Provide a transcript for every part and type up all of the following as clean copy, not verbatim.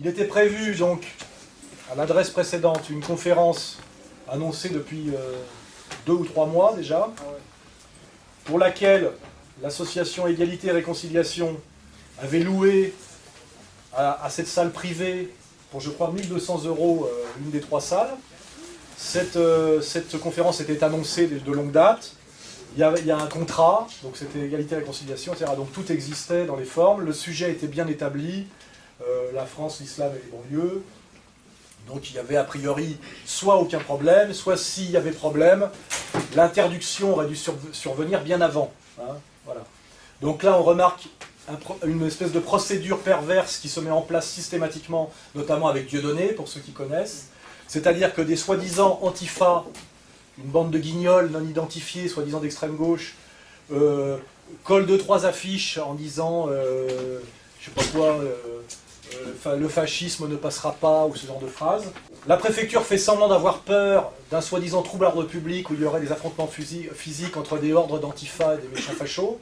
Il était prévu, donc, à l'adresse précédente, une conférence annoncée depuis 2 ou 3 mois déjà, pour laquelle l'association Égalité et Réconciliation avait loué à cette salle privée pour, je crois, 1 200 € l'une des 3 salles. Cette conférence était annoncée de longue date. Il y a un contrat, donc c'était Égalité et Réconciliation, etc. Donc tout existait dans les formes, le sujet était bien établi, la France, l'islam et les banlieues. Donc il y avait a priori soit aucun problème, soit s'il y avait problème, l'interdiction aurait dû survenir bien avant. Hein, voilà. Donc là on remarque une espèce de procédure perverse qui se met en place systématiquement, notamment avec Dieudonné, pour ceux qui connaissent. C'est-à-dire que des soi-disant antifa, une bande de guignols non identifiés, soi-disant d'extrême gauche, collent 2-3 affiches en disant, je sais pas quoi, le fascisme ne passera pas, ou ce genre de phrases. La préfecture fait semblant d'avoir peur d'un soi-disant trouble à l'ordre public où il y aurait des affrontements physiques entre des ordres d'antifa et des méchants fachos.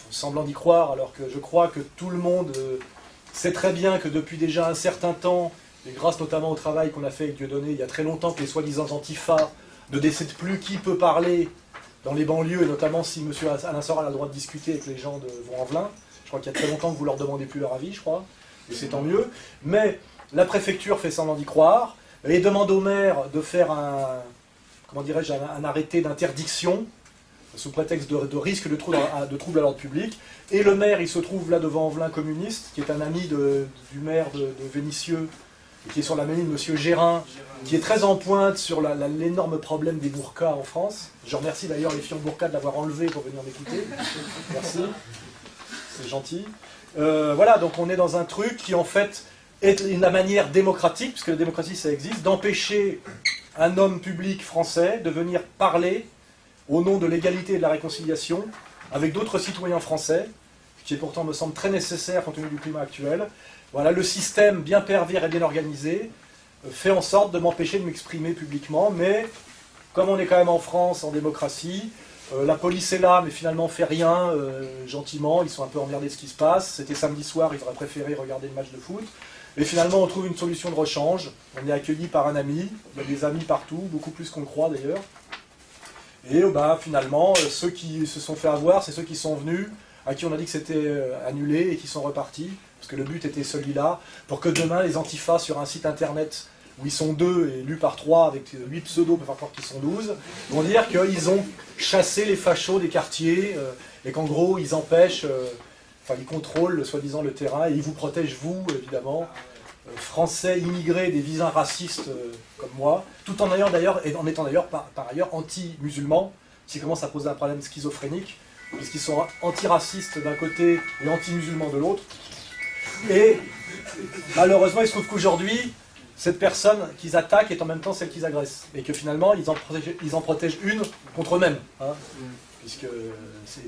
Semblant d'y croire, alors que je crois que tout le monde sait très bien que depuis déjà un certain temps, et grâce notamment au travail qu'on a fait avec Dieudonné, il y a très longtemps que les soi-disant antifa ne décident plus qui peut parler dans les banlieues, et notamment si M. Alain Soral a le droit de discuter avec les gens de Vaux-en-Velin. Je crois qu'il y a très longtemps que vous leur demandez plus leur avis, je crois, et c'est tant mieux. Mais la préfecture fait semblant d'y croire, et demande au maire de faire un arrêté d'interdiction, sous prétexte de risque de trouble à l'ordre public. Et le maire, il se trouve là devant Velin communiste, qui est un ami du maire de Vénissieux, et qui est sur la mairie de M. Gérin, qui est très en pointe sur l'énorme problème des burkas en France. Je remercie d'ailleurs les filles en burqa de l'avoir enlevé pour venir m'écouter. Merci, c'est gentil. Voilà, donc on est dans un truc qui en fait est la manière démocratique, puisque la démocratie ça existe, d'empêcher un homme public français de venir parler au nom de l'égalité et de la réconciliation, avec d'autres citoyens français, ce qui est pourtant me semble très nécessaire compte tenu du climat actuel. Voilà, le système bien pervers et bien organisé fait en sorte de m'empêcher de m'exprimer publiquement, mais comme on est quand même en France, en démocratie, la police est là, mais finalement fait rien, gentiment, ils sont un peu emmerdés de ce qui se passe. C'était samedi soir, ils auraient préféré regarder le match de foot. Et finalement, on trouve une solution de rechange. On est accueilli par un ami, il y a des amis partout, beaucoup plus qu'on le croit d'ailleurs. Et finalement, ceux qui se sont fait avoir, c'est ceux qui sont venus, à qui on a dit que c'était annulé et qui sont repartis, parce que le but était celui-là, pour que demain les antifas sur un site internet où ils sont 2 et lus par 3 avec 8 pseudos, peut faire croire qu'ils sont 12, vont dire qu'ils ont chassé les fachos des quartiers et qu'en gros ils empêchent, ils contrôlent soi-disant le terrain et ils vous protègent vous, évidemment, Français immigrés des visins racistes comme moi, tout en étant d'ailleurs par ailleurs anti-musulmans, ce qui commence à poser un problème schizophrénique, puisqu'ils sont anti-racistes d'un côté et anti-musulmans de l'autre. Et malheureusement, il se trouve qu'aujourd'hui, cette personne qu'ils attaquent est en même temps celle qu'ils agressent. Et que finalement, ils en protègent une contre eux-mêmes. Hein,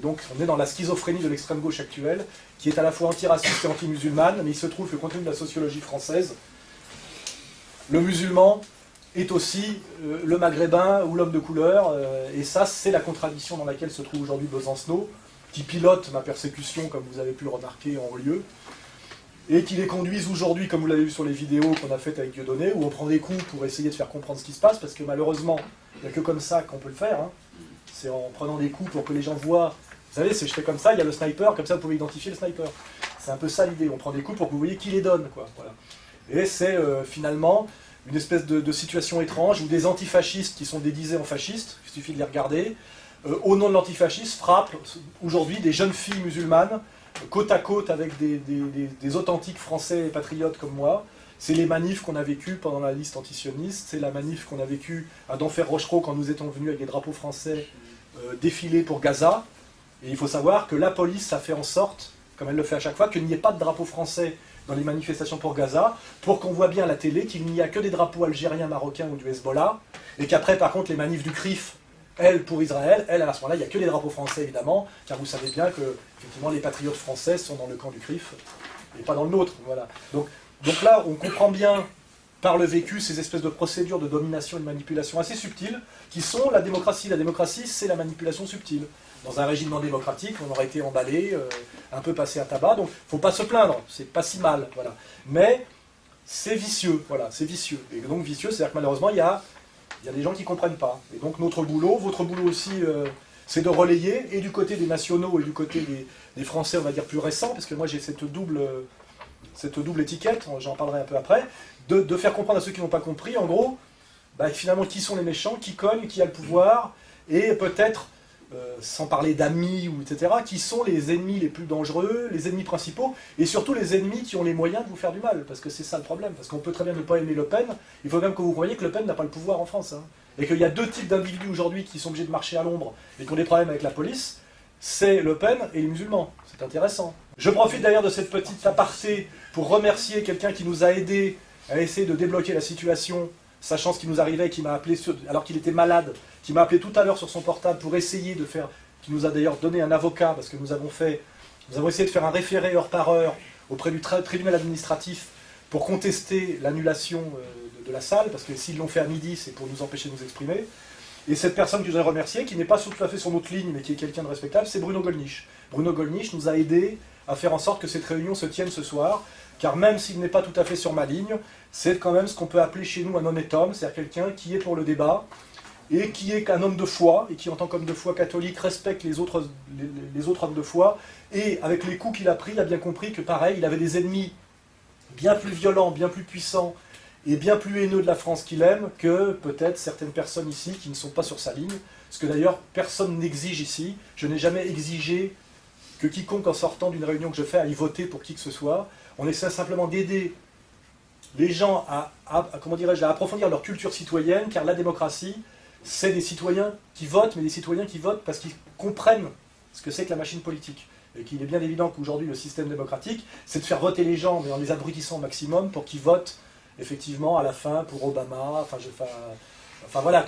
donc, on est dans la schizophrénie de l'extrême gauche actuelle, qui est à la fois antiraciste et anti-musulmane, mais il se trouve que compte tenu de la sociologie française, le musulman est aussi le maghrébin ou l'homme de couleur, et ça, c'est la contradiction dans laquelle se trouve aujourd'hui Besancenot, qui pilote ma persécution, comme vous avez pu le remarquer en haut lieu, et qui les conduisent aujourd'hui, comme vous l'avez vu sur les vidéos qu'on a faites avec Dieudonné, où on prend des coups pour essayer de faire comprendre ce qui se passe, parce que malheureusement, il n'y a que comme ça qu'on peut le faire, hein. C'est en prenant des coups pour que les gens voient. Vous savez, je fais comme ça, il y a le sniper, comme ça vous pouvez identifier le sniper. C'est un peu ça l'idée, on prend des coups pour que vous voyez qui les donne, quoi. Voilà. Et c'est finalement une espèce de situation étrange où des antifascistes qui sont déguisés en fascistes, il suffit de les regarder, au nom de l'antifascisme, frappent aujourd'hui des jeunes filles musulmanes, côte à côte avec des authentiques Français et patriotes comme moi. C'est les manifs qu'on a vécues pendant la liste antisioniste, c'est la manif qu'on a vécue à Denfert-Rochereau quand nous étions venus avec des drapeaux français défiler pour Gaza. Et il faut savoir que la police a fait en sorte, comme elle le fait à chaque fois, qu'il n'y ait pas de drapeau français dans les manifestations pour Gaza, pour qu'on voit bien à la télé qu'il n'y a que des drapeaux algériens, marocains ou du Hezbollah, et qu'après, par contre, les manifs du CRIF, elles, pour Israël, elles, à ce moment-là, il n'y a que des drapeaux français, évidemment, car vous savez bien que, effectivement, les patriotes français sont dans le camp du CRIF, et pas dans le nôtre, voilà. Donc là, on comprend bien, par le vécu, ces espèces de procédures de domination et de manipulation assez subtiles, qui sont la démocratie. La démocratie, c'est la manipulation subtile. Dans un régime non démocratique, on aurait été emballé, un peu passé à tabac, donc il ne faut pas se plaindre, c'est pas si mal, voilà. Mais c'est vicieux, voilà, c'est vicieux. Et donc vicieux, c'est-à-dire que malheureusement, il y a des gens qui ne comprennent pas. Et donc notre boulot, votre boulot aussi, c'est de relayer, et du côté des nationaux et du côté des Français, on va dire plus récents, parce que moi j'ai cette double étiquette, j'en parlerai un peu après, de faire comprendre à ceux qui n'ont pas compris, en gros, finalement, qui sont les méchants, qui cognent, qui a le pouvoir, et peut-être, sans parler d'amis, ou etc., qui sont les ennemis les plus dangereux, les ennemis principaux, et surtout les ennemis qui ont les moyens de vous faire du mal, parce que c'est ça le problème, parce qu'on peut très bien ne pas aimer Le Pen, il faut même que vous croyiez que Le Pen n'a pas le pouvoir en France, hein, et qu'il y a deux types d'individus aujourd'hui qui sont obligés de marcher à l'ombre, et qui ont des problèmes avec la police, c'est Le Pen et les musulmans, c'est intéressant. Je profite d'ailleurs de cette petite aparté pour remercier quelqu'un qui nous a aidés à essayer de débloquer la situation, sachant ce qui nous arrivait, qui m'a appelé alors qu'il était malade, qui m'a appelé tout à l'heure sur son portable pour essayer de faire, qui nous a d'ailleurs donné un avocat, parce que nous avons essayé de faire un référé heure par heure auprès du tribunal administratif pour contester l'annulation de la salle, parce que s'ils l'ont fait à midi, c'est pour nous empêcher de nous exprimer. Et cette personne que je voudrais remercier, qui n'est pas tout à fait sur notre ligne, mais qui est quelqu'un de respectable, c'est Bruno Gollnisch. Bruno Gollnisch nous a aidés à faire en sorte que cette réunion se tienne ce soir, car même s'il n'est pas tout à fait sur ma ligne, c'est quand même ce qu'on peut appeler chez nous un honnête homme, c'est-à-dire quelqu'un qui est pour le débat, et qui est un homme de foi, et qui en tant qu'homme de foi catholique respecte les autres hommes de foi, et avec les coups qu'il a pris, il a bien compris que pareil, il avait des ennemis bien plus violents, bien plus puissants, et bien plus haineux de la France qu'il aime que peut-être certaines personnes ici qui ne sont pas sur sa ligne, ce que d'ailleurs personne n'exige ici. Je n'ai jamais exigé que quiconque en sortant d'une réunion que je fais aille voter pour qui que ce soit. On essaie simplement d'aider les gens à approfondir leur culture citoyenne, car la démocratie, c'est des citoyens qui votent, mais des citoyens qui votent parce qu'ils comprennent ce que c'est que la machine politique. Et qu'il est bien évident qu'aujourd'hui le système démocratique, c'est de faire voter les gens, mais en les abrutissant au maximum pour qu'ils votent effectivement à la fin pour Obama, voilà,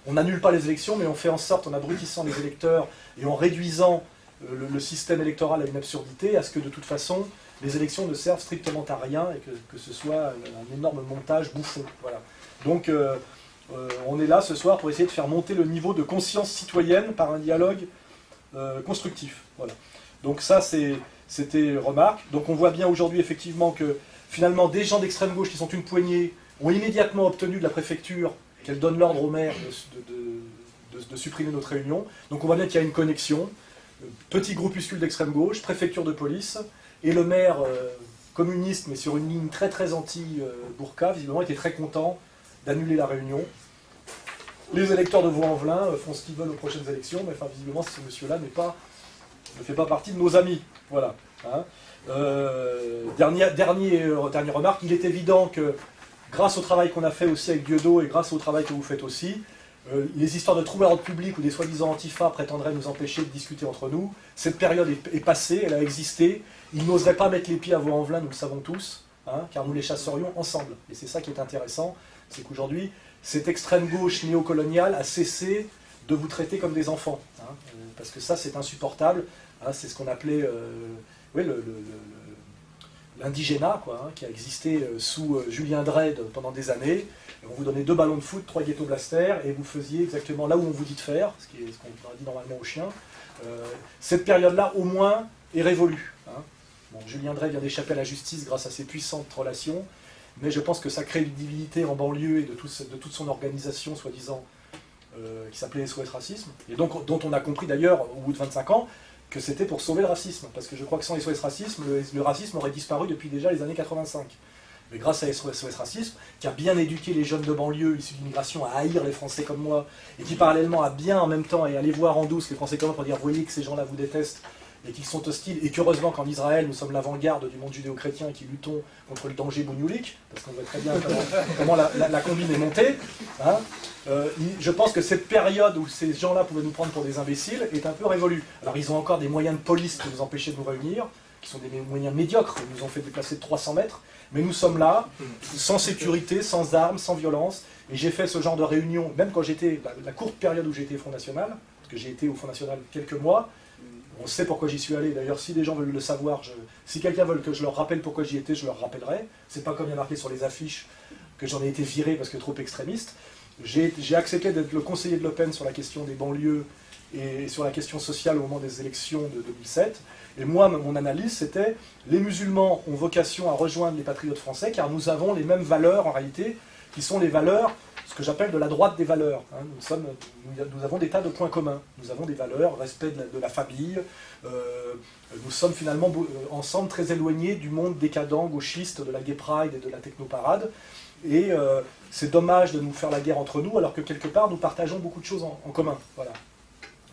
on n'annule pas les élections, mais on fait en sorte, en abrutissant les électeurs et en réduisant le système électoral à une absurdité, à ce que de toute façon, les élections ne servent strictement à rien et que ce soit un énorme montage bouffon. Voilà. Donc on est là ce soir pour essayer de faire monter le niveau de conscience citoyenne par un dialogue constructif. Voilà. Donc ça, c'était remarque. Donc on voit bien aujourd'hui effectivement que finalement, des gens d'extrême gauche qui sont une poignée ont immédiatement obtenu de la préfecture qu'elle donne l'ordre au maire de supprimer notre réunion. Donc on voit bien qu'il y a une connexion. Petit groupuscule d'extrême gauche, préfecture de police, et le maire communiste, mais sur une ligne très très anti-Bourka, visiblement était très content d'annuler la réunion. Les électeurs de Vaux-en-Velin font ce qu'ils veulent aux prochaines élections, mais enfin, visiblement ce monsieur-là ne fait pas partie de nos amis. Voilà. Hein. Dernière remarque, il est évident que grâce au travail qu'on a fait aussi avec Dieudo et grâce au travail que vous faites aussi, les histoires de troubles à l'ordre public ou des soi-disant antifa prétendraient nous empêcher de discuter entre nous. Cette période est passée, elle a existé. Ils n'oseraient pas mettre les pieds à Vaux-en-Velin, nous le savons tous, hein, car nous les chasserions ensemble. Et c'est ça qui est intéressant, c'est qu'aujourd'hui, cette extrême gauche néocoloniale a cessé de vous traiter comme des enfants. Hein, parce que ça, c'est insupportable. Hein, c'est ce qu'on appelait l'indigénat, hein, qui a existé sous Julien Drey pendant des années. On vous donnait 2 ballons de foot, 3 ghetto blasters, et vous faisiez exactement là où on vous dit de faire, ce qu'on dit normalement aux chiens. Cette période-là, au moins, est révolue. Hein. Bon, Julien Drey vient d'échapper à la justice grâce à ses puissantes relations, mais je pense que sa crédibilité en banlieue et de toute son organisation, soi-disant, qui s'appelait SOS Racisme, et donc, dont on a compris d'ailleurs, au bout de 25 ans, que c'était pour sauver le racisme, parce que je crois que sans SOS Racisme, le racisme aurait disparu depuis déjà les années 85. Mais grâce à SOS Racisme, qui a bien éduqué les jeunes de banlieue issus de l'immigration à haïr les Français comme moi, et qui parallèlement a bien en même temps et aller voir en douce les Français comme moi pour dire « voyez que ces gens-là vous détestent », et qu'ils sont hostiles, et qu'heureusement qu'en Israël, nous sommes l'avant-garde du monde judéo-chrétien et qui luttons contre le danger bougnoulique, parce qu'on voit très bien comment la combine est montée. Hein. Je pense que cette période où ces gens-là pouvaient nous prendre pour des imbéciles est un peu révolue. Alors ils ont encore des moyens de police pour nous empêcher de nous réunir, qui sont des moyens médiocres, ils nous ont fait déplacer de 300 mètres, mais nous sommes là, sans sécurité, sans armes, sans violence, et j'ai fait ce genre de réunion, même quand j'étais, la courte période où j'étais au Front National, parce que j'ai été au Front National quelques mois. On sait pourquoi j'y suis allé, d'ailleurs si des gens veulent le savoir, si quelqu'un veut que je leur rappelle pourquoi j'y étais, je leur rappellerai. C'est pas comme il y a marqué sur les affiches que j'en ai été viré parce que trop extrémiste. J'ai accepté d'être le conseiller de Le Pen sur la question des banlieues et sur la question sociale au moment des élections de 2007. Et moi, mon analyse, c'était les musulmans ont vocation à rejoindre les patriotes français car nous avons les mêmes valeurs en réalité, qui sont les valeurs, ce que j'appelle de la droite des valeurs. Hein. Nous avons des tas de points communs. Nous avons des valeurs, respect de la famille. Nous sommes finalement ensemble très éloignés du monde décadent, gauchiste, de la gay pride et de la technoparade. Et c'est dommage de nous faire la guerre entre nous, alors que quelque part, nous partageons beaucoup de choses en commun. Voilà.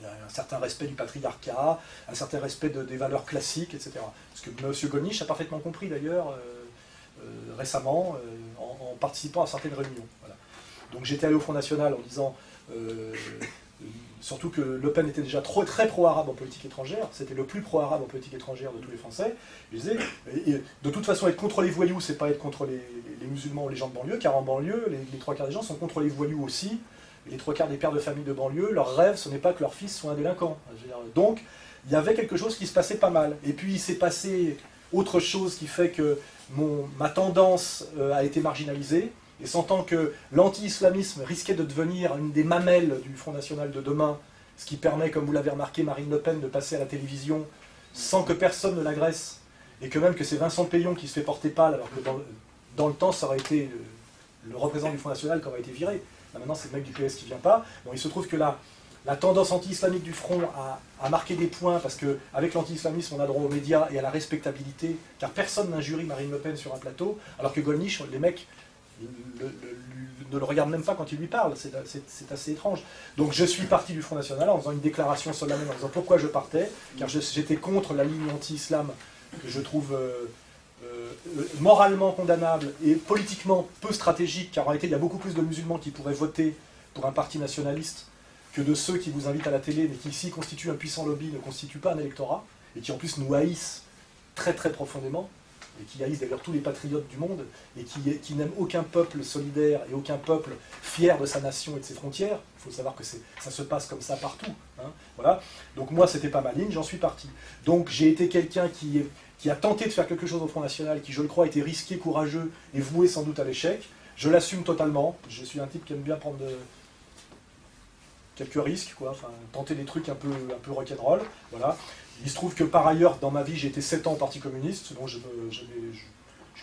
Il y a un certain respect du patriarcat, un certain respect des valeurs classiques, etc. Ce que M. Gollnisch a parfaitement compris d'ailleurs récemment en participant à certaines réunions. Voilà. Donc j'étais allé au Front National en disant, surtout que Le Pen était déjà très pro-arabe en politique étrangère, c'était le plus pro-arabe en politique étrangère de tous les Français. Je disais, de toute façon, être contre les voyous, c'est pas être contre les musulmans ou les gens de banlieue, car en banlieue, les trois quarts des gens sont contre les voyous aussi, et les trois quarts des pères de famille de banlieue, leur rêve, ce n'est pas que leur fils soit un délinquant. Donc, il y avait quelque chose qui se passait pas mal. Et puis, il s'est passé autre chose qui fait que ma tendance a été marginalisée, et sentant que l'anti-islamisme risquait de devenir une des mamelles du Front National de demain, ce qui permet, comme vous l'avez remarqué, Marine Le Pen de passer à la télévision sans que personne ne l'agresse, et que même que c'est Vincent Peillon qui se fait porter pâle, alors que dans le temps, ça aurait été le représentant du Front National qui aurait été viré. Là, maintenant, c'est le mec du PS qui ne vient pas. Bon, il se trouve que la tendance anti-islamique du Front a marqué des points, parce qu'avec l'anti-islamisme, on a droit aux médias et à la respectabilité, car personne n'injurie Marine Le Pen sur un plateau, alors que Gollnisch, les mecs ne le regardent même pas quand il lui parle. C'est assez étrange. Donc je suis parti du Front National en faisant une déclaration solennelle en disant pourquoi je partais, car j'étais contre la ligne anti-islam que je trouve moralement condamnable et politiquement peu stratégique, car en réalité il y a beaucoup plus de musulmans qui pourraient voter pour un parti nationaliste que de ceux qui vous invitent à la télé, mais qui ici constituent un puissant lobby, ne constituent pas un électorat, et qui en plus nous haïssent très très profondément, et qui haïssent d'ailleurs tous les patriotes du monde, et qui n'aiment aucun peuple solidaire et aucun peuple fier de sa nation et de ses frontières. Il faut savoir que ça se passe comme ça partout. Hein, voilà. Donc moi, c'était pas ma ligne, j'en suis parti. Donc j'ai été quelqu'un qui a tenté de faire quelque chose au Front National, qui, je le crois, était risqué, courageux, et voué sans doute à l'échec. Je l'assume totalement. Je suis un type qui aime bien prendre quelques risques, quoi. Enfin, tenter des trucs un peu rock'n'roll. Voilà. Il se trouve que par ailleurs, dans ma vie, j'ai été 7 ans au Parti communiste, ce dont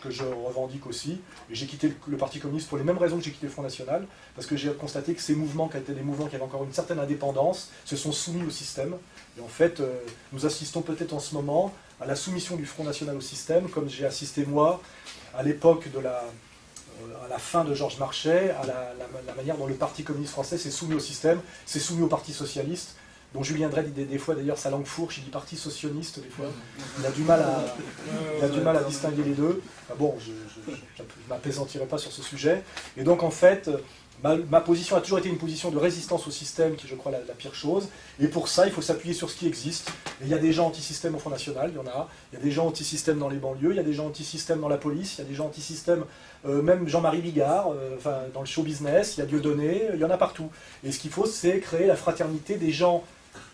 que je revendique aussi. Et j'ai quitté le Parti communiste pour les mêmes raisons que j'ai quitté le Front National, parce que j'ai constaté que ces mouvements, qui étaient des mouvements qui avaient encore une certaine indépendance, se sont soumis au système. Et en fait, nous assistons peut-être en ce moment à la soumission du Front National au système, comme j'ai assisté moi à l'époque à la fin de Georges Marchais, à la manière dont le Parti communiste français s'est soumis au système, s'est soumis au Parti socialiste, dont Julien Drey dit des fois d'ailleurs sa langue fourche, il dit parti socialiste des fois. Il a du mal à distinguer les deux. Enfin bon, je ne m'apaisantirai pas sur ce sujet. Et donc en fait, ma position a toujours été une position de résistance au système, qui est, je crois, la pire chose. Et pour ça, il faut s'appuyer sur ce qui existe. Et il y a des gens anti-système au Front National, il y en a. Il y a des gens anti-système dans les banlieues, il y a des gens anti-système dans la police, il y a des gens anti-système, même Jean-Marie Bigard, dans le show business, il y a Dieudonné, il y en a partout. Et ce qu'il faut, c'est créer la fraternité des gens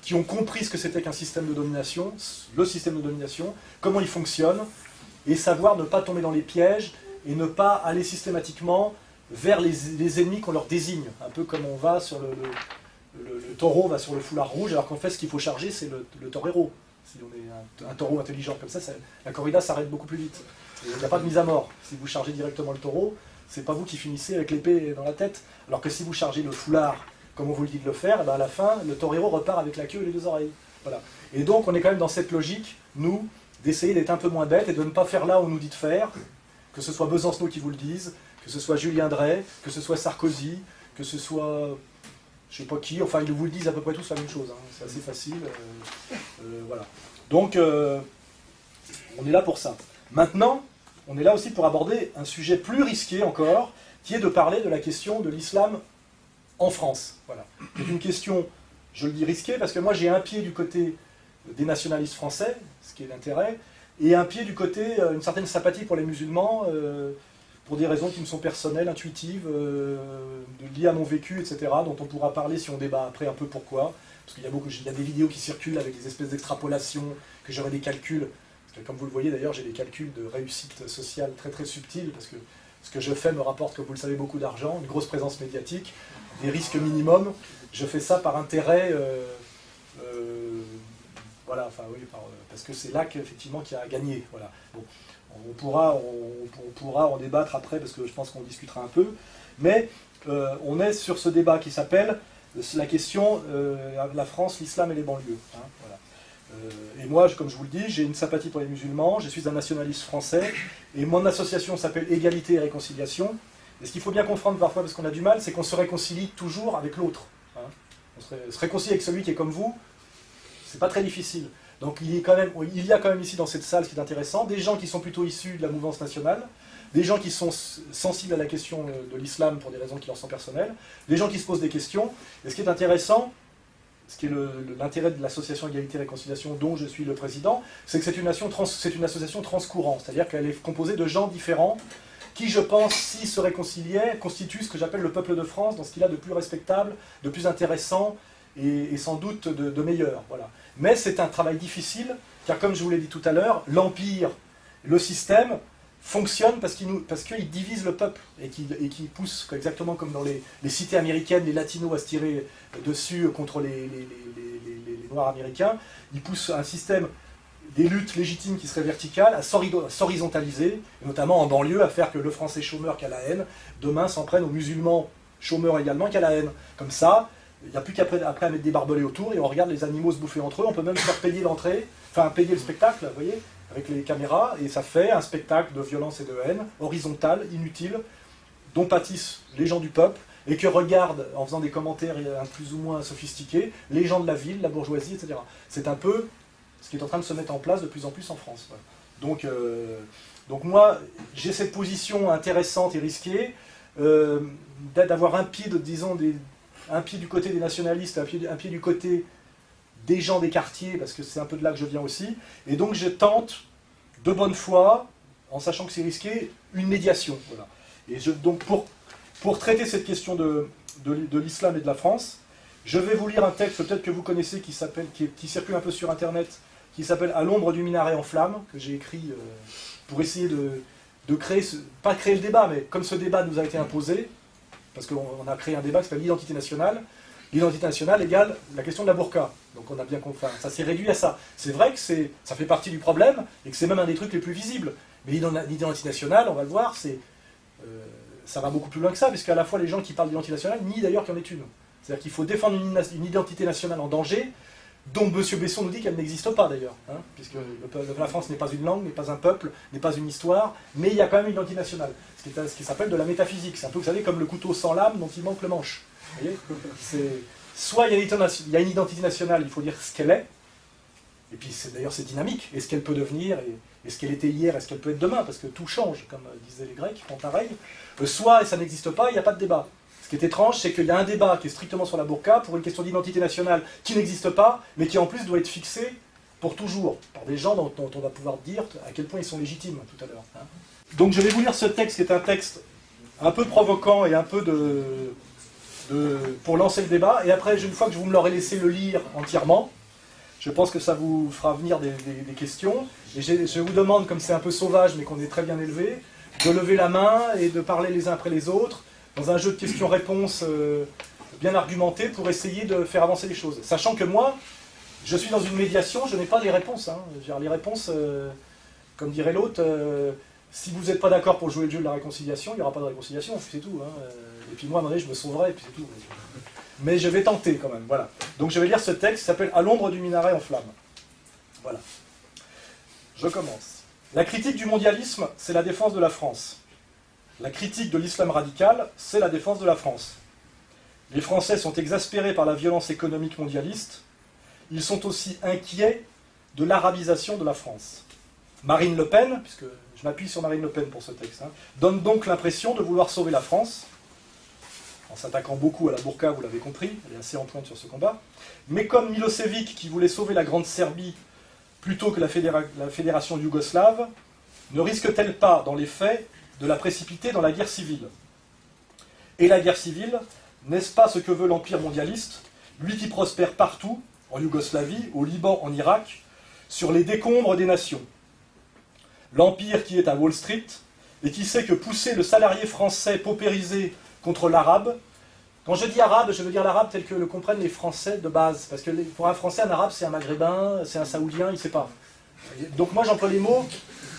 qui ont compris ce que c'était qu'un système de domination, le système de domination, comment il fonctionne, et savoir ne pas tomber dans les pièges, et ne pas aller systématiquement vers les ennemis qu'on leur désigne. Un peu comme on va sur le taureau va sur le foulard rouge, alors qu'en fait ce qu'il faut charger c'est le torero. Si on est un taureau intelligent comme ça, la corrida s'arrête beaucoup plus vite. Il n'y a pas de mise à mort. Si vous chargez directement le taureau, c'est pas vous qui finissez avec l'épée dans la tête, alors que si vous chargez le foulard comme on vous le dit de le faire, et ben à la fin, le torero repart avec la queue et les 2 oreilles. Voilà. Et donc, on est quand même dans cette logique, nous, d'essayer d'être un peu moins bêtes et de ne pas faire là où on nous dit de faire, que ce soit Besancenot qui vous le dise, que ce soit Julien Drey, que ce soit Sarkozy, que ce soit je sais pas qui, enfin, ils vous le disent à peu près tous la même chose, hein. C'est assez facile. Voilà. Donc, on est là pour ça. Maintenant, on est là aussi pour aborder un sujet plus risqué encore, qui est de parler de la question de l'islam en France. Voilà. C'est une question, je le dis, risquée, parce que moi j'ai un pied du côté des nationalistes français, ce qui est l'intérêt, et un pied du côté, une certaine sympathie pour les musulmans, pour des raisons qui me sont personnelles, intuitives, liées à mon vécu, etc., dont on pourra parler si on débat après un peu pourquoi, parce qu'il y a des vidéos qui circulent avec des espèces d'extrapolations, que j'aurais des calculs, parce que comme vous le voyez d'ailleurs, j'ai des calculs de réussite sociale très très subtils, parce que ce que je fais me rapporte, comme vous le savez, beaucoup d'argent, une grosse présence médiatique, des risques minimums. Je fais ça par intérêt Voilà, enfin oui, parce que c'est là qu'effectivement qu'il y a à gagner. Voilà. Bon, on pourra en débattre après, parce que je pense qu'on discutera un peu. Mais on est sur ce débat qui s'appelle la question la France, l'islam et les banlieues. Hein, voilà. Et moi, comme je vous le dis, j'ai une sympathie pour les musulmans, je suis un nationaliste français, et mon association s'appelle Égalité et Réconciliation. Et ce qu'il faut bien comprendre parfois, parce qu'on a du mal, c'est qu'on se réconcilie toujours avec l'autre. Hein. On se réconcilie avec celui qui est comme vous, c'est pas très difficile. Donc il y a quand même ici dans cette salle, ce qui est intéressant, des gens qui sont plutôt issus de la mouvance nationale, des gens qui sont sensibles à la question de l'islam pour des raisons qui leur sont personnelles, des gens qui se posent des questions. Et ce qui est intéressant, ce qui est l'intérêt de l'association Égalité et Réconciliation dont je suis le président, c'est que c'est une association transcourante, c'est-à-dire qu'elle est composée de gens différents qui, je pense, s'ils se réconciliaient, constituent ce que j'appelle le peuple de France, dans ce qu'il a de plus respectable, de plus intéressant et sans doute de meilleur. Voilà. Mais c'est un travail difficile, car comme je vous l'ai dit tout à l'heure, l'Empire, le système, fonctionne parce qu'il divise le peuple et qui pousse, exactement comme dans les cités américaines, les latinos à se tirer dessus contre les noirs américains, il pousse un système des luttes légitimes qui seraient verticales à s'horizontaliser, notamment en banlieue, à faire que le français chômeur qui a la haine, demain s'en prenne aux musulmans chômeurs également qui a la haine. Comme ça, il n'y a plus qu'après à mettre des barbelés autour et on regarde les animaux se bouffer entre eux, on peut même faire payer l'entrée, enfin payer le spectacle, vous voyez, avec les caméras, et ça fait un spectacle de violence et de haine, horizontal, inutile, dont pâtissent les gens du peuple, et que regardent, en faisant des commentaires plus ou moins sophistiqués, les gens de la ville, la bourgeoisie, etc. C'est un peu ce qui est en train de se mettre en place de plus en plus en France. Voilà. Donc moi, j'ai cette position intéressante et risquée, d'avoir un pied, un pied du côté des nationalistes, un pied du côté des gens des quartiers, parce que c'est un peu de là que je viens aussi, et donc je tente, de bonne foi, en sachant que c'est risqué, une médiation. Voilà. Et donc pour traiter cette question de l'islam et de la France, je vais vous lire un texte peut-être que vous connaissez qui circule un peu sur internet, qui s'appelle « À l'ombre du minaret en flammes », que j'ai écrit pour essayer de créer, pas créer le débat, mais comme ce débat nous a été imposé, parce qu'on a créé un débat qui s'appelle l'identité nationale. L'identité nationale égale la question de la burqa. Donc on a bien compris, ça s'est réduit à ça. C'est vrai que ça fait partie du problème, et que c'est même un des trucs les plus visibles. Mais l'identité nationale, on va le voir, ça va beaucoup plus loin que ça, puisqu'à la fois les gens qui parlent d'identité nationale nient d'ailleurs qu'il y en ait une. C'est-à-dire qu'il faut défendre une identité nationale en danger, dont M. Besson nous dit qu'elle n'existe pas d'ailleurs, hein, puisque la France n'est pas une langue, n'est pas un peuple, n'est pas une histoire, mais il y a quand même une identité nationale, ce qui s'appelle de la métaphysique. C'est un peu, vous savez, comme le couteau sans lame dont il manque le manche. Vous voyez, soit il y a une identité nationale, il faut dire ce qu'elle est, et puis d'ailleurs c'est dynamique, et ce qu'elle peut devenir, et ce qu'elle était hier, et ce qu'elle peut être demain, parce que tout change, comme disaient les Grecs, font pareil. Soit, et ça n'existe pas, il n'y a pas de débat. Ce qui est étrange, c'est qu'il y a un débat qui est strictement sur la burqa pour une question d'identité nationale qui n'existe pas, mais qui en plus doit être fixée pour toujours, par des gens dont on va pouvoir dire à quel point ils sont légitimes tout à l'heure. Hein. Donc je vais vous lire ce texte qui est un texte un peu provoquant et un peu pour lancer le débat, et après, une fois que vous me l'aurez laissé le lire entièrement, je pense que ça vous fera venir des questions, et je vous demande, comme c'est un peu sauvage mais qu'on est très bien élevé, de lever la main et de parler les uns après les autres, dans un jeu de questions-réponses bien argumenté pour essayer de faire avancer les choses. Sachant que moi, je suis dans une médiation, je n'ai pas les réponses. Hein. Je veux dire, les réponses, comme dirait l'autre, si vous n'êtes pas d'accord pour jouer le jeu de la réconciliation, il n'y aura pas de réconciliation, c'est tout. Hein. Et puis moi, à un moment donné, je me sauverai, et puis c'est tout. Mais je vais tenter quand même, voilà. Donc je vais lire ce texte qui s'appelle « À l'ombre du minaret en flammes ». Voilà. Je commence. La critique du mondialisme, c'est la défense de la France. La critique de l'islam radical, c'est la défense de la France. Les Français sont exaspérés par la violence économique mondialiste. Ils sont aussi inquiets de l'arabisation de la France. Marine Le Pen, puisque je m'appuie sur Marine Le Pen pour ce texte, donne donc l'impression de vouloir sauver la France, en s'attaquant beaucoup à la burqa, vous l'avez compris, elle est assez en pointe sur ce combat. Mais comme Milosevic, qui voulait sauver la Grande Serbie plutôt que la fédération yougoslave, ne risque-t-elle pas, dans les faits, de la précipiter dans la guerre civile? Et la guerre civile, n'est-ce pas ce que veut l'empire mondialiste, lui qui prospère partout, en Yougoslavie, au Liban, en Irak, sur les décombres des nations? L'empire qui est à Wall Street, et qui sait que pousser le salarié français paupérisé contre l'arabe Quand je dis arabe, je veux dire l'arabe tel que le comprennent les Français de base. Parce que pour un Français, un arabe, c'est un maghrébin, c'est un saoudien, il ne sait pas. Donc moi, j'emploie les mots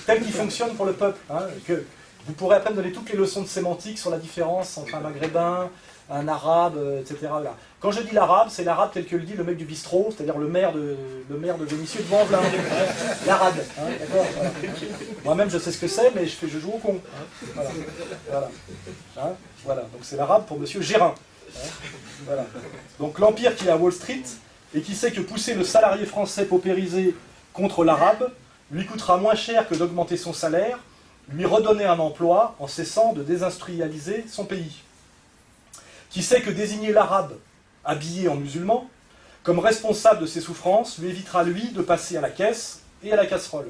tels qu'ils fonctionnent pour le peuple. Hein, que vous pourrez après me donner toutes les leçons de sémantique sur la différence entre un maghrébin, un arabe, etc. Là. Quand je dis l'arabe, c'est l'arabe tel que le dit le mec du bistrot, c'est-à-dire le maire de Vénissieux de Vanvelin. L'arabe. Hein, d'accord, voilà. Moi-même, je sais ce que c'est, mais je joue au con. Hein, voilà. Voilà. Hein, voilà. Donc c'est l'arabe pour monsieur Gérin. Hein, voilà. Donc l'empire qui est à Wall Street et qui sait que pousser le salarié français paupérisé contre l'arabe lui coûtera moins cher que d'augmenter son salaire, lui redonner un emploi en cessant de désindustrialiser son pays. Qui sait que désigner l'arabe, habillé en musulman, comme responsable de ses souffrances, lui évitera, lui, de passer à la caisse et à la casserole.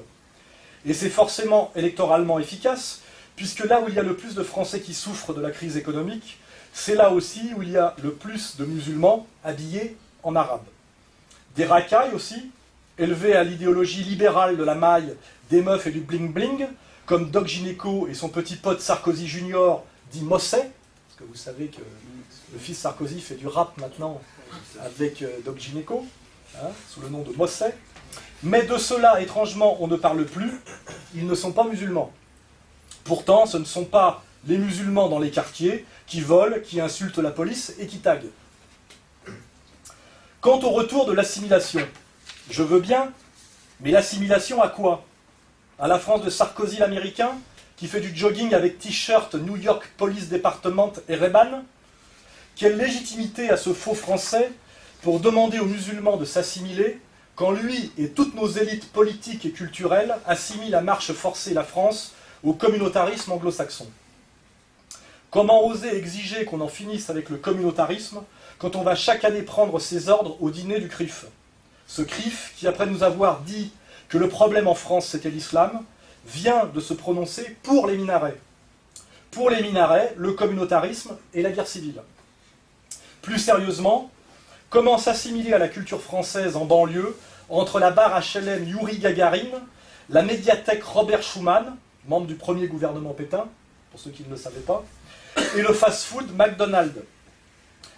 Et c'est forcément électoralement efficace, puisque là où il y a le plus de Français qui souffrent de la crise économique, c'est là aussi où il y a le plus de musulmans habillés en arabe. Des racailles aussi, élevés à l'idéologie libérale de la maille, des meufs et du bling-bling, comme Doc Gineco et son petit pote Sarkozy Junior, dit Mosset, parce que vous savez que le fils Sarkozy fait du rap maintenant avec Doc Gineco, hein, sous le nom de Mosset. Mais de cela, étrangement, on ne parle plus, ils ne sont pas musulmans. Pourtant, ce ne sont pas les musulmans dans les quartiers qui volent, qui insultent la police et qui taguent. Quant au retour de l'assimilation, je veux bien, mais l'assimilation à quoi? À la France de Sarkozy l'américain, qui fait du jogging avec t-shirt New York Police Department et Ray-Ban? Quelle légitimité a ce faux français pour demander aux musulmans de s'assimiler quand lui et toutes nos élites politiques et culturelles assimilent à marche forcée la France au communautarisme anglo-saxon? Comment oser exiger qu'on en finisse avec le communautarisme quand on va chaque année prendre ses ordres au dîner du CRIF? Ce CRIF qui, après nous avoir dit que le problème en France c'était l'islam, vient de se prononcer pour les minarets. Pour les minarets, le communautarisme et la guerre civile. Plus sérieusement, comment s'assimiler à la culture française en banlieue entre la barre HLM Yuri Gagarin, la médiathèque Robert Schuman, membre du premier gouvernement Pétain, pour ceux qui ne le savaient pas, et le fast-food McDonald's.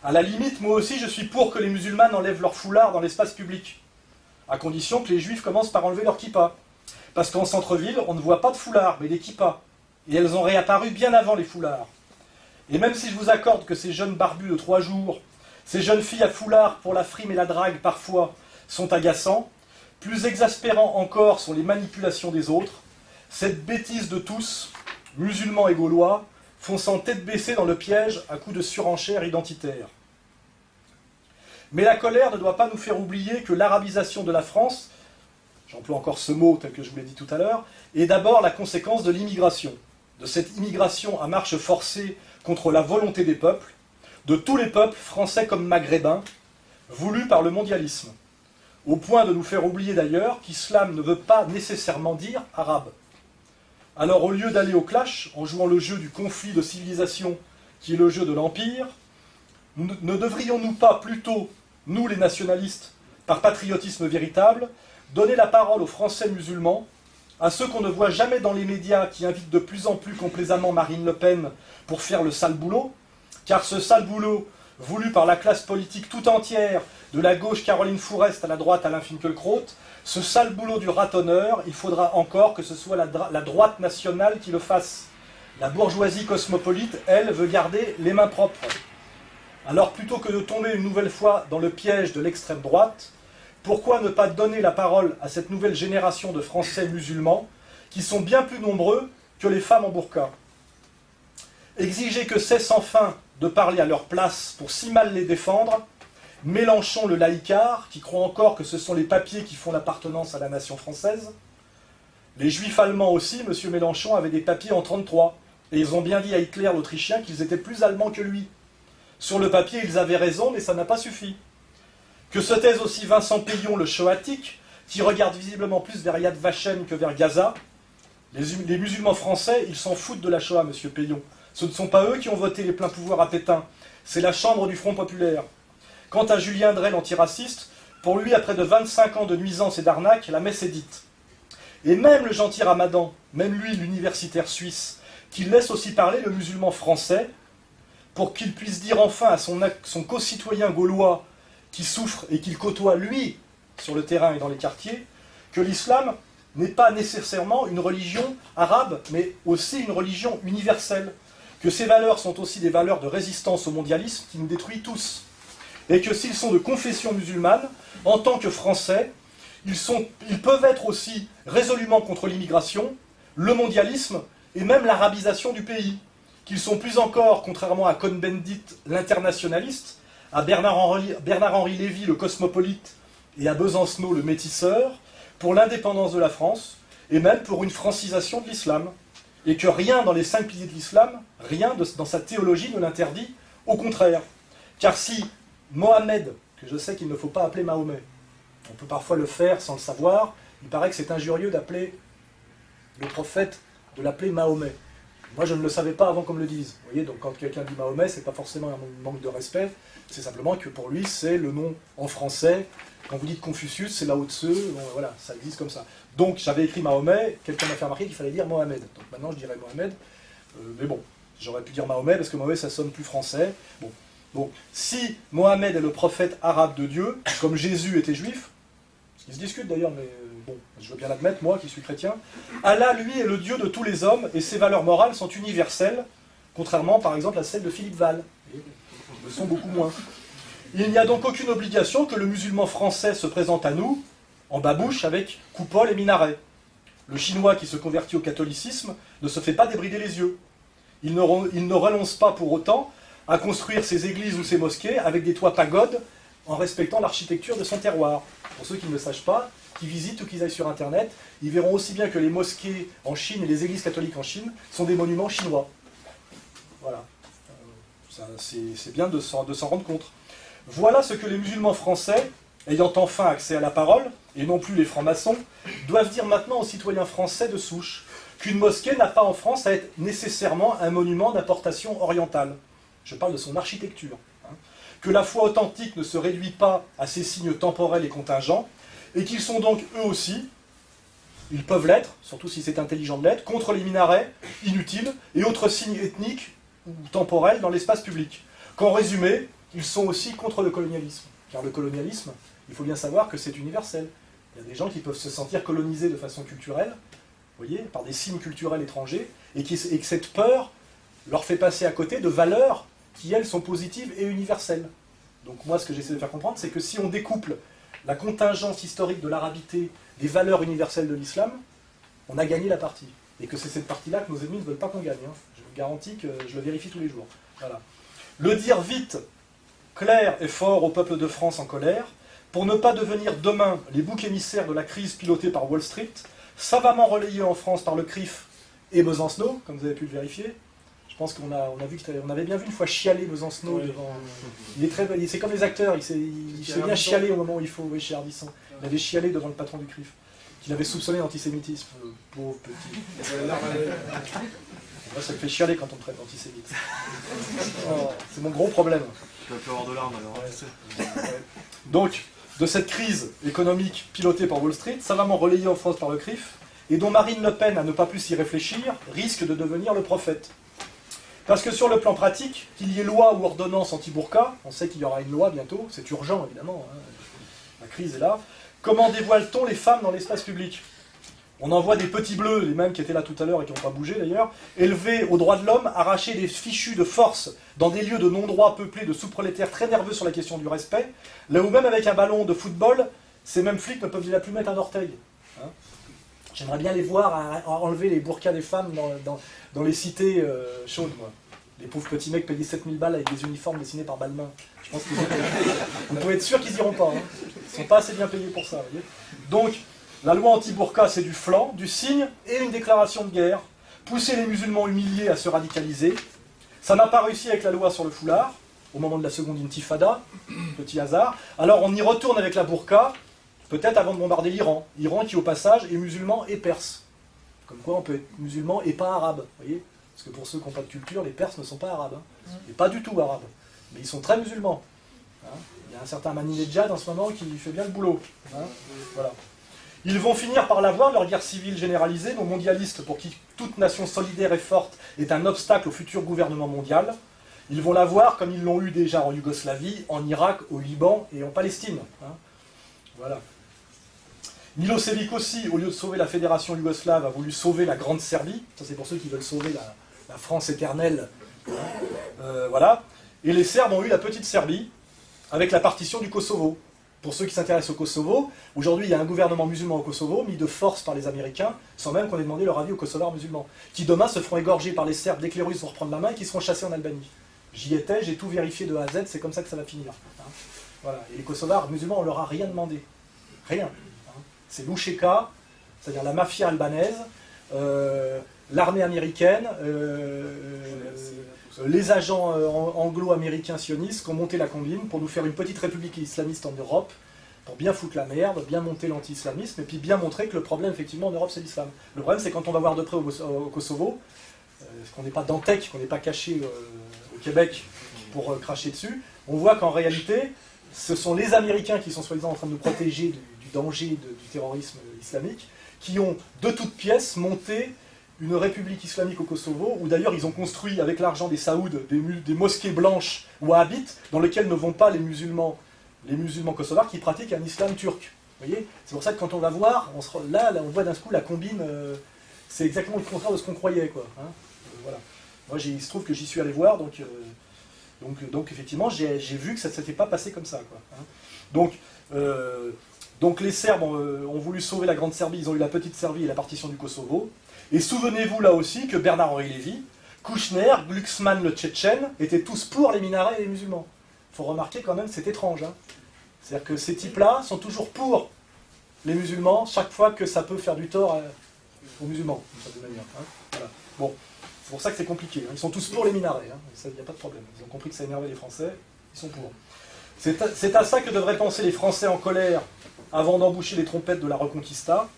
À la limite, moi aussi, je suis pour que les musulmans enlèvent leur foulard dans l'espace public, à condition que les juifs commencent par enlever leur kippa. Parce qu'en centre-ville, on ne voit pas de foulard, mais des kippas. Et elles ont réapparu bien avant les foulards. Et même si je vous accorde que ces jeunes barbus de 3 jours, ces jeunes filles à foulard pour la frime et la drague parfois, sont agaçants, plus exaspérants encore sont les manipulations des autres, cette bêtise de tous, musulmans et gaulois, fonçant tête baissée dans le piège à coups de surenchère identitaire. Mais la colère ne doit pas nous faire oublier que l'arabisation de la France, j'emploie encore ce mot tel que je vous l'ai dit tout à l'heure, est d'abord la conséquence de l'immigration, de cette immigration à marche forcée contre la volonté des peuples, de tous les peuples, français comme maghrébins, voulus par le mondialisme, au point de nous faire oublier d'ailleurs qu'islam ne veut pas nécessairement dire arabe. Alors au lieu d'aller au clash, en jouant le jeu du conflit de civilisation qui est le jeu de l'empire, ne devrions-nous pas plutôt, nous les nationalistes, par patriotisme véritable, donner la parole aux Français musulmans, à ceux qu'on ne voit jamais dans les médias qui invitent de plus en plus complaisamment Marine Le Pen pour faire le sale boulot, car ce sale boulot, voulu par la classe politique tout entière, de la gauche Caroline Fourest à la droite Alain Finkielkraut, ce sale boulot du ratonneur, il faudra encore que ce soit la droite nationale qui le fasse. La bourgeoisie cosmopolite, elle, veut garder les mains propres. Alors plutôt que de tomber une nouvelle fois dans le piège de l'extrême droite, pourquoi ne pas donner la parole à cette nouvelle génération de Français musulmans qui sont bien plus nombreux que les femmes en burqa? Exiger que cessent enfin de parler à leur place pour si mal les défendre Mélenchon le laïcard, qui croit encore que ce sont les papiers qui font l'appartenance à la nation française. Les juifs allemands aussi, M. Mélenchon avait des papiers en 1933, et ils ont bien dit à Hitler l'Autrichien qu'ils étaient plus allemands que lui. Sur le papier, ils avaient raison, mais ça n'a pas suffi. Que se taise aussi Vincent Peillon, le shoatique, qui regarde visiblement plus vers Yad Vashem que vers Gaza. Les musulmans français, ils s'en foutent de la Shoah, M. Peillon. Ce ne sont pas eux qui ont voté les pleins pouvoirs à Pétain, c'est la chambre du Front populaire. Quant à Julien Drey, l'antiraciste, pour lui, après de 25 ans de nuisances et d'arnaques, la messe est dite. Et même le gentil Ramadan, même lui, l'universitaire suisse, qui laisse aussi parler le musulman français, pour qu'il puisse dire enfin à son concitoyen gaulois qui souffre et qu'il côtoie, lui, sur le terrain et dans les quartiers, que l'islam n'est pas nécessairement une religion arabe, mais aussi une religion universelle, que ces valeurs sont aussi des valeurs de résistance au mondialisme qui nous détruit tous, et que s'ils sont de confession musulmane, en tant que Français, ils peuvent être aussi résolument contre l'immigration, le mondialisme et même l'arabisation du pays, qu'ils sont plus encore, contrairement à Cohn-Bendit, l'internationaliste, à Bernard-Henri Lévy, le cosmopolite, et à Besancenot, le métisseur, pour l'indépendance de la France, et même pour une francisation de l'islam, et que rien dans les 5 piliers de l'islam, rien dans sa théologie ne l'interdit, au contraire. Car si Mohammed, que je sais qu'il ne faut pas appeler Mahomet, on peut parfois le faire sans le savoir, il paraît que c'est injurieux d'appeler le prophète, de l'appeler Mahomet. Moi je ne le savais pas avant qu'on me le dise. Vous voyez, donc quand quelqu'un dit Mahomet, c'est pas forcément un manque de respect, c'est simplement que pour lui c'est le nom en français. Quand vous dites Confucius, c'est Lao Tse, bon, voilà, ça existe comme ça. Donc j'avais écrit Mahomet, quelqu'un m'a fait remarquer qu'il fallait dire Mohamed. Donc maintenant je dirais Mohamed, mais bon, j'aurais pu dire Mahomet parce que Mahomet ça sonne plus français. Bon. Donc si Mohamed est le prophète arabe de Dieu, comme Jésus était juif, ce qui se discute d'ailleurs, mais bon, je veux bien l'admettre, moi qui suis chrétien, Allah lui est le Dieu de tous les hommes et ses valeurs morales sont universelles, contrairement par exemple à celles de Philippe Val. Elles le sont beaucoup moins. Il n'y a donc aucune obligation que le musulman français se présente à nous, en babouche, avec coupole et minaret. Le chinois qui se convertit au catholicisme ne se fait pas débrider les yeux. Il ne renonce pas pour autant à construire ses églises ou ses mosquées avec des toits pagodes en respectant l'architecture de son terroir. Pour ceux qui ne le sachent pas, qui visitent ou qui aillent sur Internet, ils verront aussi bien que les mosquées en Chine et les églises catholiques en Chine sont des monuments chinois. Voilà. C'est bien de s'en rendre compte. Voilà ce que les musulmans français, ayant enfin accès à la parole, et non plus les francs-maçons, doivent dire maintenant aux citoyens français de souche, qu'une mosquée n'a pas en France à être nécessairement un monument d'importation orientale. Je parle de son architecture. Que la foi authentique ne se réduit pas à ces signes temporels et contingents, et qu'ils sont donc eux aussi, ils peuvent l'être, surtout si c'est intelligent de l'être, contre les minarets inutiles et autres signes ethniques ou temporels dans l'espace public. Qu'en résumé, ils sont aussi contre le colonialisme. Car le colonialisme, il faut bien savoir que c'est universel. Il y a des gens qui peuvent se sentir colonisés de façon culturelle, vous voyez, par des signes culturels étrangers, et que cette peur leur fait passer à côté de valeurs qui, elles, sont positives et universelles. Donc moi, ce que j'essaie de faire comprendre, c'est que si on découple la contingence historique de l'arabité des valeurs universelles de l'islam, on a gagné la partie. Et que c'est cette partie-là que nos ennemis ne veulent pas qu'on gagne. Hein. Je vous garantis que je le vérifie tous les jours. Voilà. Le dire vite, clair et fort au peuple de France en colère, pour ne pas devenir demain les boucs émissaires de la crise pilotée par Wall Street, savamment relayée en France par le CRIF et Besancenot, comme vous avez pu le vérifier. Je pense qu'on on avait bien vu une fois chialer Besancenot devant. C'est comme les acteurs, il fait bien chialer au moment où il faut, oui, chez Ardisson. Il avait chialé devant le patron du CRIF, qu'il avait soupçonné d'antisémitisme, pauvre petit. Moi, ça me fait chialer quand on me traite d'antisémite. Oh, c'est mon gros problème. Tu vas plus avoir de larmes alors. Ouais. Donc, de cette crise économique pilotée par Wall Street, savamment relayée en France par le CRIF, et dont Marine Le Pen, à ne pas plus y réfléchir, risque de devenir le prophète. Parce que sur le plan pratique, qu'il y ait loi ou ordonnance anti-burqa, on sait qu'il y aura une loi bientôt, c'est urgent évidemment, hein, la crise est là, comment dévoile-t-on les femmes dans l'espace public? On envoie des petits bleus, les mêmes qui étaient là tout à l'heure et qui n'ont pas bougé d'ailleurs, élevés aux droits de l'homme, arracher des fichus de force dans des lieux de non-droit peuplés de sous-prolétaires très nerveux sur la question du respect, là où même avec un ballon de football, ces mêmes flics ne peuvent déjà plus mettre un orteil. Hein. J'aimerais bien les voir enlever les burqas des femmes dans les cités chaudes, moi. Les pauvres petits mecs payés 7000 balles avec des uniformes dessinés par Balmain. Je pense qu'ils on peut être sûr qu'ils iront pas. Hein. Ils sont pas assez bien payés pour ça. Vous voyez. Donc, la loi anti-burqa, c'est du flanc, du signe et une déclaration de guerre. Pousser les musulmans humiliés à se radicaliser. Ça n'a pas réussi avec la loi sur le foulard, au moment de la seconde intifada, petit hasard. Alors on y retourne avec la burqa, peut-être avant de bombarder l'Iran. Iran qui, au passage, est musulman et perse. Comme quoi on peut être musulman et pas arabe, vous voyez. Parce que pour ceux qui n'ont pas de culture, les Perses ne sont pas arabes. Hein. Et pas du tout arabes. Mais ils sont très musulmans. Hein. Il y a un certain Ahmadinejad en ce moment qui fait bien le boulot. Hein. Voilà. Ils vont finir par l'avoir, leur guerre civile généralisée, nos mondialistes, pour qui toute nation solidaire et forte est un obstacle au futur gouvernement mondial. Ils vont l'avoir comme ils l'ont eu déjà en Yougoslavie, en Irak, au Liban et en Palestine. Hein. Voilà. Milosevic aussi, au lieu de sauver la fédération yougoslave, a voulu sauver la Grande Serbie. Ça, c'est pour ceux qui veulent sauver la France éternelle. Voilà. Et les Serbes ont eu la petite Serbie, avec la partition du Kosovo. Pour ceux qui s'intéressent au Kosovo, aujourd'hui il y a un gouvernement musulman au Kosovo, mis de force par les Américains, sans même qu'on ait demandé leur avis aux Kosovars musulmans, qui demain se feront égorger par les Serbes dès que les Russes vont reprendre la main et qui seront chassés en Albanie. J'y étais, j'ai tout vérifié de A à Z, c'est comme ça que ça va finir. Hein. Voilà. Et les Kosovars musulmans, on leur a rien demandé. Rien. Hein. C'est l'Usheka, c'est-à-dire la mafia albanaise, l'armée américaine, les agents anglo-américains sionistes qui ont monté la combine pour nous faire une petite république islamiste en Europe, pour bien foutre la merde, bien monter l'anti-islamisme, et puis bien montrer que le problème, effectivement, en Europe, c'est l'islam. Le problème, c'est quand on va voir de près au Kosovo, qu'on n'est pas Dantec, qu'on n'est pas caché au Québec pour cracher dessus, on voit qu'en réalité, ce sont les Américains qui sont soi-disant en train de nous protéger du danger du terrorisme islamique, qui ont de toutes pièces monté une république islamique au Kosovo, où d'ailleurs ils ont construit avec l'argent des Saouds des mosquées blanches wahhabites, dans lesquelles ne vont pas les musulmans kosovars qui pratiquent un islam turc. Vous voyez, c'est pour ça que quand on va voir, là on voit d'un coup la combine, c'est exactement le contraire de ce qu'on croyait, quoi. Hein, voilà. Moi il se trouve que j'y suis allé voir, donc effectivement j'ai vu que ça ne s'était pas passé comme ça, quoi. Hein. Donc les Serbes ont voulu sauver la Grande Serbie, ils ont eu la Petite Serbie et la partition du Kosovo. Et souvenez-vous là aussi que Bernard-Henri Lévy, Kouchner, Glucksmann le Tchétchène, étaient tous pour les minarets et les musulmans. Il faut remarquer quand même, c'est étrange. Hein. C'est-à-dire que ces types-là sont toujours pour les musulmans, chaque fois que ça peut faire du tort aux musulmans, d'une certaine manière. Hein. Voilà. Bon, c'est pour ça que c'est compliqué. Hein. Ils sont tous pour les minarets, hein. Il n'y a pas de problème. Ils ont compris que ça énervait les Français, ils sont pour. C'est à ça que devraient penser les Français en colère avant d'emboucher les trompettes de la Reconquista.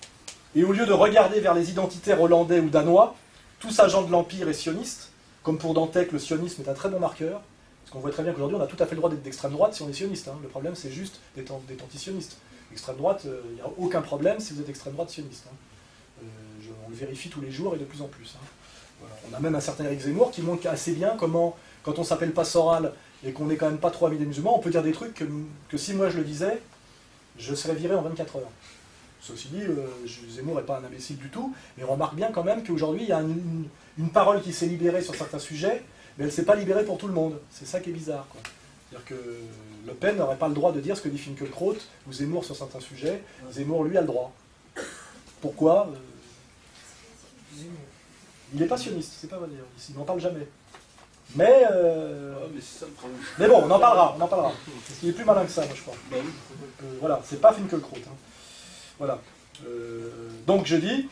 Et au lieu de regarder vers les identitaires hollandais ou danois, tous agents de l'Empire et sionistes, comme pour Dantec, le sionisme est un très bon marqueur, parce qu'on voit très bien qu'aujourd'hui on a tout à fait le droit d'être d'extrême droite si on est sioniste. Hein. Le problème c'est juste d'être anti-sioniste. Extrême droite, il n'y a aucun problème si vous êtes extrême droite sioniste. Hein. On le vérifie tous les jours et de plus en plus. Hein. Voilà. On a même un certain Éric Zemmour qui montre assez bien comment, quand on s'appelle pas Soral et qu'on n'est quand même pas trop amis des musulmans, on peut dire des trucs que si moi je le disais, je serais viré en 24 heures. Ceci dit, Zemmour n'est pas un imbécile du tout, mais on remarque bien quand même qu'aujourd'hui, il y a une parole qui s'est libérée sur certains sujets, mais elle ne s'est pas libérée pour tout le monde. C'est ça qui est bizarre, quoi. C'est-à-dire que Le Pen n'aurait pas le droit de dire ce que dit Finkielkraut ou Zemmour sur certains sujets. Zemmour, lui, a le droit. Pourquoi Il n'est pas sioniste, c'est pas vrai dire. Il n'en parle jamais. Mais bon, on en parlera. Parce qu'il est plus malin que ça, moi, je crois. Voilà, c'est pas Finkielkraut. Hein. Voilà. Donc je dis,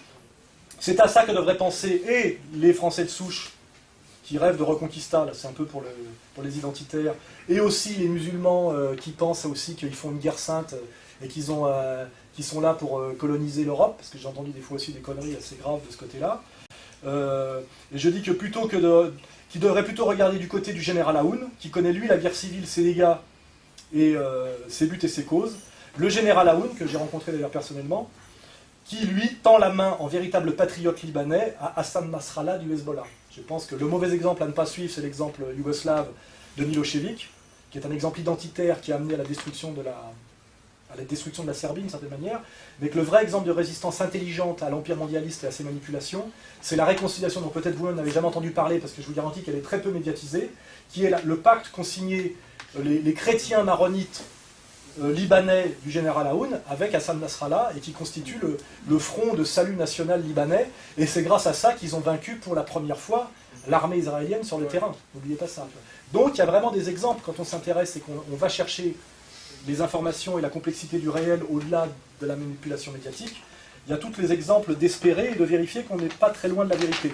c'est à ça que devraient penser et les Français de souche qui rêvent de Reconquista, là c'est un peu pour les identitaires, et aussi les musulmans qui pensent aussi qu'ils font une guerre sainte et qui sont là pour coloniser l'Europe, parce que j'ai entendu des fois aussi des conneries assez graves de ce côté-là. Et je dis que qu'ils devraient plutôt regarder du côté du général Aoun, qui connaît lui la guerre civile, ses dégâts et ses buts et ses causes. Le général Aoun, que j'ai rencontré d'ailleurs personnellement, qui lui tend la main en véritable patriote libanais à Hassan Nasrallah du Hezbollah. Je pense que le mauvais exemple à ne pas suivre, c'est l'exemple yougoslave de Milosevic, qui est un exemple identitaire qui a amené à la destruction de la Serbie d'une certaine manière, mais que le vrai exemple de résistance intelligente à l'empire mondialiste et à ses manipulations, c'est la réconciliation dont peut-être vous-même n'avez jamais entendu parler, parce que je vous garantis qu'elle est très peu médiatisée, qui est le pacte qu'ont signé les chrétiens maronites libanais du général Aoun avec Hassan Nasrallah et qui constitue le front de salut national libanais, et c'est grâce à ça qu'ils ont vaincu pour la première fois l'armée israélienne sur le terrain. N'oubliez pas ça. Donc il y a vraiment des exemples quand on s'intéresse et qu'on va chercher les informations et la complexité du réel au-delà de la manipulation médiatique. Il y a tous les exemples d'espérer et de vérifier qu'on n'est pas très loin de la vérité.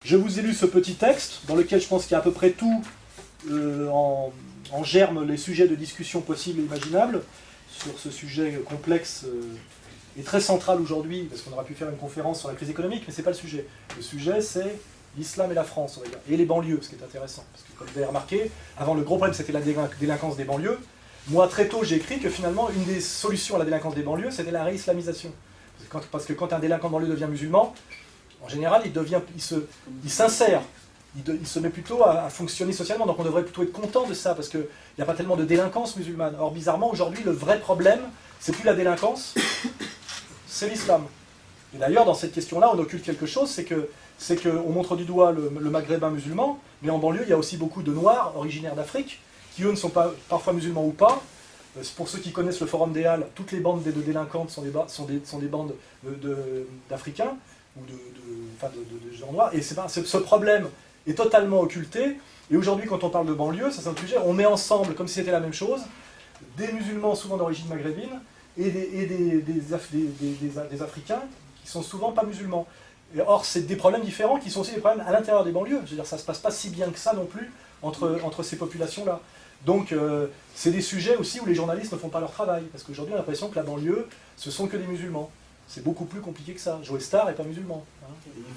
Je vous ai lu ce petit texte, dans lequel je pense qu'il y a à peu près tout en germe les sujets de discussion possibles et imaginables sur ce sujet complexe et très central aujourd'hui, parce qu'on aurait pu faire une conférence sur la crise économique, mais ce n'est pas le sujet. Le sujet, c'est l'islam et la France, on va dire, et les banlieues, ce qui est intéressant. Parce que, comme vous avez remarqué, avant, le gros problème, c'était la délinquance des banlieues. Moi, très tôt, j'ai écrit que finalement, une des solutions à la délinquance des banlieues, c'était la réislamisation. Parce que quand un délinquant de banlieue devient musulman, en général, il s'insère. Il se met plutôt à fonctionner socialement, donc on devrait plutôt être content de ça, parce qu'il n'y a pas tellement de délinquance musulmane. Or, bizarrement, aujourd'hui, le vrai problème, c'est plus la délinquance, c'est l'islam. Et d'ailleurs, dans cette question-là, on occulte quelque chose, c'est qu'on montre du doigt le maghrébin musulman, mais en banlieue, il y a aussi beaucoup de Noirs originaires d'Afrique, qui eux ne sont pas parfois musulmans ou pas. Pour ceux qui connaissent le Forum des Halles, toutes les bandes de délinquantes sont des bandes d'Africains, ou de gens noirs, et ce problème est totalement occulté, et aujourd'hui quand on parle de banlieue, ça c'est un sujet, on met ensemble, comme si c'était la même chose, des musulmans souvent d'origine maghrébine, et des Africains qui sont souvent pas musulmans. Et or, c'est des problèmes différents qui sont aussi des problèmes à l'intérieur des banlieues, je veux dire, ça se passe pas si bien que ça non plus entre ces populations-là. Donc, c'est des sujets aussi où les journalistes ne font pas leur travail, parce qu'aujourd'hui on a l'impression que la banlieue, ce sont que des musulmans. C'est beaucoup plus compliqué que ça. Joe Star n'est pas musulman. Hein.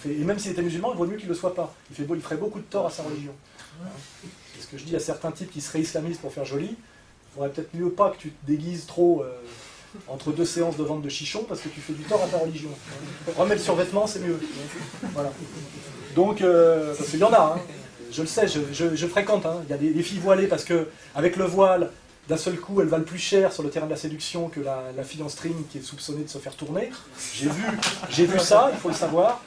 Et même s'il était musulman, il vaut mieux qu'il ne le soit pas. Il ferait beaucoup de tort à sa religion. Hein. C'est ce que je dis à certains types qui seraient islamistes pour faire joli. Il faudrait peut-être mieux pas que tu te déguises trop entre deux séances de vente de chichons, parce que tu fais du tort à ta religion. Remets le survêtement, c'est mieux. Voilà. Donc, parce qu'il y en a, hein. Je le sais, je fréquente. Hein. Il y a des filles voilées, parce qu'avec le voile, d'un seul coup, elles valent plus cher sur le terrain de la séduction que la fille en string qui est soupçonnée de se faire tourner. J'ai vu ça, il faut le savoir.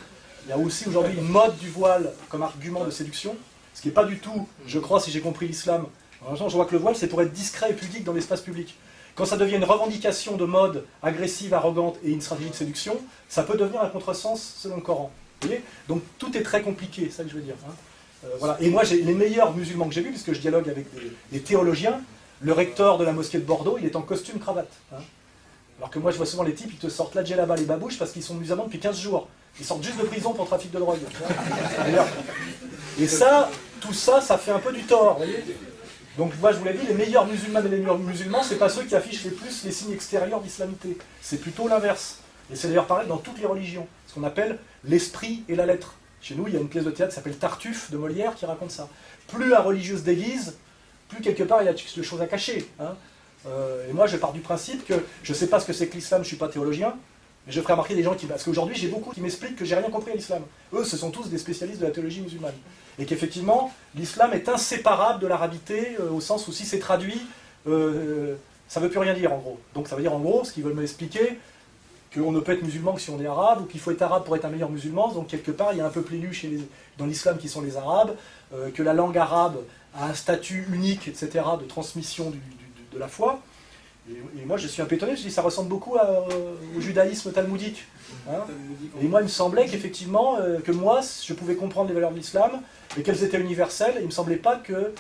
Il y a aussi aujourd'hui une mode du voile comme argument de séduction, ce qui n'est pas du tout, je crois, si j'ai compris l'islam. En même temps, je vois que le voile, c'est pour être discret et pudique dans l'espace public. Quand ça devient une revendication de mode agressive, arrogante et une stratégie de séduction, ça peut devenir un contresens selon le Coran. Vous voyez ? Donc tout est très compliqué, c'est ça que je veux dire. Hein. Voilà. Et moi, les meilleurs musulmans que j'ai vus, puisque je dialogue avec des théologiens, le recteur de la mosquée de Bordeaux, il est en costume cravate. Hein. Alors que moi, je vois souvent les types, ils te sortent la djellaba, les babouches, parce qu'ils sont musulmans depuis 15 jours. Ils sortent juste de prison pour trafic de drogue. Et ça, tout ça, ça fait un peu du tort. Vous voyez ? Donc, moi, je vous l'ai dit, les meilleurs musulmans et les meilleurs musulmans, c'est pas ceux qui affichent les plus les signes extérieurs d'islamité. C'est plutôt l'inverse. Et c'est d'ailleurs pareil dans toutes les religions. Ce qu'on appelle l'esprit et la lettre. Chez nous, il y a une pièce de théâtre qui s'appelle Tartuffe de Molière qui raconte ça. Plus un religieux se déguise, plus quelque part il y a des choses à cacher. Hein. Et moi je pars du principe que je ne sais pas ce que c'est que l'islam, je ne suis pas théologien, mais je ferai remarquer des gens qui... Parce qu'aujourd'hui j'ai beaucoup qui m'expliquent que j'ai rien compris à l'islam. Eux, ce sont tous des spécialistes de la théologie musulmane. Et qu'effectivement, l'islam est inséparable de l'arabité, au sens où si c'est traduit, ça ne veut plus rien dire en gros. Donc ça veut dire en gros, ce qu'ils veulent m'expliquer, qu'on ne peut être musulman que si on est arabe, ou qu'il faut être arabe pour être un meilleur musulman, donc quelque part il y a un peuple élu dans l'islam qui sont les arabes, que la langue arabe a un statut unique, etc., de transmission de la foi. Et moi je suis un peu étonné, je dis ça ressemble beaucoup au judaïsme talmudique. Hein. Et moi il me semblait qu'effectivement, que moi je pouvais comprendre les valeurs de l'islam, et qu'elles étaient universelles, et il ne me semblait pas que,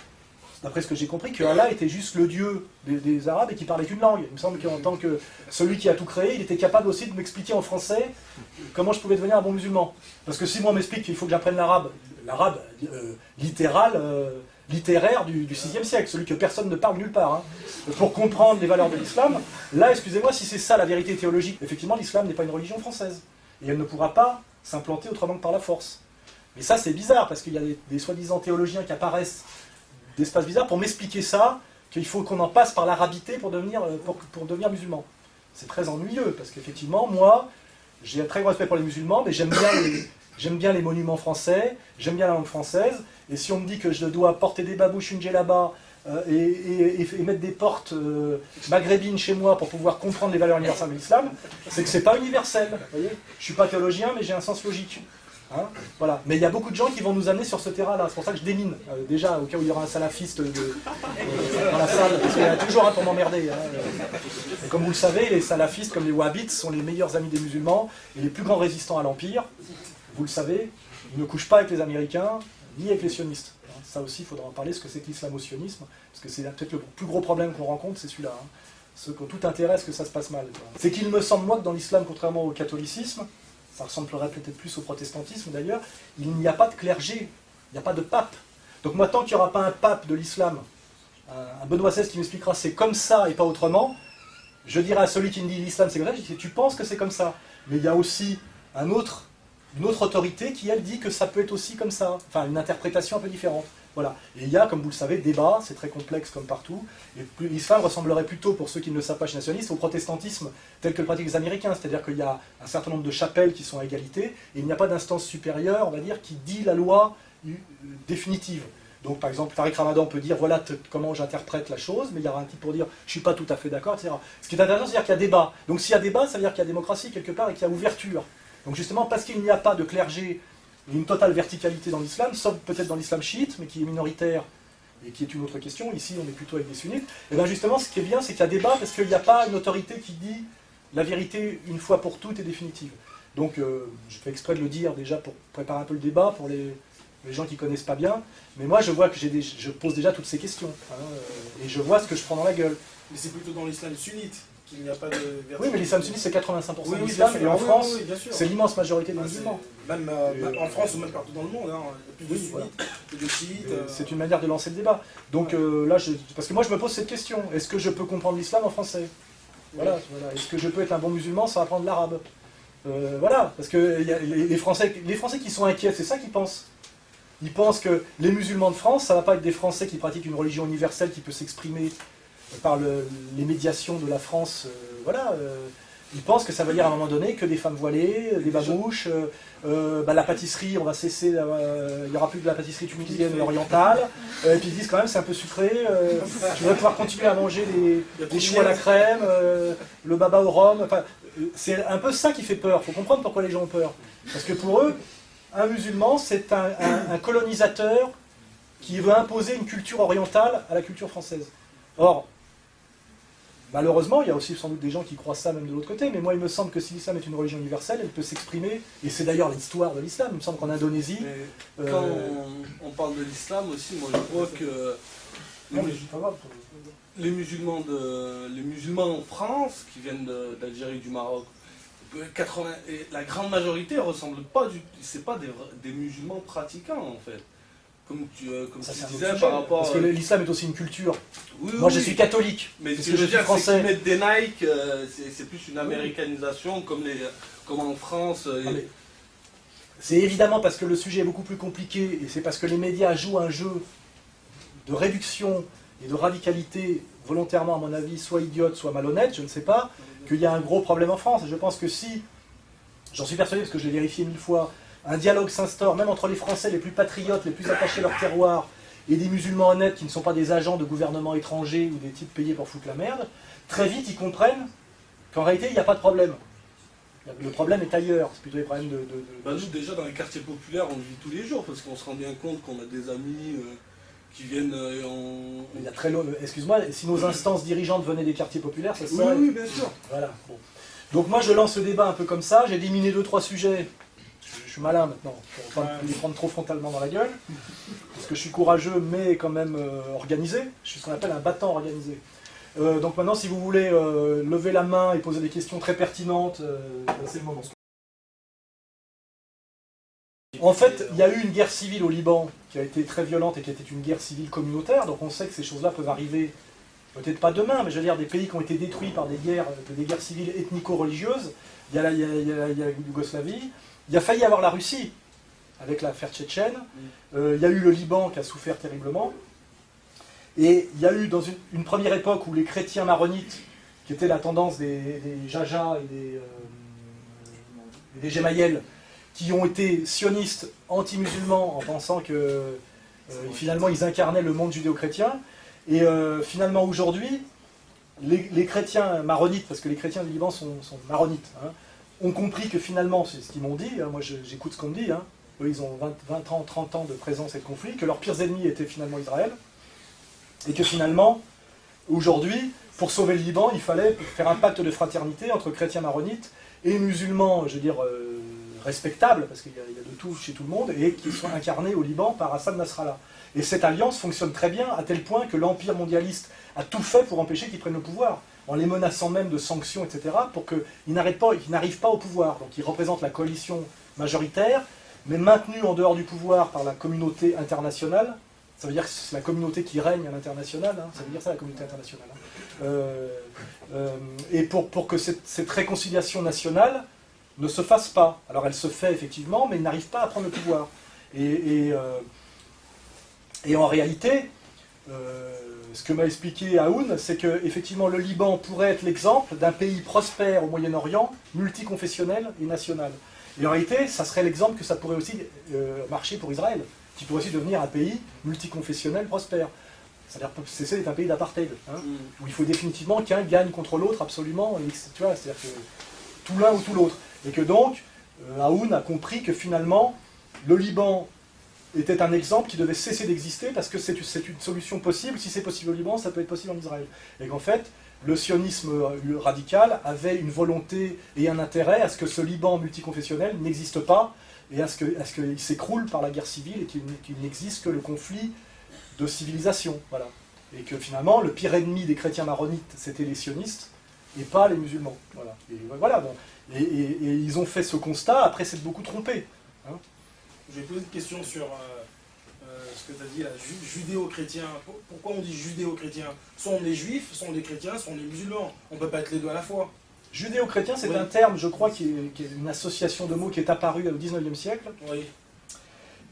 d'après ce que j'ai compris, que Allah était juste le Dieu des Arabes et qui parlait qu'une langue. Il me semble qu'en tant que celui qui a tout créé, il était capable aussi de m'expliquer en français comment je pouvais devenir un bon musulman. Parce que si moi on m'explique qu'il faut que j'apprenne l'arabe littéraire du VIe siècle, celui que personne ne parle nulle part, hein, pour comprendre les valeurs de l'islam, là, excusez-moi, si c'est ça la vérité théologique, effectivement l'islam n'est pas une religion française. Et elle ne pourra pas s'implanter autrement que par la force. Mais ça c'est bizarre, parce qu'il y a des soi-disant théologiens qui apparaissent d'espaces bizarres pour m'expliquer ça, qu'il faut qu'on en passe par l'arabité pour devenir musulman. C'est très ennuyeux, parce qu'effectivement, moi, j'ai un très gros respect pour les musulmans, mais j'aime bien les monuments français, j'aime bien la langue française, et si on me dit que je dois porter des babouches, une djellaba, et mettre des portes maghrébines chez moi pour pouvoir comprendre les valeurs universelles de l'islam, c'est que c'est pas universel. Vous voyez, je suis pas théologien, mais j'ai un sens logique. Hein, voilà. Mais il y a beaucoup de gens qui vont nous amener sur ce terrain-là. C'est pour ça que je démine. Déjà, au cas où il y aura un salafiste dans la salle, parce qu'il y en a toujours un pour m'emmerder. Hein. Et comme vous le savez, les salafistes, comme les wahhabites, sont les meilleurs amis des musulmans et les plus grands résistants à l'Empire. Vous le savez, ils ne couchent pas avec les Américains, ni avec les sionistes. Hein. Ça aussi, il faudra en parler, ce que c'est que l'islamo-sionisme, parce que c'est peut-être le plus gros problème qu'on rencontre, c'est celui-là. Hein. Ceux qui ont tout intérêt à ce que ça se passe mal. C'est qu'il me semble, moi, que dans l'islam, contrairement au catholicisme, ça ressemblerait peut-être plus au protestantisme d'ailleurs, il n'y a pas de clergé, il n'y a pas de pape. Donc moi, tant qu'il n'y aura pas un pape de l'islam, un Benoît XVI qui m'expliquera c'est comme ça et pas autrement, je dirais à celui qui me dit l'islam c'est comme ça, je dis tu penses que c'est comme ça. Mais il y a aussi une autre autorité qui, elle, dit que ça peut être aussi comme ça. Enfin, une interprétation un peu différente. Voilà. Et il y a, comme vous le savez, débat, c'est très complexe comme partout. L'islam ressemblerait plutôt, pour ceux qui ne le savent pas, chez les nationalistes, au protestantisme tel que le pratiquent les Américains. C'est-à-dire qu'il y a un certain nombre de chapelles qui sont à égalité, et il n'y a pas d'instance supérieure, on va dire, qui dit la loi définitive. Donc, par exemple, Tariq Ramadan peut dire voilà comment j'interprète la chose, mais il y aura un type pour dire je ne suis pas tout à fait d'accord, etc. Ce qui est intéressant, c'est-à-dire qu'il y a débat. Donc, s'il y a débat, ça veut dire qu'il y a démocratie quelque part et qu'il y a ouverture. Donc, justement, parce qu'il n'y a pas de clergé et une totale verticalité dans l'islam, sauf peut-être dans l'islam chiite, mais qui est minoritaire et qui est une autre question. Ici, on est plutôt avec des sunnites. Et bien, justement, ce qui est bien, c'est qu'il y a débat parce qu'il n'y a pas une autorité qui dit la vérité une fois pour toutes et définitive. Donc, je fais exprès de le dire déjà pour préparer un peu le débat pour les gens qui ne connaissent pas bien, mais moi je vois que je pose déjà toutes ces questions, hein, et je vois ce que je prends dans la gueule. Mais c'est plutôt dans l'islam sunnite qu'il n'y a pas de verticalité. Oui, mais l'islam sunnite c'est 85% de l'islam, et en France, c'est l'immense majorité des musulmans. Même en France ou même partout dans le monde, hein, il y a plus de sunnites que de chiites. C'est une manière de lancer le débat. Donc là, parce que moi je me pose cette question, est-ce que je peux comprendre l'islam en français? Voilà. Est-ce que je peux être un bon musulman sans apprendre l'arabe? Voilà, parce que les Français qui sont inquiets, c'est ça qu'ils pensent. Ils pensent que les musulmans de France, ça ne va pas être des Français qui pratiquent une religion universelle qui peut s'exprimer par les médiations de la France. Ils pensent que ça veut dire à un moment donné que des femmes voilées, des babouches, la pâtisserie, on va cesser, il n'y aura plus de la pâtisserie tunisienne et orientale. Et puis ils disent quand même c'est un peu sucré, je voudrais pouvoir continuer à manger des choux à la crème, le baba au rhum. Enfin, c'est un peu ça qui fait peur. Il faut comprendre pourquoi les gens ont peur. Parce que pour eux, un musulman, c'est un colonisateur qui veut imposer une culture orientale à la culture française. Or, malheureusement, il y a aussi sans doute des gens qui croient ça même de l'autre côté, mais moi il me semble que si l'islam est une religion universelle, elle peut s'exprimer, et c'est d'ailleurs l'histoire de l'islam, il me semble qu'en Indonésie... Quand on parle de l'islam aussi, moi je crois que les musulmans en France, qui viennent d'Algérie, du Maroc, la grande majorité ressemble pas c'est pas des musulmans pratiquants en fait. Comme tu disais par rapport... Parce que l'islam est aussi une culture. Oui, moi je suis catholique. Mais ce que je veux dire, c'est qu'ils mettent des Nike, c'est plus une américanisation comme en France. C'est évidemment parce que le sujet est beaucoup plus compliqué et c'est parce que les médias jouent un jeu de réduction et de radicalité volontairement à mon avis soit idiote soit malhonnête, je ne sais pas, qu'il y a un gros problème en France. Et je pense que si, j'en suis persuadé parce que je l'ai vérifié 1000 fois, un dialogue s'instaure, même entre les Français les plus patriotes, les plus attachés à leur terroir, et des musulmans honnêtes qui ne sont pas des agents de gouvernements étrangers ou des types payés pour foutre la merde, très vite ils comprennent qu'en réalité il n'y a pas de problème. Le problème est ailleurs, c'est plutôt des problèmes nous déjà dans les quartiers populaires on le vit tous les jours, parce qu'on se rend bien compte qu'on a des amis qui viennent Il y a très long... Excuse-moi, si nos instances dirigeantes venaient des quartiers populaires, ça serait... Oui, bien sûr. Voilà. Bon. Donc moi je lance le débat un peu comme ça, j'ai éliminé 2-3 sujets. Je suis malin maintenant, pour ne pas les prendre trop frontalement dans la gueule, parce que je suis courageux mais quand même organisé, je suis ce qu'on appelle un battant organisé. Donc maintenant si vous voulez lever la main et poser des questions très pertinentes, c'est le moment. En fait, il y a eu une guerre civile au Liban qui a été très violente et qui était une guerre civile communautaire, donc on sait que ces choses-là peuvent arriver, peut-être pas demain, mais je veux dire des pays qui ont été détruits par des guerres civiles ethnico-religieuses. Il y a la Yougoslavie. Il a failli y avoir la Russie, avec l'affaire tchétchène. Il y a eu le Liban qui a souffert terriblement. Et il y a eu dans une première époque où les chrétiens maronites, qui étaient la tendance des Jaja et des Gemayel, qui ont été sionistes, anti-musulmans, en pensant que finalement ils incarnaient le monde judéo-chrétien. Et finalement aujourd'hui, les chrétiens maronites, parce que les chrétiens du Liban sont maronites, hein, ont compris que finalement, c'est ce qu'ils m'ont dit, hein, moi j'écoute ce qu'on me dit, hein, eux ils ont 20 ans, 30 ans de présence et de conflit, que leurs pires ennemis étaient finalement Israël, et que finalement, aujourd'hui, pour sauver le Liban, il fallait faire un pacte de fraternité entre chrétiens maronites et musulmans, je veux dire, respectables, parce qu'il y a de tout chez tout le monde, et qui sont incarnés au Liban par Hassan Nasrallah. Et cette alliance fonctionne très bien, à tel point que l'empire mondialiste a tout fait pour empêcher qu'ils prennent le pouvoir, en les menaçant même de sanctions, etc., pour qu'ils n'arrivent pas au pouvoir. Donc ils représentent la coalition majoritaire, mais maintenus en dehors du pouvoir par la communauté internationale, Ça veut dire que c'est la communauté qui règne à l'international, hein, ça veut dire ça la communauté internationale. Hein. Et pour que cette réconciliation nationale ne se fasse pas. Alors elle se fait effectivement, mais il n'arrive pas à prendre le pouvoir. Et en réalité, ce que m'a expliqué Aoun, c'est que effectivement le Liban pourrait être l'exemple d'un pays prospère au Moyen-Orient, multiconfessionnel et national. Et en réalité, ça serait l'exemple que ça pourrait aussi marcher pour Israël, qui pourrait aussi devenir un pays multiconfessionnel prospère. C'est-à-dire cesser d'être un pays d'apartheid, hein, où il faut définitivement qu'un gagne contre l'autre absolument, tu vois, c'est-à-dire que tout l'un ou tout l'autre. Et que donc, Aoun a compris que finalement, le Liban était un exemple qui devait cesser d'exister parce que c'est une solution possible. Si c'est possible au Liban, ça peut être possible en Israël. Et qu'en fait, le sionisme radical avait une volonté et un intérêt à ce que ce Liban multiconfessionnel n'existe pas et à ce qu'il s'écroule par la guerre civile et qu'il n'existe que le conflit de civilisation. Voilà. Et que finalement, le pire ennemi des chrétiens maronites, c'était les sionistes et pas les musulmans. Voilà. Et voilà. Bon. Et ils ont fait ce constat après s'être beaucoup trompés. Hein. Je vais poser une question sur ce que tu as dit là, judéo-chrétien. Pourquoi on dit judéo-chrétien? Soit on est juif, soit on est chrétien, soit on est musulman. On ne peut pas être les deux à la fois. Judéo-chrétien, c'est un terme, je crois, qui est une association de mots qui est apparue au XIXe siècle, oui.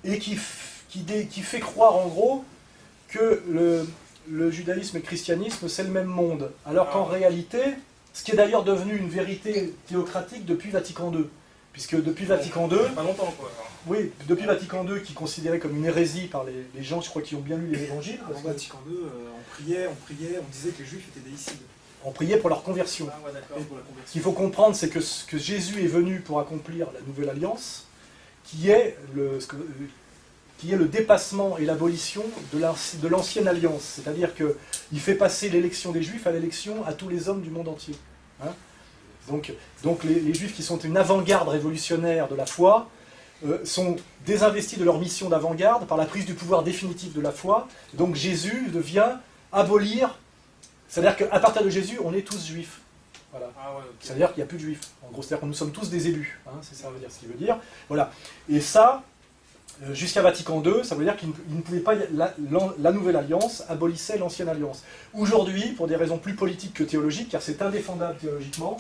Et qui fait croire en gros que le judaïsme et le christianisme, c'est le même monde. Alors qu'en réalité, ce qui est d'ailleurs devenu une vérité théocratique depuis Vatican II. Puisque depuis Vatican II... Pas longtemps, quoi. Oui, depuis Vatican II, qui est considéré comme une hérésie par les gens, je crois, qui ont bien lu les évangiles. Avant Vatican II, on priait, on disait que les juifs étaient déicides. On priait pour leur conversion. Ah ouais, d'accord. Pour la conversion. Ce qu'il faut comprendre, c'est que Jésus est venu pour accomplir la nouvelle alliance, qui est le dépassement et l'abolition de l'ancienne alliance. C'est-à-dire qu'il fait passer l'élection des Juifs à l'élection à tous les hommes du monde entier. Hein, donc les Juifs qui sont une avant-garde révolutionnaire de la foi sont désinvestis de leur mission d'avant-garde par la prise du pouvoir définitif de la foi. Donc Jésus vient abolir, c'est-à-dire qu'à partir de Jésus, on est tous juifs. Voilà. Ah ouais, okay. C'est-à-dire qu'il n'y a plus de juifs. En gros, c'est-à-dire que nous sommes tous des élus. Hein, c'est ça veut dire, ce qu'il veut dire. Voilà. Et ça, jusqu'à Vatican II, ça veut dire qu'il ne pouvait pas. La nouvelle alliance abolissait l'ancienne alliance. Aujourd'hui, pour des raisons plus politiques que théologiques, car c'est indéfendable théologiquement,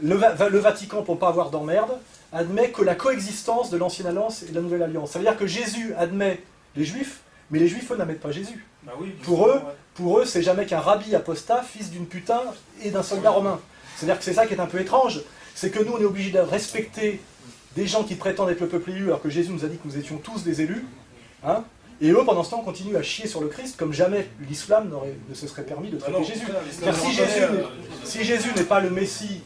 le Vatican, pour ne pas avoir d'emmerde, admet que la coexistence de l'ancienne alliance et de la nouvelle alliance. Ça veut dire que Jésus admet les Juifs, mais les Juifs, eux, n'admettent pas Jésus. Bah oui, Pour eux, c'est jamais qu'un rabbi apostat, fils d'une putain et d'un soldat romain. C'est-à-dire que c'est ça qui est un peu étrange, c'est que nous, on est obligés de respecter des gens qui prétendent être le peuple élu, alors que Jésus nous a dit que nous étions tous des élus, hein, et eux, pendant ce temps, continuent à chier sur le Christ, comme jamais l'islam ne se serait permis de traiter Jésus. Car si Jésus n'est pas le Messie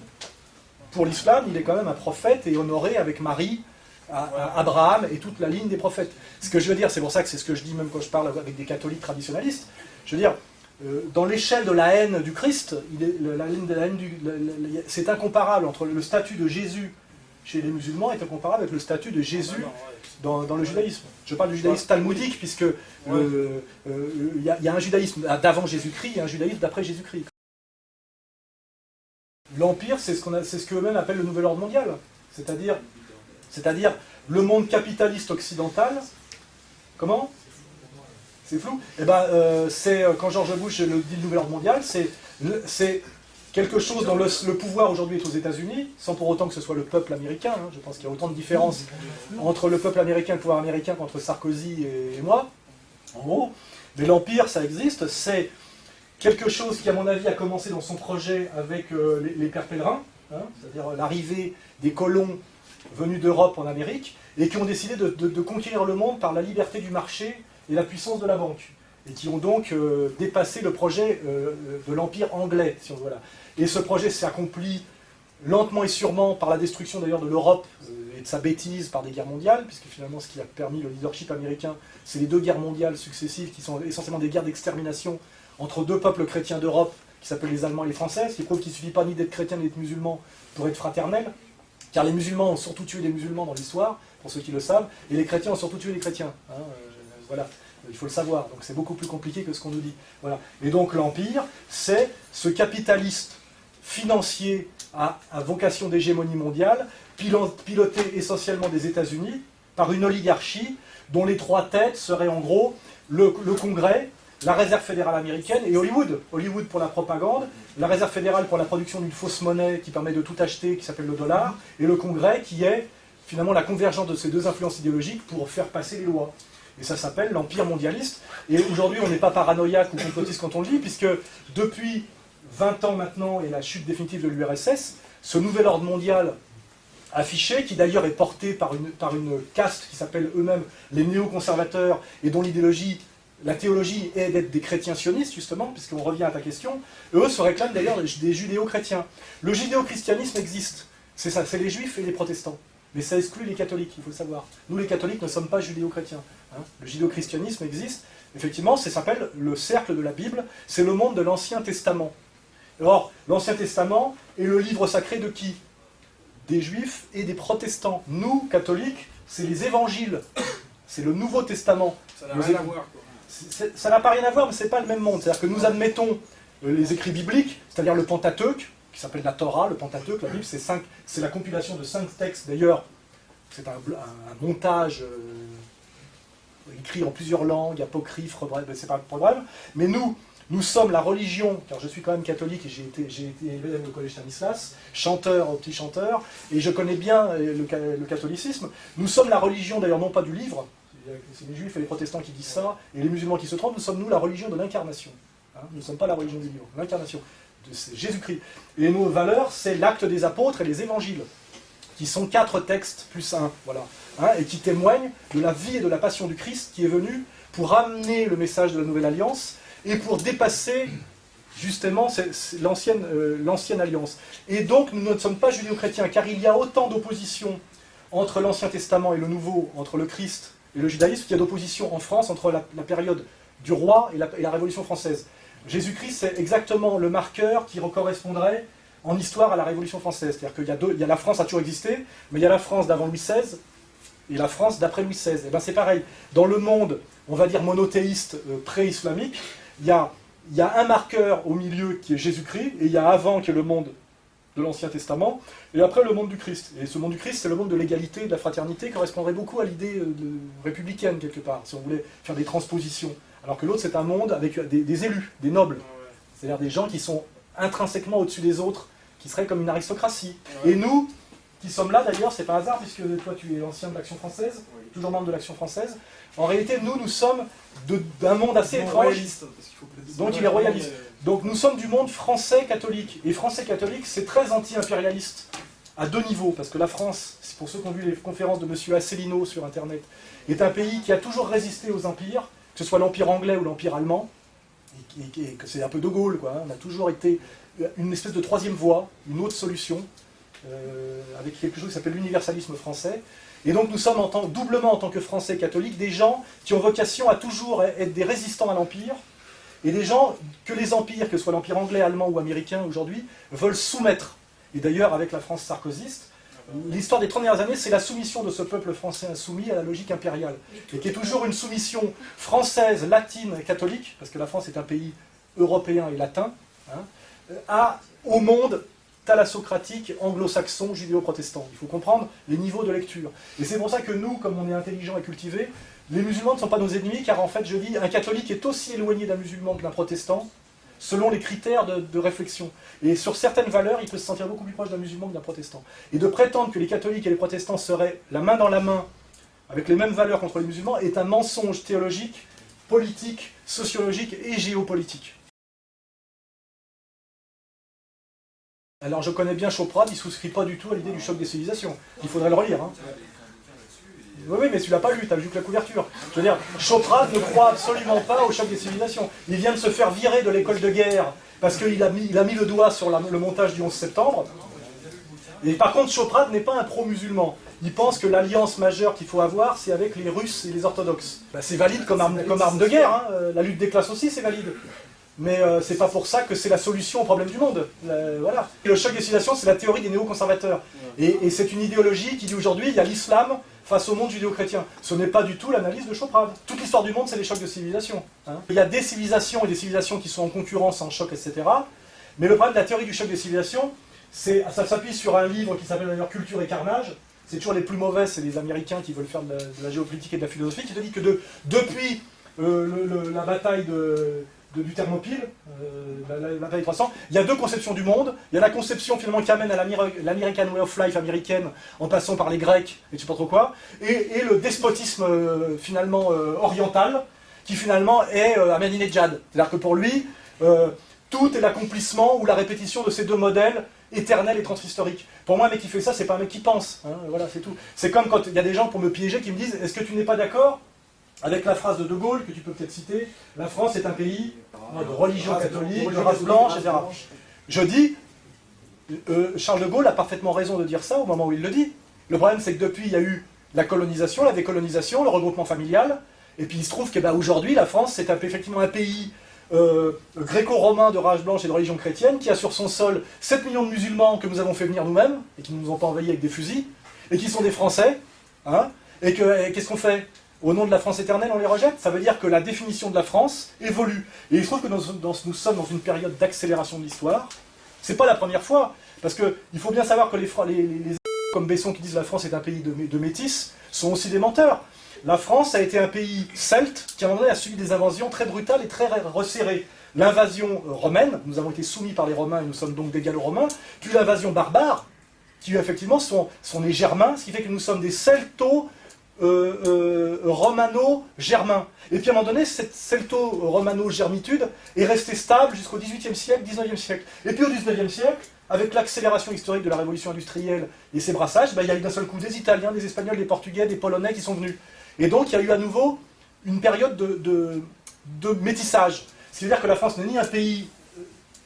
pour l'islam, il est quand même un prophète et honoré avec Marie, Abraham et toute la ligne des prophètes. Ce que je veux dire, c'est pour ça que c'est ce que je dis même quand je parle avec des catholiques traditionnalistes, je veux dire, dans l'échelle de la haine du Christ, c'est incomparable entre le statut de Jésus chez les musulmans est incomparable avec le statut de Jésus dans le judaïsme. Je parle du judaïsme talmudique, puisque il y a un judaïsme d'avant Jésus-Christ et un judaïsme d'après Jésus-Christ. L'Empire, c'est ce qu'eux-mêmes appellent le nouvel ordre mondial. C'est-à-dire le monde capitaliste occidental. Comment ? C'est flou. Eh ben, quand George Bush dit le nouvel ordre mondial, c'est quelque chose dont le pouvoir aujourd'hui est aux États-Unis, sans pour autant que ce soit le peuple américain. Hein. Je pense qu'il y a autant de différences entre le peuple américain et le pouvoir américain qu'entre Sarkozy et moi, en gros. Mais l'Empire, ça existe. C'est quelque chose qui, à mon avis, a commencé dans son projet avec les pères pèlerins, hein, c'est-à-dire l'arrivée des colons venus d'Europe en Amérique, et qui ont décidé de conquérir le monde par la liberté du marché et la puissance de la banque, et qui ont donc dépassé le projet de l'Empire anglais, si on veut là. Et ce projet s'est accompli lentement et sûrement par la destruction d'ailleurs de l'Europe et de sa bêtise par des guerres mondiales, puisque finalement ce qui a permis le leadership américain, c'est les deux guerres mondiales successives qui sont essentiellement des guerres d'extermination entre deux peuples chrétiens d'Europe qui s'appellent les Allemands et les Français, ce qui prouve qu'il ne suffit pas ni d'être chrétien ni d'être musulman pour être fraternel, car les musulmans ont surtout tué des musulmans dans l'histoire, pour ceux qui le savent, et les chrétiens ont surtout tué les chrétiens. Hein, voilà. Il faut le savoir, donc c'est beaucoup plus compliqué que ce qu'on nous dit. Voilà. Et donc l'Empire, c'est ce capitaliste financier à vocation d'hégémonie mondiale, piloté essentiellement des États-Unis, par une oligarchie dont les trois têtes seraient en gros le Congrès, la Réserve fédérale américaine et Hollywood. Hollywood pour la propagande, la Réserve fédérale pour la production d'une fausse monnaie qui permet de tout acheter, qui s'appelle le dollar, et le Congrès qui est finalement la convergence de ces deux influences idéologiques pour faire passer les lois. Et ça s'appelle l'empire mondialiste. Et aujourd'hui, on n'est pas paranoïaque ou complotiste quand on le dit, puisque depuis 20 ans maintenant et la chute définitive de l'URSS, ce nouvel ordre mondial affiché, qui d'ailleurs est porté par une caste qui s'appelle eux-mêmes les néoconservateurs, et dont l'idéologie, la théologie est d'être des chrétiens sionistes, justement, puisqu'on revient à ta question, eux se réclament d'ailleurs des judéo-chrétiens. Le judéo-christianisme existe, c'est ça, c'est les juifs et les protestants. Mais ça exclut les catholiques, il faut le savoir. Nous, les catholiques, ne sommes pas judéo-chrétiens. Hein. Le judéo-christianisme existe, effectivement, ça s'appelle le cercle de la Bible, c'est le monde de l'Ancien Testament. Or, l'Ancien Testament est le livre sacré de qui? Des juifs et des protestants. Nous, catholiques, c'est les évangiles, c'est le Nouveau Testament. Ça n'a rien à voir, quoi. Ça n'a pas rien à voir, mais c'est pas le même monde. C'est-à-dire que nous admettons les écrits bibliques, c'est-à-dire le Pentateuque, qui s'appelle la Torah, le Pentateuque, la Bible, c'est la compilation de 5 textes. D'ailleurs, c'est un montage écrit en plusieurs langues, apocryphe, bref, c'est pas le problème. Mais nous sommes la religion, car je suis quand même catholique et j'ai été élevé au collège Stanislas, chanteur au petit chanteur, et je connais bien le catholicisme. Nous sommes la religion, d'ailleurs non pas du livre, c'est les juifs et les protestants qui disent ça, et les musulmans qui se trompent, nous sommes la religion de l'incarnation. Hein, nous ne sommes pas la religion du livre, l'incarnation. C'est Jésus-Christ. Et nos valeurs, c'est l'acte des apôtres et les évangiles, qui sont 4 textes plus 1, voilà, hein, et qui témoignent de la vie et de la passion du Christ qui est venu pour amener le message de la Nouvelle Alliance et pour dépasser justement l'ancienne alliance. Et donc nous ne sommes pas judéo-chrétiens, car il y a autant d'opposition entre l'Ancien Testament et le Nouveau, entre le Christ et le judaïsme, qu'il y a d'opposition en France entre la période du roi et la Révolution française. Jésus-Christ, c'est exactement le marqueur qui correspondrait en histoire à la Révolution française. C'est-à-dire qu'il y a la France a toujours existé, mais il y a la France d'avant Louis XVI et la France d'après Louis XVI. Et bien c'est pareil. Dans le monde, on va dire monothéiste pré-islamique, il y a un marqueur au milieu qui est Jésus-Christ, et il y a avant qui est le monde de l'Ancien Testament, et après le monde du Christ. Et ce monde du Christ, c'est le monde de l'égalité, de la fraternité, qui correspondrait beaucoup à l'idée républicaine, quelque part, si on voulait faire des transpositions. Alors que l'autre, c'est un monde avec des élus, des nobles. C'est-à-dire des gens qui sont intrinsèquement au-dessus des autres, qui seraient comme une aristocratie. Et nous, qui sommes là d'ailleurs, c'est pas hasard, puisque toi tu es ancien de l'Action française, toujours membre de l'Action française. En réalité, nous sommes d'un monde assez étrange. Donc il est royaliste. Donc nous sommes du monde français catholique. Et français catholique, c'est très anti-impérialiste, à 2 niveaux. Parce que la France, pour ceux qui ont vu les conférences de M. Asselineau sur Internet, est un pays qui a toujours résisté aux empires, que ce soit l'empire anglais ou l'empire allemand, et que c'est un peu De Gaulle, quoi. On a toujours été une espèce de 3e voie, une autre solution, avec quelque chose qui s'appelle l'universalisme français. Et donc nous sommes doublement en tant que Français catholiques des gens qui ont vocation à toujours être des résistants à l'Empire, et des gens que les empires, que ce soit l'Empire anglais, allemand ou américain aujourd'hui, veulent soumettre. Et d'ailleurs avec la France sarkozyste, l'histoire des 30 dernières années, c'est la soumission de ce peuple français insoumis à la logique impériale, et qui est toujours une soumission française, latine et catholique, parce que la France est un pays européen et latin, hein, au monde thalassocratique, anglo-saxon, judéo-protestant. Il faut comprendre les niveaux de lecture. Et c'est pour ça que nous, comme on est intelligents et cultivés, les musulmans ne sont pas nos ennemis, car en fait, je dis, un catholique est aussi éloigné d'un musulman que d'un protestant, selon les critères de réflexion. Et sur certaines valeurs, il peut se sentir beaucoup plus proche d'un musulman que d'un protestant. Et de prétendre que les catholiques et les protestants seraient la main dans la main, avec les mêmes valeurs contre les musulmans, est un mensonge théologique, politique, sociologique et géopolitique. Alors je connais bien Choprade, il ne souscrit pas du tout à l'idée du choc des civilisations. Il faudrait le relire. Hein. Oui, mais tu l'as pas lu, tu as vu que la couverture. Je veux dire, Choprade ne croit absolument pas au choc des civilisations. Il vient de se faire virer de l'école de guerre parce qu'il a mis le doigt sur le montage du 11 septembre. Et par contre, Choprade n'est pas un pro-musulman. Il pense que l'alliance majeure qu'il faut avoir, c'est avec les Russes et les orthodoxes. Ben, c'est valide comme arme de guerre. Hein. La lutte des classes aussi, c'est valide. Mais c'est pas pour ça que c'est la solution au problème du monde. Voilà. Le choc des civilisations, c'est la théorie des néoconservateurs. Et c'est une idéologie qui dit aujourd'hui, il y a l'islam face au monde judéo-chrétien. Ce n'est pas du tout l'analyse de Choprade. Toute l'histoire du monde, c'est les chocs de civilisation. Hein. Il y a des civilisations et des civilisations qui sont en concurrence, en choc, etc. Mais le problème de la théorie du choc des civilisations, ça s'appuie sur un livre qui s'appelle d'ailleurs Culture et Carnage. C'est toujours les plus mauvais, c'est les Américains qui veulent faire de la géopolitique et de la philosophie, qui te dit que depuis la bataille du Thermopyle, la bataille 300. Il y a deux conceptions du monde. Il y a la conception finalement qui amène à l'American Way of Life américaine, en passant par les Grecs et je sais pas trop quoi, et le despotisme finalement oriental, qui finalement est Ahmadinejad. C'est-à-dire que pour lui, tout est l'accomplissement ou la répétition de ces deux modèles éternels et transhistoriques. Pour moi, un mec qui fait ça, c'est pas un mec qui pense. Hein, voilà, c'est tout. C'est comme quand il y a des gens pour me piéger qui me disent « Est-ce que tu n'es pas d'accord avec la phrase de De Gaulle, que tu peux peut-être citer, la France est un pays de religion catholique, de race blanche, etc. » Je dis, Charles de Gaulle a parfaitement raison de dire ça au moment où il le dit. Le problème, c'est que depuis, il y a eu la colonisation, la décolonisation, le regroupement familial, et puis il se trouve qu'aujourd'hui, la France, c'est effectivement un pays gréco-romain de race blanche et de religion chrétienne, qui a sur son sol 7 millions de musulmans que nous avons fait venir nous-mêmes, et qui ne nous ont pas envahis avec des fusils, et qui sont des Français, hein, et qu'est-ce qu'on fait ? Au nom de la France éternelle, on les rejette. Ça veut dire que la définition de la France évolue. Et il se trouve que nous sommes dans une période d'accélération de l'histoire. C'est pas la première fois, parce qu'il faut bien savoir que les comme Besson qui disent la France est un pays de métis, sont aussi des menteurs. La France a été un pays celte qui à un moment donné a subi des invasions très brutales et très resserrées. L'invasion romaine, nous avons été soumis par les Romains et nous sommes donc des Gallo-Romains, puis l'invasion barbare, qui effectivement sont les Germains, ce qui fait que nous sommes des celto romano-germain. Et puis à un moment donné, cette celto-romano-germitude est restée stable jusqu'au XVIIIe siècle, XIXe siècle. Et puis au XIXe siècle, avec l'accélération historique de la révolution industrielle et ses brassages, il y a eu d'un seul coup des Italiens, des Espagnols, des Portugais, des Polonais qui sont venus. Et donc il y a eu à nouveau une période de métissage. C'est-à-dire que la France n'est ni un pays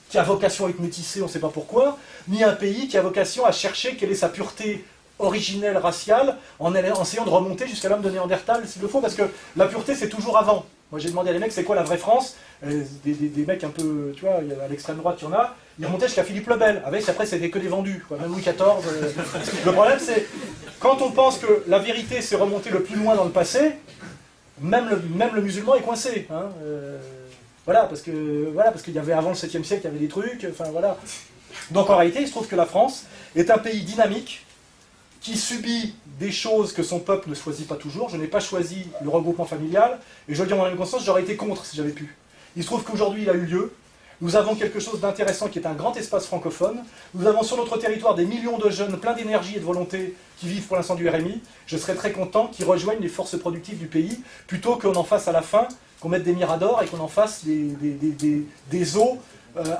qui a vocation à être métissé, on ne sait pas pourquoi, ni un pays qui a vocation à chercher quelle est sa pureté originelle, raciale, en essayant de remonter jusqu'à l'homme de Néandertal, s'il le faut, parce que la pureté, c'est toujours avant. Moi, j'ai demandé à des mecs, c'est quoi la vraie France? Des mecs un peu, tu vois, à l'extrême droite, il y en a, ils remontaient jusqu'à Philippe le Bel, avec, après, c'était que des vendus, quoi, même Louis XIV. Le problème, c'est, quand on pense que la vérité, c'est remonter le plus loin dans le passé, même le musulman est coincé, hein, voilà, parce qu'il y avait avant le 7e siècle, il y avait des trucs, enfin, voilà. Donc, en réalité, il se trouve que la France est un pays dynamique, qui subit des choses que son peuple ne choisit pas toujours. Je n'ai pas choisi le regroupement familial, et je le dis en mon âme et conscience, j'aurais été contre si j'avais pu. Il se trouve qu'aujourd'hui, il a eu lieu. Nous avons quelque chose d'intéressant qui est un grand espace francophone. Nous avons sur notre territoire des millions de jeunes pleins d'énergie et de volonté qui vivent pour l'instant du RMI. Je serais très content qu'ils rejoignent les forces productives du pays, plutôt qu'on en fasse à la fin, qu'on mette des miradors et qu'on en fasse des eaux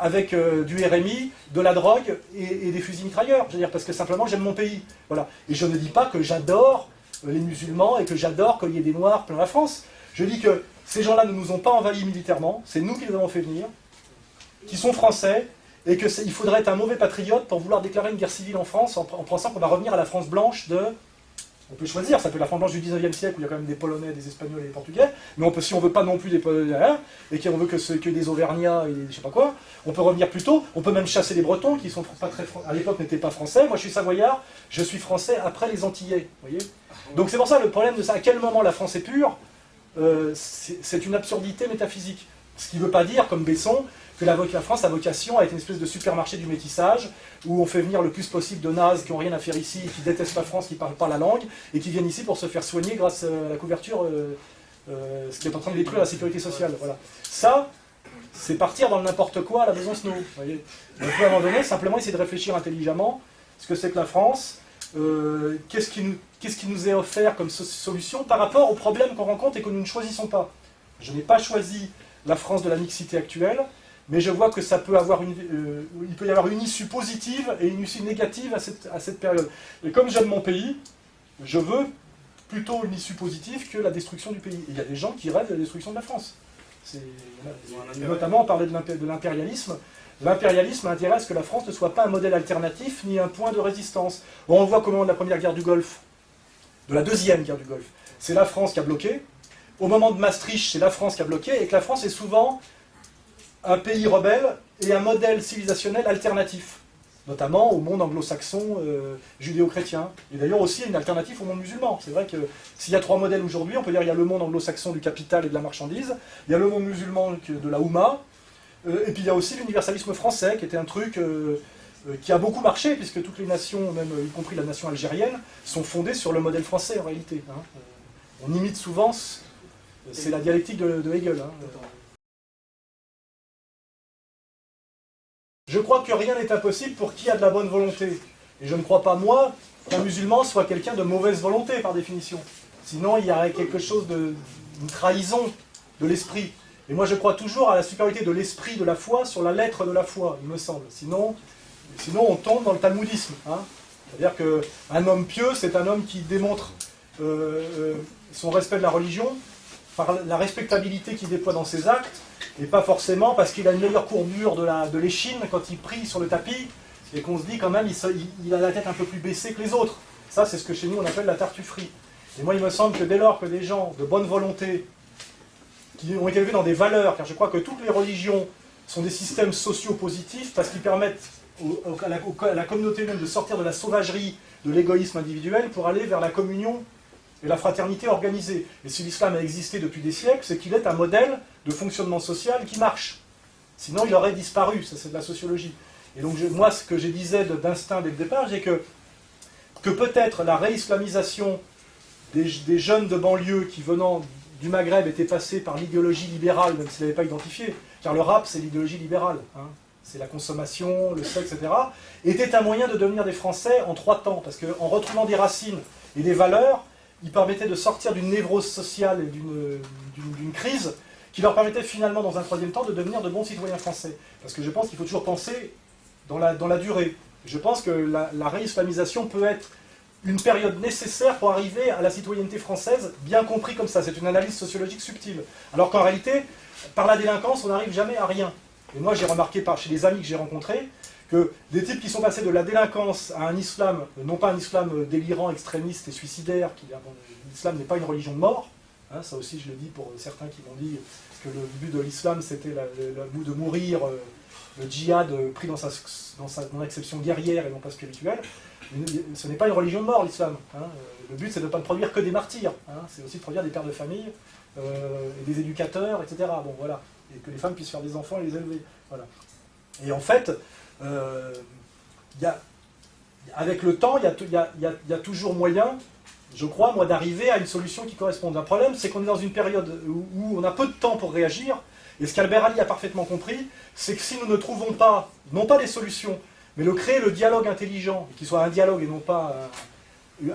avec du RMI, de la drogue et des fusils mitrailleurs. Je veux dire, parce que simplement j'aime mon pays. Voilà. Et je ne dis pas que j'adore les musulmans et que j'adore qu'il y ait des noirs plein la France. Je dis que ces gens-là ne nous ont pas envahis militairement, c'est nous qui les avons fait venir, qui sont français, et qu'il faudrait être un mauvais patriote pour vouloir déclarer une guerre civile en France en pensant qu'on va revenir à la France blanche de... On peut choisir, ça peut être la France blanche du 19e siècle où il y a quand même des Polonais, des Espagnols et des Portugais, mais on peut, si on veut pas non plus des Polonais, et qu'on veut que des Auvergnats et je sais pas quoi, on peut revenir plus tôt, on peut même chasser les Bretons qui sont pas très, à l'époque n'étaient pas français. Moi je suis savoyard, je suis français après les Antillais, vous voyez. Donc c'est pour ça le problème de ça, à quel moment la France est pure, c'est une absurdité métaphysique. Ce qui ne veut pas dire, comme Besson, que la France a vocation à être une espèce de supermarché du métissage, où on fait venir le plus possible de nazes qui n'ont rien à faire ici, qui détestent la France, qui ne parlent pas la langue, et qui viennent ici pour se faire soigner grâce à la couverture, ce qui est en train de détruire la sécurité sociale. Voilà. Ça, c'est partir dans le n'importe quoi à la maison Snow. Voyez. Donc à un moment donné, simplement essayer de réfléchir intelligemment ce que c'est que la France, qu'est-ce qui nous est offert comme solution par rapport aux problèmes qu'on rencontre et que nous ne choisissons pas. Je n'ai pas choisi la France de la mixité actuelle, mais je vois que ça peut avoir il peut y avoir une issue positive et une issue négative à cette période. Et comme j'aime mon pays, je veux plutôt une issue positive que la destruction du pays. Et il y a des gens qui rêvent de la destruction de la France. Notamment, on parlait de l'impérialisme. L'impérialisme intéresse que la France ne soit pas un modèle alternatif ni un point de résistance. On voit comment de la première guerre du Golfe, de la deuxième guerre du Golfe, c'est la France qui a bloqué. Au moment de Maastricht, c'est la France qui a bloqué, et que la France est souvent un pays rebelle et un modèle civilisationnel alternatif, notamment au monde anglo-saxon, judéo-chrétien. Et d'ailleurs aussi une alternative au monde musulman. C'est vrai que s'il y a trois modèles aujourd'hui, on peut dire qu'il y a le monde anglo-saxon du capital et de la marchandise, il y a le monde musulman de la Houma, et puis il y a aussi l'universalisme français, qui était un truc qui a beaucoup marché, puisque toutes les nations, même y compris la nation algérienne, sont fondées sur le modèle français en réalité. Hein. On imite souvent C'est la dialectique de Hegel. Hein. Je crois que rien n'est impossible pour qui a de la bonne volonté. Et je ne crois pas, moi, qu'un musulman soit quelqu'un de mauvaise volonté, par définition. Sinon, il y aurait quelque chose une trahison de l'esprit. Et moi, je crois toujours à la supériorité de l'esprit de la foi sur la lettre de la foi, il me semble. Sinon on tombe dans le talmudisme. Hein. C'est-à-dire qu'un homme pieux, c'est un homme qui démontre son respect de la religion par la respectabilité qu'il déploie dans ses actes, et pas forcément parce qu'il a une meilleure courbure de l'échine quand il prie sur le tapis, et qu'on se dit quand même il a la tête un peu plus baissée que les autres. Ça, c'est ce que chez nous on appelle la tartufferie. Et moi, il me semble que dès lors que des gens de bonne volonté, qui ont été élevés dans des valeurs, car je crois que toutes les religions sont des systèmes sociaux positifs, parce qu'ils permettent à la communauté humaine de sortir de la sauvagerie, de l'égoïsme individuel, pour aller vers la communion et la fraternité organisée. Et si l'islam a existé depuis des siècles, c'est qu'il est un modèle de fonctionnement social qui marche. Sinon, il aurait disparu, ça c'est de la sociologie. Et donc, moi, ce que je disais d'instinct dès le départ, c'est que peut-être la réislamisation des jeunes de banlieue qui, venant du Maghreb, étaient passés par l'idéologie libérale, même s'ils ne l'avaient pas identifié, car le rap, c'est l'idéologie libérale, hein. C'est la consommation, le sexe, etc., était un moyen de devenir des Français en 3 temps, parce qu'en retrouvant des racines et des valeurs, ils permettaient de sortir d'une névrose sociale et d'une crise, qui leur permettait finalement, dans un 3e temps, de devenir de bons citoyens français. Parce que je pense qu'il faut toujours penser dans la durée. Je pense que la réislamisation peut être une période nécessaire pour arriver à la citoyenneté française, bien compris comme ça. C'est une analyse sociologique subtile. Alors qu'en réalité, par la délinquance, on n'arrive jamais à rien. Et moi, j'ai remarqué chez les amis que j'ai rencontrés, que des types qui sont passés de la délinquance à un islam, non pas un islam délirant, extrémiste et suicidaire, l'islam n'est pas une religion de mort, hein, ça aussi je le dis pour certains qui m'ont dit que le but de l'islam c'était le but de mourir, le djihad pris dans son acception guerrière et non pas spirituelle. Ce n'est pas une religion de mort l'islam, hein. Le but c'est de ne pas produire que des martyrs, hein. C'est aussi de produire des pères de famille, et des éducateurs, etc. Bon, voilà. Et que les femmes puissent faire des enfants et les élever. Voilà. Et en fait, avec le temps, il y a toujours moyen, je crois, moi, d'arriver à une solution qui corresponde. Un problème, c'est qu'on est dans une période où on a peu de temps pour réagir, et ce qu'Albert Ali a parfaitement compris, c'est que si nous ne trouvons pas, non pas des solutions, mais créer le dialogue intelligent, qui soit un dialogue et non pas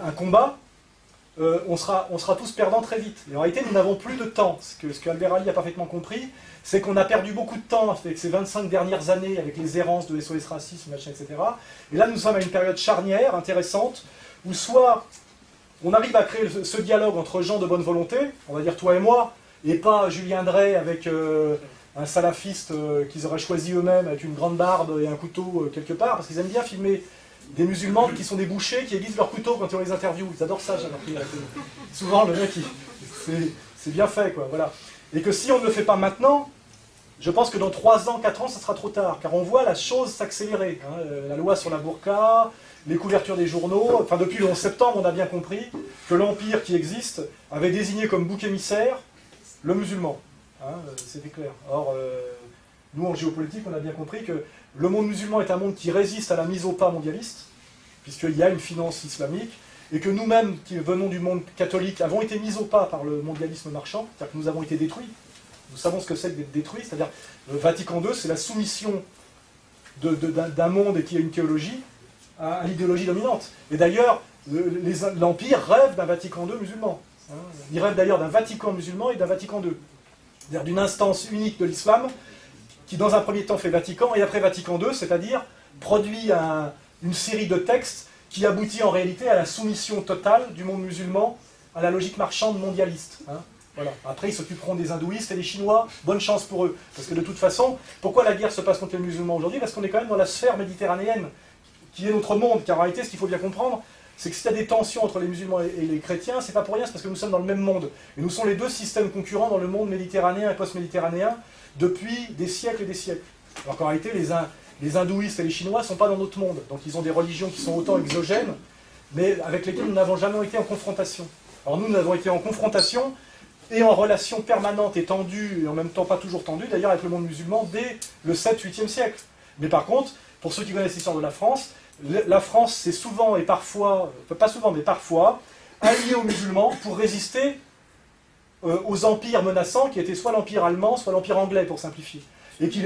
un combat, on sera tous perdants très vite. Et en réalité, nous n'avons plus de temps. Ce que Albert Ali a parfaitement compris, c'est qu'on a perdu beaucoup de temps avec ces 25 dernières années, avec les errances de SOS Racisme, machin, etc. Et là, nous sommes à une période charnière, intéressante, où soit on arrive à créer ce dialogue entre gens de bonne volonté, on va dire toi et moi, et pas Julien Drey avec un salafiste qu'ils auraient choisi eux-mêmes, avec une grande barbe et un couteau quelque part, parce qu'ils aiment bien filmer des musulmans qui sont des bouchers, qui aiguisent leur couteau quand ils ont les interviews. Ils adorent ça, j'ai remarqué. Souvent, le mec, c'est bien fait, quoi. Voilà. Et que si on ne le fait pas maintenant, je pense que dans 3 ans, 4 ans, ça sera trop tard. Car on voit la chose s'accélérer. Hein. La loi sur la burqa, les couvertures des journaux. Enfin, depuis le 11 septembre, on a bien compris que l'empire qui existe avait désigné comme bouc émissaire le musulman. Hein, c'était clair. Or, nous, en géopolitique, on a bien compris que le monde musulman est un monde qui résiste à la mise au pas mondialiste, puisqu'il y a une finance islamique, et que nous-mêmes, qui venons du monde catholique, avons été mis au pas par le mondialisme marchand, c'est-à-dire que nous avons été détruits. Nous savons ce que c'est que d'être détruit, c'est-à-dire le Vatican II, c'est la soumission d'un monde qui a une théologie à l'idéologie dominante. Et d'ailleurs, l'Empire rêve d'un Vatican II musulman. Hein. Il rêve d'ailleurs d'un Vatican musulman et d'un Vatican II. C'est-à-dire d'une instance unique de l'islam, qui dans un premier temps fait Vatican, et après Vatican II, c'est-à-dire produit une série de textes qui aboutit en réalité à la soumission totale du monde musulman à la logique marchande mondialiste. Hein. Voilà. Après, ils s'occuperont des hindouistes et des Chinois, bonne chance pour eux. Parce que de toute façon, pourquoi la guerre se passe contre les musulmans aujourd'hui? Parce qu'on est quand même dans la sphère méditerranéenne, qui est notre monde. Car en réalité, ce qu'il faut bien comprendre, c'est que s'il y a des tensions entre les musulmans et les chrétiens, c'est pas pour rien, c'est parce que nous sommes dans le même monde. Et nous sommes les 2 systèmes concurrents dans le monde méditerranéen et post-méditerranéen depuis des siècles et des siècles. Alors qu'en réalité, les hindouistes et les Chinois ne sont pas dans notre monde. Donc ils ont des religions qui sont autant exogènes, mais avec lesquelles nous n'avons jamais été en confrontation. Alors nous avons été en confrontation et en relation permanente et tendue, et en même temps pas toujours tendue, d'ailleurs avec le monde musulman, dès le 7-8e siècle. Mais par contre, pour ceux qui connaissent l'histoire de la France c'est souvent et parfois, pas souvent, mais parfois, alliée aux musulmans pour résister aux empires menaçants qui étaient soit l'empire allemand, soit l'empire anglais, pour simplifier. Et qui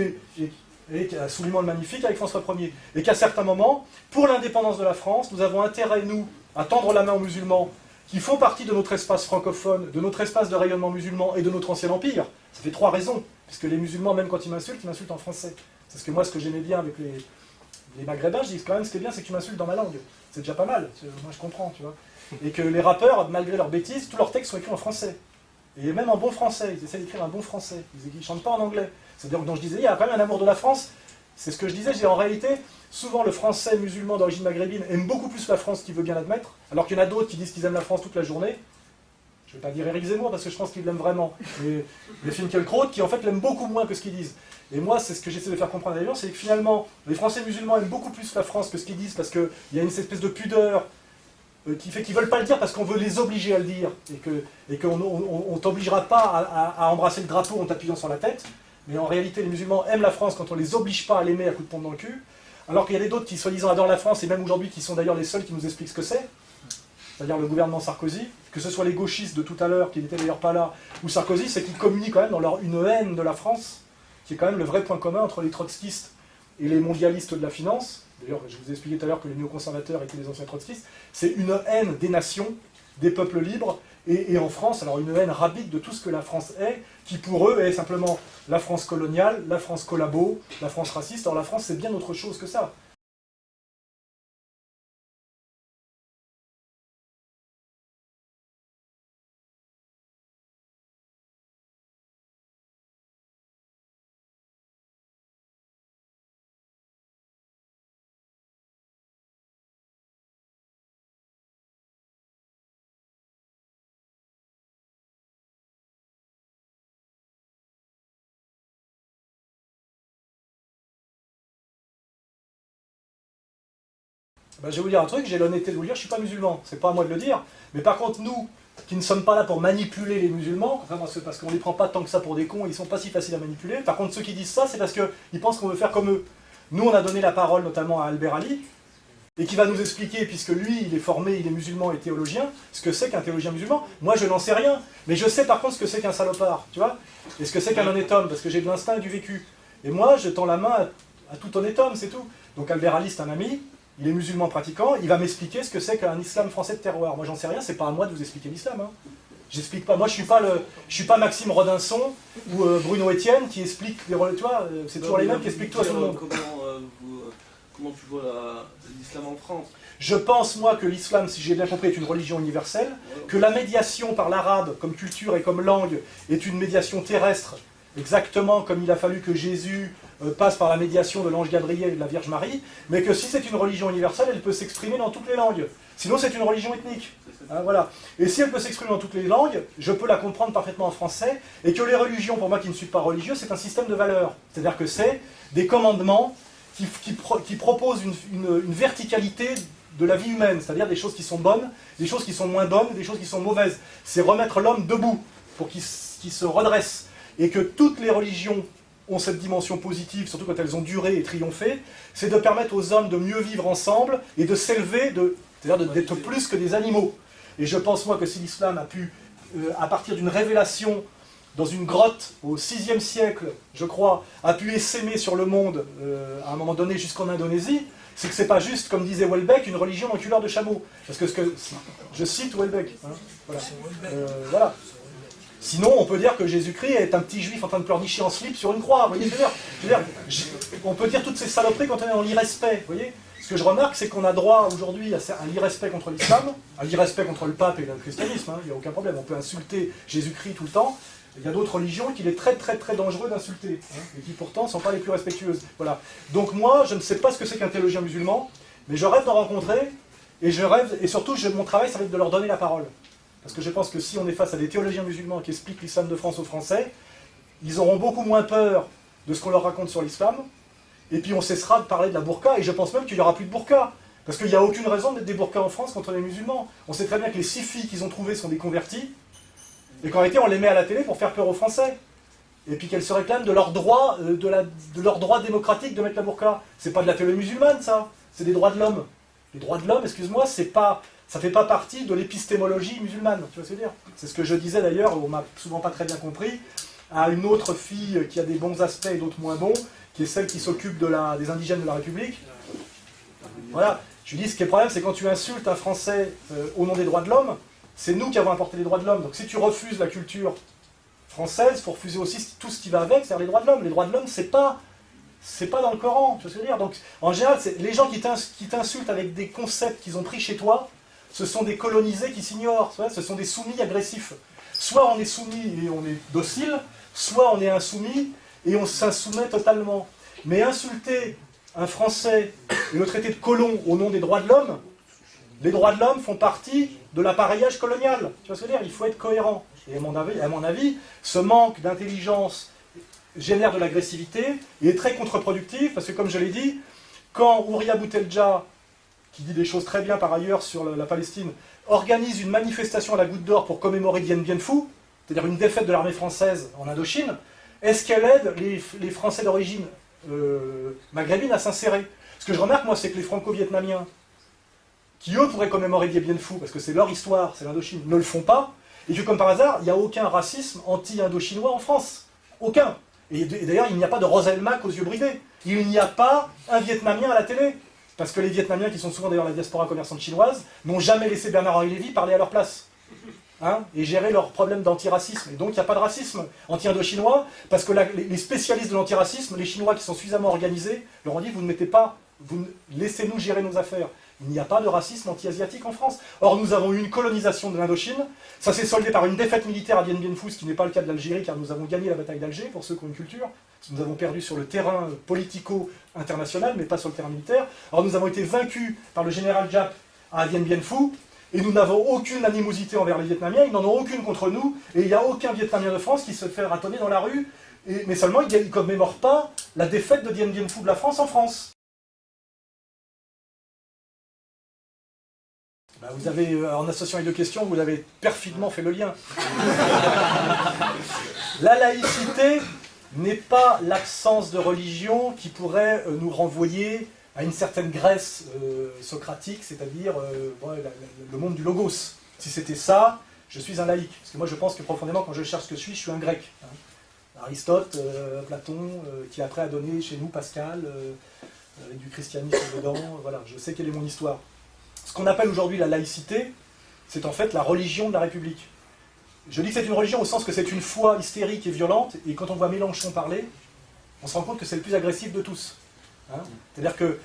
a absolument le magnifique avec François Ier. Et qu'à certains moments, pour l'indépendance de la France, nous avons intérêt, nous, à tendre la main aux musulmans qui font partie de notre espace francophone, de notre espace de rayonnement musulman et de notre ancien empire. Ça fait 3 raisons. Puisque les musulmans, même quand ils m'insultent en français. C'est ce que j'aimais bien avec les maghrébins, je dis quand même ce qui est bien, c'est que tu m'insultes dans ma langue. C'est déjà pas mal, moi je comprends, tu vois. Et que les rappeurs, malgré leurs bêtises, tous leurs textes sont écrits en français. Et même en bon français, ils essaient d'écrire un bon français. Ils ne chantent pas en anglais. C'est-à-dire que, dont je disais, il y a quand même un amour de la France. C'est ce que je disais, en réalité, souvent le français musulman d'origine maghrébine aime beaucoup plus la France qu'il veut bien l'admettre, alors qu'il y en a d'autres qui disent qu'ils aiment la France toute la journée. Je ne vais pas dire Éric Zemmour parce que je pense qu'ils l'aiment vraiment. Mais les Finkielkraut qui en fait l'aiment beaucoup moins que ce qu'ils disent. Et moi, c'est ce que j'essaie de faire comprendre à les gens, c'est que finalement, les Français musulmans aiment beaucoup plus la France que ce qu'ils disent parce qu'il y a une espèce de pudeur qui fait qu'ils ne veulent pas le dire parce qu'on veut les obliger à le dire. Et qu'on ne t'obligera pas à embrasser le drapeau en t'appuyant sur la tête. Mais en réalité, les musulmans aiment la France quand on ne les oblige pas à l'aimer à coups de pompe dans le cul. Alors qu'il y a d'autres qui, soi-disant, adorent la France et même aujourd'hui qui sont d'ailleurs les seuls qui nous expliquent ce que c'est. C'est-à-dire le gouvernement Sarkozy, que ce soit les gauchistes de tout à l'heure, qui n'étaient d'ailleurs pas là, ou Sarkozy, c'est qu'ils communiquent quand même dans une haine de la France, qui est quand même le vrai point commun entre les trotskistes et les mondialistes de la finance. D'ailleurs, je vous ai expliqué tout à l'heure que les néoconservateurs étaient les anciens trotskistes. C'est une haine des nations, des peuples libres, et en France, alors une haine rabique de tout ce que la France est, qui pour eux est simplement la France coloniale, la France collabo, la France raciste. Or la France, c'est bien autre chose que ça. Ben, je vais vous dire un truc, j'ai l'honnêteté de vous le dire, je ne suis pas musulman, c'est pas à moi de le dire, mais par contre nous, qui ne sommes pas là pour manipuler les musulmans, enfin, parce qu'on ne les prend pas tant que ça pour des cons, ils ne sont pas si faciles à manipuler, par contre ceux qui disent ça, c'est parce qu'ils pensent qu'on veut faire comme eux. Nous on a donné la parole notamment à Albert Ali, et qui va nous expliquer, puisque lui il est formé, il est musulman et théologien, ce que c'est qu'un théologien musulman. Moi je n'en sais rien, mais je sais par contre ce que c'est qu'un salopard, tu vois, et ce que c'est qu'un honnête homme, parce que j'ai de l'instinct et du vécu. Et moi je tends la main à tout honnête homme, c'est tout. Donc Albert Ali c'est un ami, il est musulman pratiquant, il va m'expliquer ce que c'est qu'un islam français de terroir. Moi j'en sais rien, c'est pas à moi de vous expliquer l'islam. Hein. J'explique pas. Moi je suis pas Maxime Rodinson ou Bruno Etienne qui explique les tu vois, c'est toujours les mêmes qui expliquent tout à tout le monde. Comment tu vois l'islam en France? Je pense moi que l'islam, si j'ai bien compris, est une religion universelle, que la médiation par l'arabe comme culture et comme langue est une médiation terrestre, exactement comme il a fallu que Jésus passe par la médiation de l'ange Gabriel et de la Vierge Marie, mais que si c'est une religion universelle, elle peut s'exprimer dans toutes les langues. Sinon c'est une religion ethnique. Hein, voilà. Et si elle peut s'exprimer dans toutes les langues, je peux la comprendre parfaitement en français, et que les religions, pour moi qui ne suis pas religieux, c'est un système de valeurs. C'est-à-dire que c'est des commandements qui proposent une verticalité de la vie humaine, c'est-à-dire des choses qui sont bonnes, des choses qui sont moins bonnes, des choses qui sont mauvaises. C'est remettre l'homme debout, pour qu'il se redresse. Et que toutes les religions ont cette dimension positive, surtout quand elles ont duré et triomphé, c'est de permettre aux hommes de mieux vivre ensemble et de s'élever, c'est-à-dire d'être plus que des animaux. Et je pense moi que si l'islam a pu, à partir d'une révélation dans une grotte au VIe siècle, je crois, a pu essaimer sur le monde, à un moment donné jusqu'en Indonésie, c'est que c'est pas juste, comme disait Houellebecq, une religion en couleur de chameau. Parce que je cite Houellebecq. Hein, voilà. Voilà. Sinon, on peut dire que Jésus-Christ est un petit juif en train de pleurnicher en slip sur une croix. Vous voyez, on peut dire toutes ces saloperies quand on est dans l'irrespect. Vous voyez, ce que je remarque, c'est qu'on a droit aujourd'hui à l'irrespect contre l'islam, à l'irrespect contre le pape et le christianisme. Hein, il n'y a aucun problème. On peut insulter Jésus-Christ tout le temps. Il y a d'autres religions qu'il est très très très dangereux d'insulter, hein, et qui pourtant ne sont pas les plus respectueuses. Voilà. Donc moi, je ne sais pas ce que c'est qu'un théologien musulman, mais je rêve d'en rencontrer, et je rêve, et surtout mon travail, ça va être de leur donner la parole. Parce que je pense que si on est face à des théologiens musulmans qui expliquent l'islam de France aux Français, ils auront beaucoup moins peur de ce qu'on leur raconte sur l'islam, et puis on cessera de parler de la burqa, et je pense même qu'il n'y aura plus de burqa. Parce qu'il n'y a aucune raison d'être des burqas en France contre les musulmans. On sait très bien que les 6 filles qu'ils ont trouvées sont des convertis, et qu'en réalité on les met à la télé pour faire peur aux Français. Et puis qu'elles se réclament de leur droit, de leur droit démocratique de mettre la burqa. C'est pas de la télé musulmane ça, c'est des droits de l'homme. Les droits de l'homme, excuse-moi, ça fait pas partie de l'épistémologie musulmane, tu vois ce que je veux dire? C'est ce que je disais d'ailleurs, on m'a souvent pas très bien compris, à une autre fille qui a des bons aspects et d'autres moins bons, qui est celle qui s'occupe des indigènes de la République. Voilà, je lui dis, ce qui est le problème, c'est quand tu insultes un Français au nom des droits de l'homme, c'est nous qui avons apporté les droits de l'homme. Donc si tu refuses la culture française, il faut refuser aussi tout ce qui va avec, c'est-à-dire les droits de l'homme. Les droits de l'homme, c'est pas dans le Coran, tu vois ce que je veux dire? Donc en général, les gens qui t'insultent avec des concepts qu'ils ont pris chez toi, ce sont des colonisés qui s'ignorent, ce sont des soumis agressifs. Soit on est soumis et on est docile, soit on est insoumis et on s'insoumet totalement. Mais insulter un Français et le traiter de colon au nom des droits de l'homme, les droits de l'homme font partie de l'appareillage colonial. Tu vois ce que je veux dire? Il faut être cohérent. Et à mon avis, ce manque d'intelligence génère de l'agressivité et est très contre-productif, parce que comme je l'ai dit, quand Ouria Boutelja, qui dit des choses très bien par ailleurs sur la Palestine, organise une manifestation à la Goutte d'Or pour commémorer Dien Bien Phu, c'est-à-dire une défaite de l'armée française en Indochine, est-ce qu'elle aide les Français d'origine maghrébine à s'insérer? Ce que je remarque, moi, c'est que les Franco-Vietnamiens, qui eux pourraient commémorer Dien Bien Phu, parce que c'est leur histoire, c'est l'Indochine, ne le font pas, et que comme par hasard, il n'y a aucun racisme anti-indochinois en France. Aucun. Et d'ailleurs, il n'y a pas de Roselmack aux yeux bridés. Il n'y a pas un Vietnamien à la télé. Parce que les Vietnamiens, qui sont souvent d'ailleurs la diaspora commerçante chinoise, n'ont jamais laissé Bernard-Henri Lévy parler à leur place. Et gérer leurs problèmes d'antiracisme. Et donc il n'y a pas de racisme anti-indochinois, parce que les spécialistes de l'antiracisme, les Chinois qui sont suffisamment organisés, leur ont dit, laissez-nous gérer nos affaires. Il n'y a pas de racisme anti-asiatique en France. Or, nous avons eu une colonisation de l'Indochine. Ça s'est soldé par une défaite militaire à Dien Bien Phu, ce qui n'est pas le cas de l'Algérie, car nous avons gagné la bataille d'Alger, pour ceux qui ont une culture. Nous avons perdu sur le terrain politico-international, mais pas sur le terrain militaire. Alors, nous avons été vaincus par le général Giap à Dien Bien Phu, et nous n'avons aucune animosité envers les Vietnamiens, ils n'en ont aucune contre nous, et il n'y a aucun Vietnamien de France qui se fait ratonner dans la rue, mais seulement ils ne commémorent pas la défaite de Dien Bien Phu de la France en France. Vous avez, en associant les deux questions, vous avez perfidement fait le lien. La laïcité n'est pas l'absence de religion qui pourrait nous renvoyer à une certaine Grèce socratique, c'est-à-dire le monde du logos. Si c'était ça, je suis un laïc. Parce que moi je pense que profondément, quand je cherche ce que je suis un grec. Aristote, Platon, qui après a donné chez nous Pascal, avec du christianisme dedans, voilà, je sais quelle est mon histoire. Ce qu'on appelle aujourd'hui la laïcité, c'est en fait la religion de la République. Je dis que c'est une religion au sens que c'est une foi hystérique et violente, et quand on voit Mélenchon parler, on se rend compte que c'est le plus agressif de tous. C'est-à-dire que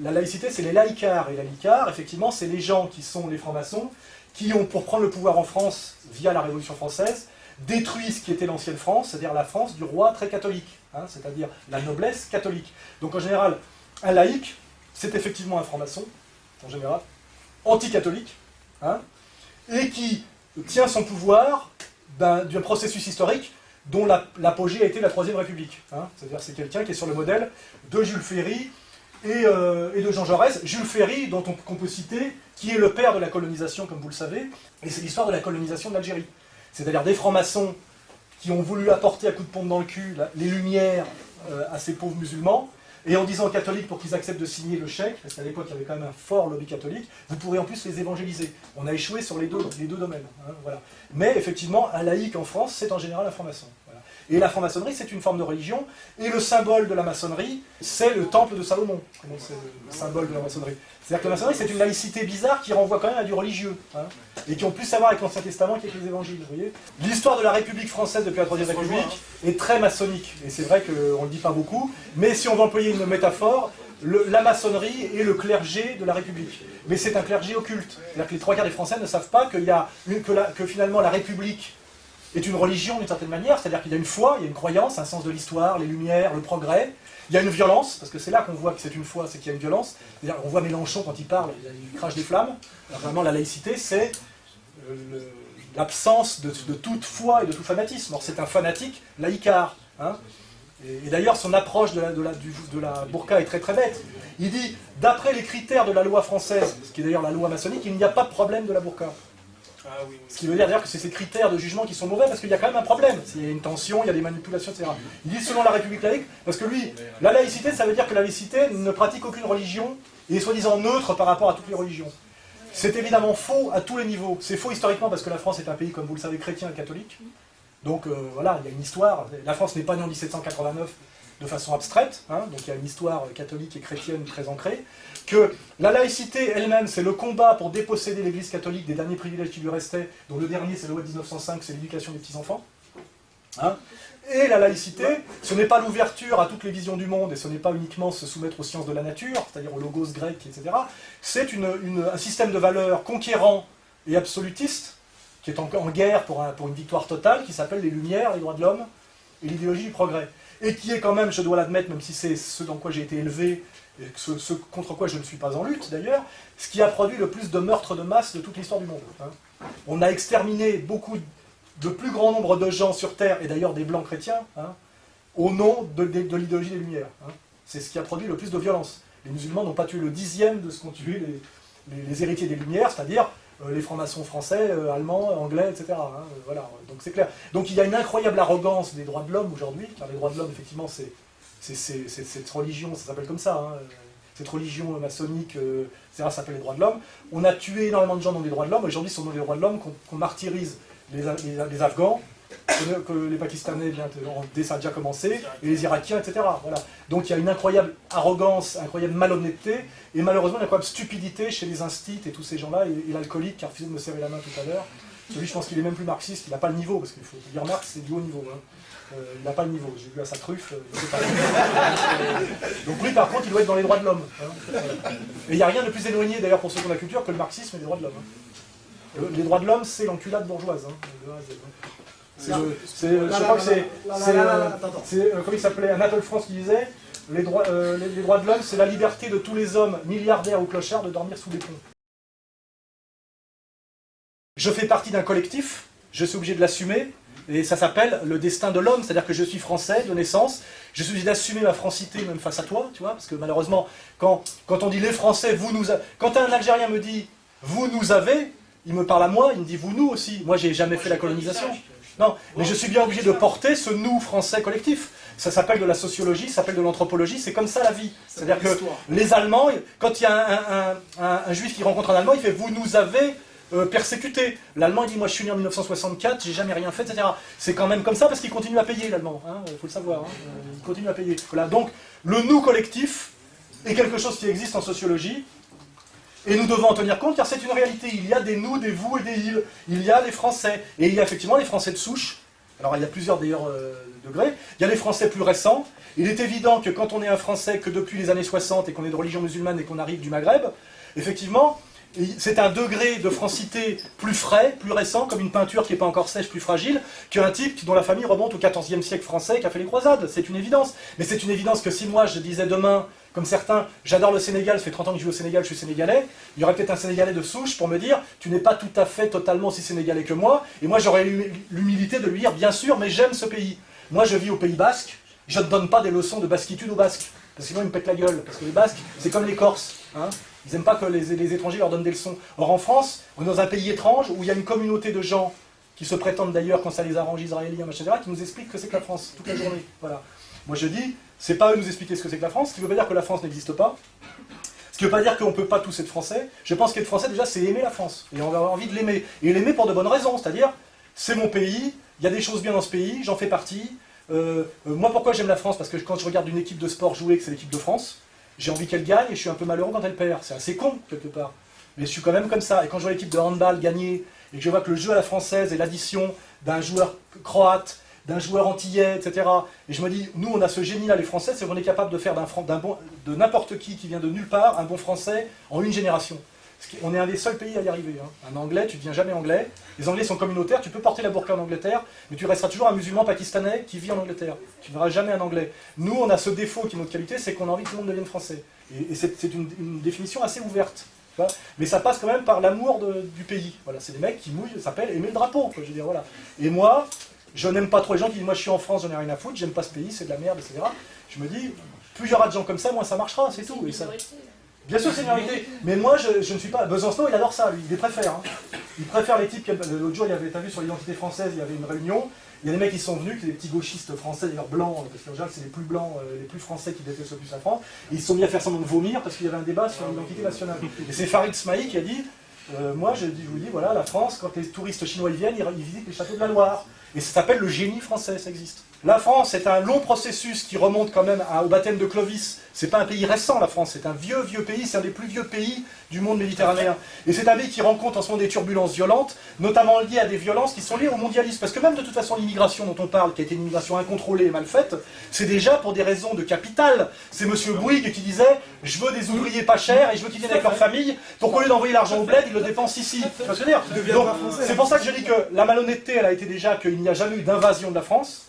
la laïcité, c'est les laïcards, et les laïcards, effectivement, c'est les gens qui sont les francs-maçons, qui ont, pour prendre le pouvoir en France, via la Révolution française, détruit ce qui était l'ancienne France, c'est-à-dire la France du roi très catholique, c'est-à-dire la noblesse catholique. Donc en général, un laïc, c'est effectivement un franc-maçon, en général, anti-catholique, et qui tient son pouvoir d'un processus historique dont l'apogée a été la Troisième République. C'est-à-dire c'est quelqu'un qui est sur le modèle de Jules Ferry et de Jean Jaurès. Jules Ferry, qu'on peut citer, qui est le père de la colonisation, comme vous le savez, et c'est l'histoire de la colonisation de l'Algérie. C'est-à-dire des francs-maçons qui ont voulu apporter à coups de pompe dans le cul les lumières à ces pauvres musulmans, et en disant aux catholiques pour qu'ils acceptent de signer le chèque, parce qu'à l'époque il y avait quand même un fort lobby catholique, vous pourrez en plus les évangéliser. On a échoué sur les deux domaines. Voilà. Mais effectivement, un laïc en France, c'est en général un franc-maçon. Voilà. Et la franc-maçonnerie, c'est une forme de religion, et le symbole de la maçonnerie, c'est le temple de Salomon. C'est le symbole de la maçonnerie. C'est-à-dire que la maçonnerie, c'est une laïcité bizarre qui renvoie quand même à du religieux, et qui ont plus à voir avec l'Ancien Testament qu'avec les évangiles. Vous voyez, l'histoire de la République française depuis la Troisième République est très maçonnique, et c'est vrai qu'on ne le dit pas beaucoup, mais si on veut employer une métaphore, la maçonnerie est le clergé de la République. Mais c'est un clergé occulte. C'est-à-dire que les trois quarts des Français ne savent pas que finalement la République est une religion d'une certaine manière, c'est-à-dire qu'il y a une foi, il y a une croyance, un sens de l'histoire, les lumières, le progrès. Il y a une violence, parce que c'est là qu'on voit que c'est une foi, c'est qu'il y a une violence. C'est-à-dire, on voit Mélenchon quand il parle, il crache des flammes. Alors, vraiment, la laïcité, c'est l'absence de toute foi et de tout fanatisme. Or, c'est un fanatique laïcard. Et d'ailleurs, son approche de la burqa est très très bête. Il dit, d'après les critères de la loi française, ce qui est d'ailleurs la loi maçonnique, il n'y a pas de problème de la burqa. Ce qui veut dire d'ailleurs que c'est ces critères de jugement qui sont mauvais, parce qu'il y a quand même un problème. Il y a une tension, il y a des manipulations, etc. Il dit selon la République laïque, parce que lui, la laïcité, ça veut dire que la laïcité ne pratique aucune religion et soi-disant neutre par rapport à toutes les religions. C'est évidemment faux à tous les niveaux. C'est faux historiquement parce que la France est un pays, comme vous le savez, chrétien et catholique. Donc voilà, il y a une histoire. La France n'est pas née en 1789 de façon abstraite, hein, donc il y a une histoire catholique et chrétienne très ancrée. Que la laïcité elle-même, c'est le combat pour déposséder l'Église catholique des derniers privilèges qui lui restaient, dont le dernier, c'est la loi de 1905, c'est l'éducation des petits-enfants. Hein. Et la laïcité, ce n'est pas l'ouverture à toutes les visions du monde, et ce n'est pas uniquement se soumettre aux sciences de la nature, c'est-à-dire aux logos grecs, etc. C'est un système de valeurs conquérant et absolutiste, qui est en guerre pour une victoire totale, qui s'appelle les Lumières, les droits de l'homme, et l'idéologie du progrès. Et qui est quand même, je dois l'admettre, même si c'est ce dans quoi j'ai été élevé, et ce contre quoi je ne suis pas en lutte d'ailleurs, ce qui a produit le plus de meurtres de masse de toute l'histoire du monde. Hein. On a exterminé de plus grand nombre de gens sur Terre, et d'ailleurs des blancs chrétiens, hein, au nom de l'idéologie des Lumières. Hein. C'est ce qui a produit le plus de violence. Les musulmans n'ont pas tué le 10e de ce qu'ont tué les héritiers des Lumières, c'est-à-dire les francs-maçons français, allemands, anglais, etc. Hein, voilà, donc c'est clair. Donc il y a une incroyable arrogance des droits de l'homme aujourd'hui, car les droits de l'homme, effectivement, c'est cette religion, ça s'appelle comme ça, hein, cette religion maçonnique, etc., ça s'appelle les droits de l'homme. On a tué énormément de gens dans les droits de l'homme, aujourd'hui ce sont dans les droits de l'homme qu'on martyrise les Afghans, que les Pakistanais, ça a déjà commencé, et les Irakiens, etc. Voilà. Donc il y a une incroyable arrogance, incroyable malhonnêteté, et malheureusement une incroyable stupidité chez les instits et tous ces gens-là, et l'alcoolique qui a refusé de me serrer la main tout à l'heure. Celui, je pense qu'il est même plus marxiste, il n'a pas le niveau, parce qu'il faut dire Marx, c'est du haut niveau. Hein. Il n'a pas le niveau, j'ai vu à sa truffe, il sait pas. Donc lui, par contre, il doit être dans les droits de l'homme. Hein. Et il n'y a rien de plus éloigné, d'ailleurs, pour ceux qui ont la culture, que le marxisme et les droits de l'homme. Hein. Les droits de l'homme, c'est l'enculade bourgeoise. Hein. Je crois que c'est comment il s'appelait, Anatole France qui disait les droits de l'homme, c'est la liberté de tous les hommes, milliardaires ou clochards, de dormir sous les ponts. Je fais partie d'un collectif, je suis obligé de l'assumer, et ça s'appelle le destin de l'homme, c'est-à-dire que je suis français de naissance, je suis obligé d'assumer ma francité même face à toi, tu vois, parce que malheureusement, quand on dit les Français, vous nous avez... Quand un Algérien me dit vous nous avez, il me parle à moi, il me dit vous nous aussi. Moi, j'ai jamais fait la colonisation. Non, mais je suis bien obligé de porter ce nous français collectif. Ça s'appelle de la sociologie, ça s'appelle de l'anthropologie, c'est comme ça la vie. C'est-à-dire que les Allemands, quand il y a un juif qui rencontre un Allemand, il fait vous nous avez persécuté. L'Allemand il dit moi je suis né en 1964, j'ai jamais rien fait, etc. C'est quand même comme ça parce qu'il continue à payer l'Allemand, hein, faut le savoir. Hein, il continue à payer. Voilà, donc le nous collectif est quelque chose qui existe en sociologie. Et nous devons en tenir compte car c'est une réalité. Il y a des nous, des vous et des ils. Il y a les Français. Et il y a effectivement les Français de souche. Alors il y a plusieurs d'ailleurs degrés. Il y a les Français plus récents. Il est évident que quand on est un Français que depuis les années 60 et qu'on est de religion musulmane et qu'on arrive du Maghreb, effectivement, c'est un degré de francité plus frais, plus récent, comme une peinture qui n'est pas encore sèche, plus fragile, qu'un type dont la famille remonte au XIVe siècle français, qui a fait les croisades. C'est une évidence. Mais c'est une évidence que si moi je disais demain, comme certains, j'adore le Sénégal, ça fait 30 ans que je vis au Sénégal, je suis sénégalais, il y aurait peut-être un Sénégalais de souche pour me dire, tu n'es pas tout à fait totalement aussi sénégalais que moi, et moi j'aurais l'humilité de lui dire, bien sûr, mais j'aime ce pays. Moi je vis au Pays Basque, je ne donne pas des leçons de basquitude aux Basques, parce que sinon ils me pètent la gueule, parce que les Basques, c'est comme les Corses, hein. Ils n'aiment pas que les étrangers leur donnent des leçons. Or en France, on est dans un pays étrange où il y a une communauté de gens qui se prétendent d'ailleurs, quand ça les arrange, israéliens, etc., qui nous expliquent que c'est que la France, toute la journée. Voilà. Moi je dis, c'est pas eux de nous expliquer ce que c'est que la France, ce qui ne veut pas dire que la France n'existe pas, ce qui ne veut pas dire qu'on ne peut pas tous être français. Je pense qu'être français déjà c'est aimer la France, et on a envie de l'aimer. Et l'aimer pour de bonnes raisons, c'est-à-dire, c'est mon pays, il y a des choses bien dans ce pays, j'en fais partie. Moi pourquoi j'aime la France? Parce que quand je regarde une équipe de sport jouer, que c'est l'équipe de France, j'ai envie qu'elle gagne et je suis un peu malheureux quand elle perd. C'est assez con, quelque part. Mais je suis quand même comme ça. Et quand je vois l'équipe de handball gagner, et que je vois que le jeu à la française est l'addition d'un joueur croate, d'un joueur antillais, etc. Et je me dis, nous on a ce génie-là, les Français, c'est qu'on est capable de faire de n'importe qui vient de nulle part, un bon Français en une génération. On est un des seuls pays à y arriver. Hein. Un Anglais, tu ne deviens jamais Anglais. Les Anglais sont communautaires, tu peux porter la burqa en Angleterre, mais tu resteras toujours un musulman pakistanais qui vit en Angleterre. Tu ne verras jamais un Anglais. Nous, on a ce défaut qui est notre qualité, c'est qu'on a envie que tout le monde devienne français. Et c'est une définition assez ouverte. Tu vois, mais ça passe quand même par l'amour du pays. Voilà, c'est des mecs qui mouillent, ça s'appelle aimer le drapeau. Quoi, je veux dire, voilà. Et moi, je n'aime pas trop les gens qui disent moi je suis en France, j'en ai rien à foutre, j'aime pas ce pays, c'est de la merde, etc. Je me dis, plus il y aura de gens comme ça, moins ça marchera, c'est tout. Et ça... Bien sûr, c'est une vérité. Mais moi, je ne suis pas... Besançon, il adore ça, lui. Il les préfère. Hein. Il préfère les types... L'autre jour, t'as vu, sur l'identité française, il y avait une réunion. Il y a des mecs qui sont venus, des petits gauchistes français, d'ailleurs blancs, parce qu'en général c'est les plus blancs, les plus français qui détestent le plus la France, et ils se sont mis à faire semblant de vomir parce qu'il y avait un débat sur l'identité nationale. Et c'est Farid Smaï qui a dit, moi je vous dis, voilà, la France, quand les touristes chinois ils viennent, ils visitent les châteaux de la Loire. Et ça s'appelle le génie français, ça existe. La France est un long processus qui remonte quand même au baptême de Clovis. C'est pas un pays récent, la France, c'est un vieux pays, c'est un des plus vieux pays du monde méditerranéen. Et c'est un pays qui rencontre en ce moment des turbulences violentes, notamment liées à des violences qui sont liées au mondialisme. Parce que même de toute façon, l'immigration dont on parle, qui a été une immigration incontrôlée et mal faite, c'est déjà pour des raisons de capital. C'est M. Bouygues qui disait « Je veux des ouvriers pas chers et je veux qu'ils viennent avec leur famille, donc au lieu d'envoyer l'argent au bled, ils le dépensent ici. » Tu vois ce que je veux dire? Donc, c'est pour ça que je dis que la malhonnêteté, elle a été déjà qu'il n'y a jamais eu d'invasion de la France.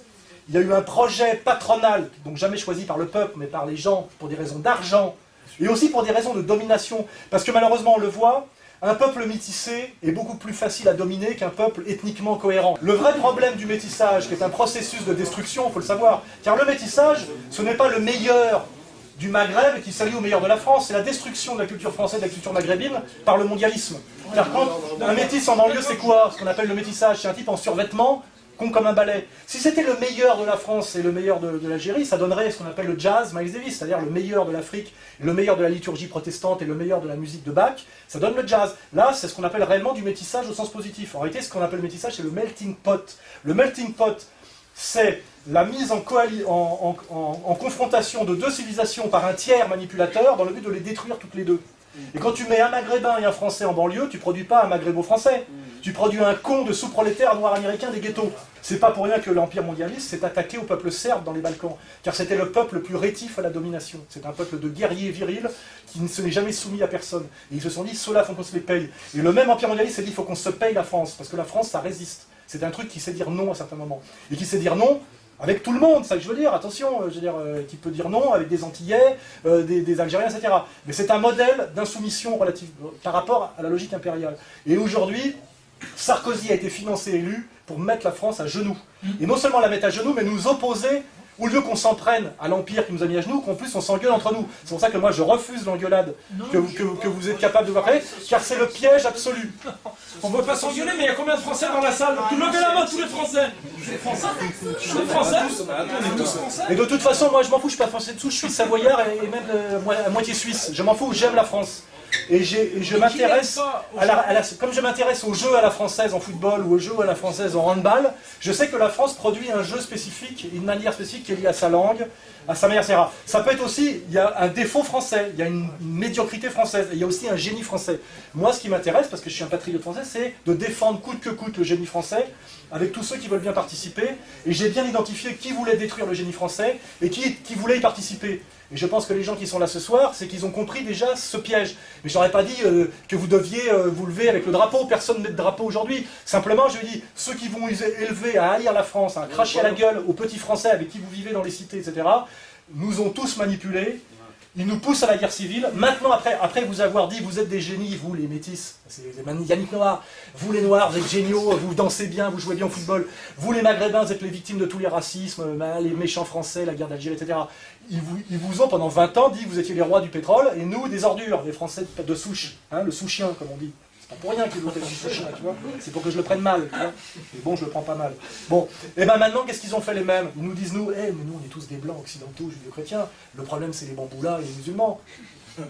Il y a eu un projet patronal, donc jamais choisi par le peuple, mais par les gens, pour des raisons d'argent, et aussi pour des raisons de domination. Parce que malheureusement, on le voit, un peuple métissé est beaucoup plus facile à dominer qu'un peuple ethniquement cohérent. Le vrai problème du métissage, qui est un processus de destruction, il faut le savoir, car le métissage, ce n'est pas le meilleur du Maghreb qui s'allie au meilleur de la France, c'est la destruction de la culture française, de la culture maghrébine, par le mondialisme. Car quand un métis en banlieue, c'est quoi? Ce qu'on appelle le métissage, c'est un type en survêtement, con comme un balai. Si c'était le meilleur de la France et le meilleur de l'Algérie, ça donnerait ce qu'on appelle le jazz Miles Davis, c'est-à-dire le meilleur de l'Afrique, le meilleur de la liturgie protestante et le meilleur de la musique de Bach, ça donne le jazz. Là, c'est ce qu'on appelle réellement du métissage au sens positif. En réalité, ce qu'on appelle le métissage, c'est le melting pot. Le melting pot, c'est la mise en confrontation de deux civilisations par un tiers manipulateur dans le but de les détruire toutes les deux. Et quand tu mets un Maghrébin et un Français en banlieue, tu produis pas un Maghrébo-Français. Tu produis un con de sous-prolétaire noir américain des ghettos. C'est pas pour rien que l'Empire mondialiste s'est attaqué au peuple serbe dans les Balkans, car c'était le peuple le plus rétif à la domination. C'est un peuple de guerriers virils qui ne se n'est jamais soumis à personne. Et ils se sont dit, ceux-là, il faut qu'on se les paye. Et le même Empire mondialiste s'est dit, il faut qu'on se paye la France, parce que la France, ça résiste. C'est un truc qui sait dire non à certains moments. Et qui sait dire non avec tout le monde, c'est ça que je veux dire, attention, je veux dire, qui peut dire non avec des Antillais, des Algériens, etc. Mais c'est un modèle d'insoumission relative par rapport à la logique impériale. Et aujourd'hui, Sarkozy a été financé et élu pour mettre la France à genoux. Et non seulement la mettre à genoux, mais nous opposer, au lieu qu'on s'en prenne à l'Empire qui nous a mis à genoux, qu'en plus on s'engueule entre nous. C'est pour ça que moi je refuse l'engueulade que vous êtes capable de voir créer, car c'est le piège absolu. On ne veut pas s'engueuler, mais il y a combien de Français dans la salle? Levez la main, tous les Français. Les Français. Les Français. On est tous Français. Et de toute façon, moi je m'en fous, je suis pas français de souche, je suis savoyard et même à moitié suisse. Je m'en fous, j'aime la France. Et je m'intéresse, comme je m'intéresse aux jeux à la française en football ou aux jeux à la française en handball, je sais que la France produit un jeu spécifique, une manière spécifique qui est liée à sa langue, à sa manière, etc. Ça peut être aussi, il y a un défaut français, il y a une médiocrité française, et il y a aussi un génie français. Moi, ce qui m'intéresse, parce que je suis un patriote français, c'est de défendre coûte que coûte le génie français, avec tous ceux qui veulent bien participer, et j'ai bien identifié qui voulait détruire le génie français, et qui voulait y participer. Et je pense que les gens qui sont là ce soir, c'est qu'ils ont compris déjà ce piège. Mais je n'aurais pas dit que vous deviez vous lever avec le drapeau, personne ne met de drapeau aujourd'hui. Simplement, je dis, ceux qui vont élever à haïr la France, à cracher à la gueule aux petits Français avec qui vous vivez dans les cités, etc., nous ont tous manipulés. Ils nous poussent à la guerre civile. Maintenant, après vous avoir dit, vous êtes des génies, vous les métis, c'est Yannick Noir, vous les Noirs, vous êtes géniaux, vous dansez bien, vous jouez bien au football, vous les Maghrébins, vous êtes les victimes de tous les racismes, les méchants Français, la guerre d'Algérie, etc. Ils vous ont pendant 20 ans dit que vous étiez les rois du pétrole, et nous, des ordures, les Français de souche, hein, le sous-chien, comme on dit. C'est pas pour rien qu'ils ont été sous-chien, tu vois. C'est pour que je le prenne mal, tu vois. Mais bon, je le prends pas mal. Bon, et ben maintenant, qu'est-ce qu'ils ont fait les mêmes? Ils nous disent, mais nous, on est tous des blancs occidentaux, judéo-chrétiens. Le problème, c'est les bamboulas et les musulmans.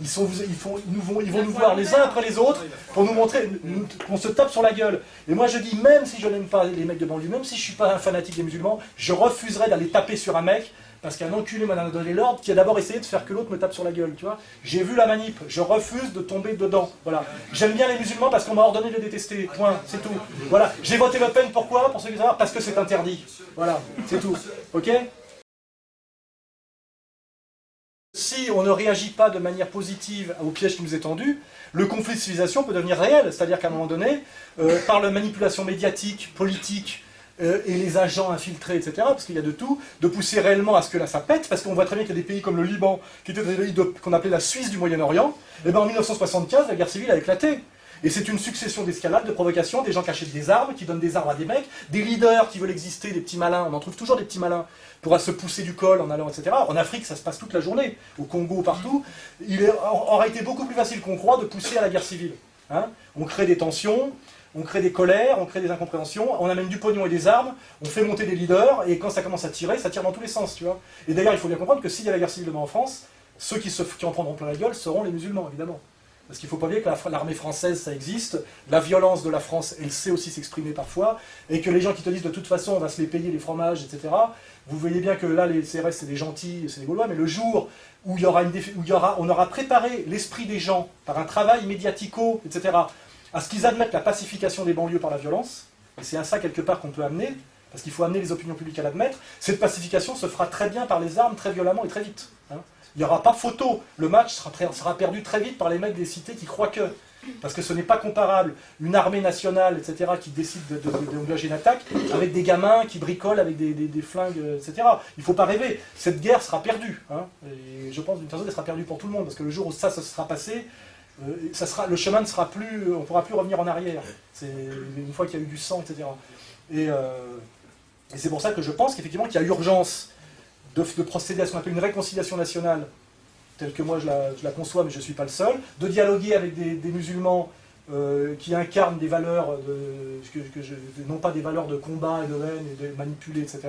Ils vont nous voir les uns après les autres pour nous montrer qu'on se tape sur la gueule. Et moi je dis, même si je n'aime pas les mecs de banlieue, même si je ne suis pas un fanatique des musulmans, je refuserais d'aller taper sur un mec parce qu'un enculé m'a donné l'ordre qui a d'abord essayé de faire que l'autre me tape sur la gueule, tu vois. J'ai vu la manip, je refuse de tomber dedans, voilà. J'aime bien les musulmans parce qu'on m'a ordonné de les détester, point, c'est tout. Voilà, j'ai voté Le Pen, pourquoi? Pour ceux qui savent, parce que c'est interdit. Voilà, c'est tout, ok? Si on ne réagit pas de manière positive au piège qui nous est tendu, le conflit de civilisation peut devenir réel. C'est-à-dire qu'à un moment donné, par la manipulation médiatique, politique, et les agents infiltrés, etc., parce qu'il y a de tout, de pousser réellement à ce que là ça pète, parce qu'on voit très bien qu'il y a des pays comme le Liban, qui étaient des pays qu'on appelait la Suisse du Moyen-Orient, et bien en 1975, la guerre civile a éclaté. Et c'est une succession d'escalades, de provocations, des gens qui achètent des armes, qui donnent des armes à des mecs, des leaders qui veulent exister, des petits malins, on en trouve toujours des petits malins, pour se pousser du col en allant, etc. En Afrique, ça se passe toute la journée, au Congo, partout. Il aurait été beaucoup plus facile qu'on croit de pousser à la guerre civile. Hein, on crée des tensions, on crée des colères, on crée des incompréhensions, on amène du pognon et des armes, on fait monter des leaders, et quand ça commence à tirer, ça tire dans tous les sens, tu vois. Et d'ailleurs, il faut bien comprendre que s'il y a la guerre civile demain en France, ceux qui en prendront plein la gueule seront les musulmans, évidemment. Parce qu'il ne faut pas oublier que l'armée française, ça existe, la violence de la France, elle sait aussi s'exprimer parfois, et que les gens qui te disent de toute façon on va se les payer, les fromages, etc., vous voyez bien que là, les CRS, c'est des gentils, c'est des Gaulois, mais le jour où on aura préparé l'esprit des gens par un travail médiatico, etc., à ce qu'ils admettent la pacification des banlieues par la violence, et c'est à ça quelque part qu'on peut amener, parce qu'il faut amener les opinions publiques à l'admettre, cette pacification se fera très bien par les armes, très violemment et très vite. Hein. Il n'y aura pas photo, le match sera perdu très vite par les mecs des cités qui croient que... Parce que ce n'est pas comparable, une armée nationale, etc., qui décide d'engager une attaque, avec des gamins qui bricolent avec des flingues, etc. Il ne faut pas rêver, cette guerre sera perdue. Hein, et je pense d'une façon, elle sera perdue pour tout le monde, parce que le jour où ça sera passé, le chemin ne sera plus, on ne pourra plus revenir en arrière. C'est une fois qu'il y a eu du sang, etc. Et c'est pour ça que je pense qu'effectivement qu'il y a urgence de procéder à ce qu'on appelle une réconciliation nationale, telle que moi je la conçois, mais je ne suis pas le seul, de dialoguer avec des musulmans qui incarnent des valeurs, non pas des valeurs de combat et de haine et de manipuler, etc.,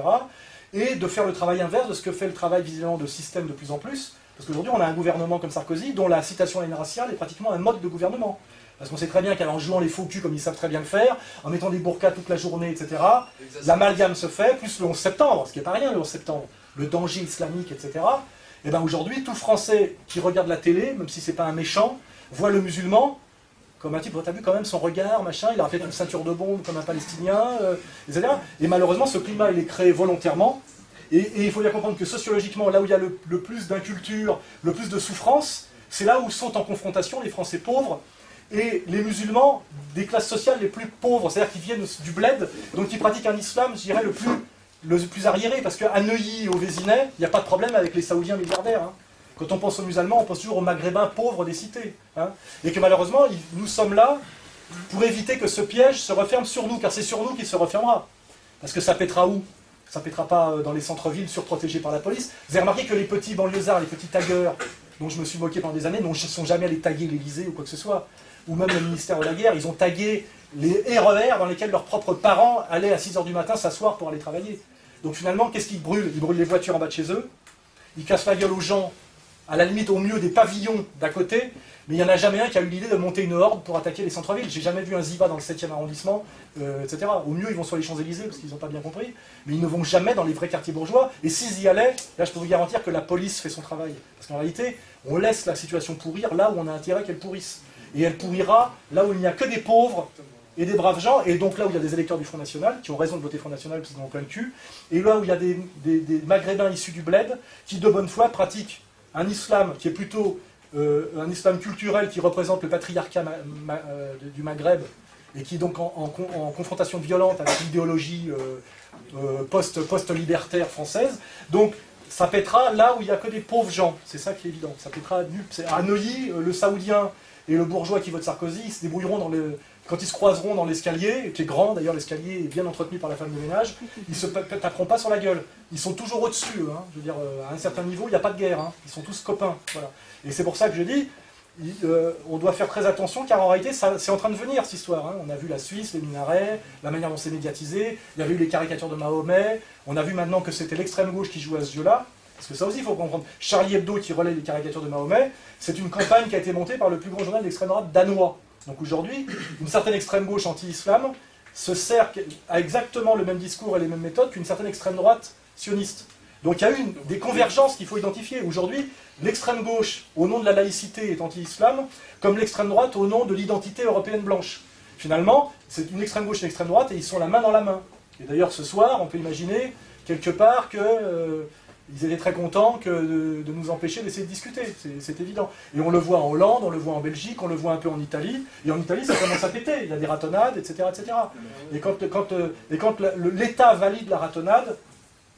et de faire le travail inverse de ce que fait le travail visiblement de système de plus en plus, parce qu'aujourd'hui on a un gouvernement comme Sarkozy dont la citation à la haine raciale est pratiquement un mode de gouvernement. Parce qu'on sait très bien qu'en jouant les faux culs comme ils savent très bien le faire, en mettant des burkas toute la journée, etc., l'amalgame se fait, plus le 11 septembre, ce qui n'est pas rien le 11 septembre, le danger islamique, etc., et bien aujourd'hui, tout Français qui regarde la télé, même si c'est pas un méchant, voit le musulman comme un type, t'as vu quand même son regard, machin, il a peut-être une ceinture de bombe comme un Palestinien, etc. Et malheureusement, ce climat, il est créé volontairement, et il faut bien comprendre que sociologiquement, là où il y a le plus d'inculture, le plus de souffrance, c'est là où sont en confrontation les Français pauvres et les musulmans des classes sociales les plus pauvres, c'est-à-dire qui viennent du bled, donc qui pratiquent un islam, je dirais, le plus arriéré, parce qu'à Neuilly et au Vésinet, il n'y a pas de problème avec les Saoudiens milliardaires. Hein. Quand on pense aux musulmans, on pense toujours aux Maghrébins pauvres des cités. Hein. Et que malheureusement, nous sommes là pour éviter que ce piège se referme sur nous, car c'est sur nous qu'il se refermera. Parce que ça pètera où? Ça pètera pas dans les centres-villes surprotégés par la police. Vous avez remarqué que les petits banlieusards, les petits taggeurs, dont je me suis moqué pendant des années, ne sont jamais allés taguer l'Élysée ou quoi que ce soit. Ou même le ministère de la Guerre, ils ont tagué les RER dans lesquels leurs propres parents allaient à 6h du matin s'asseoir pour aller travailler. Donc finalement, qu'est-ce qu'ils brûlent? Ils brûlent les voitures en bas de chez eux, ils cassent la gueule aux gens, à la limite au mieux des pavillons d'à côté, mais il n'y en a jamais un qui a eu l'idée de monter une horde pour attaquer les centres-villes. J'ai jamais vu un Ziva dans le 7e arrondissement, etc. Au mieux, ils vont sur les Champs-Élysées parce qu'ils n'ont pas bien compris, mais ils ne vont jamais dans les vrais quartiers bourgeois, et s'ils y allaient, là je peux vous garantir que la police fait son travail. Parce qu'en réalité, on laisse la situation pourrir là où on a intérêt qu'elle pourrisse. Et elle pourrira là où il n'y a que des pauvres et des braves gens, et donc là où il y a des électeurs du Front National, qui ont raison de voter Front National parce qu'ils en ont plein le cul, et là où il y a des maghrébins issus du bled, qui de bonne foi pratiquent un islam qui est plutôt un islam culturel qui représente le patriarcat du Maghreb, et qui est donc en confrontation violente avec l'idéologie post-libertaire française. Donc ça pètera là où il n'y a que des pauvres gens, c'est ça qui est évident. Ça pètera à Neuilly, le Saoudien et le bourgeois qui vote Sarkozy, ils se débrouilleront quand ils se croiseront dans l'escalier, qui est grand d'ailleurs, l'escalier est bien entretenu par la femme de ménage, ils ne se taperont pas sur la gueule. Ils sont toujours au-dessus, hein. Je veux dire, à un certain niveau, il n'y a pas de guerre, hein. Ils sont tous copains. Voilà. Et c'est pour ça que je dis, on doit faire très attention, car en réalité, c'est en train de venir cette histoire. Hein. On a vu la Suisse, les minarets, la manière dont c'est médiatisé, il y avait eu les caricatures de Mahomet, on a vu maintenant que c'était l'extrême gauche qui jouait à ce jeu-là. Parce que ça aussi, il faut comprendre. Charlie Hebdo qui relaie les caricatures de Mahomet, c'est une campagne qui a été montée par le plus grand journal d'extrême droite danois. Donc aujourd'hui, une certaine extrême gauche anti-islam se sert à exactement le même discours et les mêmes méthodes qu'une certaine extrême droite sioniste. Donc il y a eu des convergences qu'il faut identifier. Aujourd'hui, l'extrême gauche, au nom de la laïcité, est anti-islam, comme l'extrême droite au nom de l'identité européenne blanche. Finalement, c'est une extrême gauche et une extrême droite, et ils sont la main dans la main. Et d'ailleurs, ce soir, on peut imaginer, quelque part, que... ils étaient très contents de nous empêcher d'essayer de discuter, c'est évident. Et on le voit en Hollande, on le voit en Belgique, on le voit un peu en Italie, et en Italie ça commence à péter, il y a des ratonnades, etc. etc. Et quand l'État valide la ratonnade,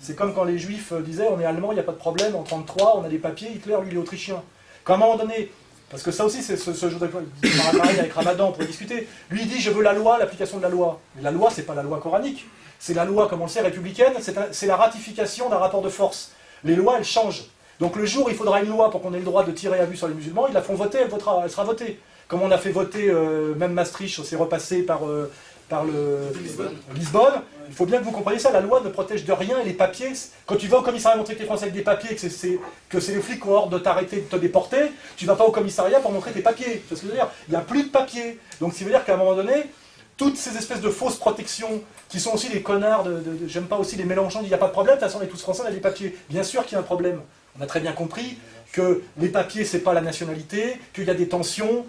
c'est comme quand les Juifs disaient on est allemand, il n'y a pas de problème, en 1933 on a des papiers, Hitler lui il est autrichien. Quand à un moment donné, parce que ça aussi c'est ce jour de pareil avec Ramadan, on pourrait discuter, lui il dit je veux la loi, l'application de la loi. Mais la loi c'est pas la loi coranique, c'est la loi comme on le sait républicaine, c'est la ratification d'un rapport de force. Les lois, elles changent. Donc le jour où il faudra une loi pour qu'on ait le droit de tirer à vue sur les musulmans, ils la font voter, elle sera votée. comme on a fait voter même Maastricht, c'est repassé par Lisbonne, il faut bien que vous compreniez ça, la loi ne protège de rien et les papiers, quand tu vas au commissariat montrer que tu es français avec des papiers, que c'est les flics qui ont ordre de t'arrêter, de te déporter, tu vas pas au commissariat pour montrer tes papiers. C'est ce que je veux dire. Il n'y a plus de papiers. Donc ça veut dire qu'à un moment donné, toutes ces espèces de fausses protections, qui sont aussi des connards, j'aime pas aussi les mélangeants, il n'y a pas de problème, de toute façon on est tous français, on a des papiers. Bien sûr qu'il y a un problème. On a très bien compris que les papiers, c'est pas la nationalité, qu'il y a des tensions.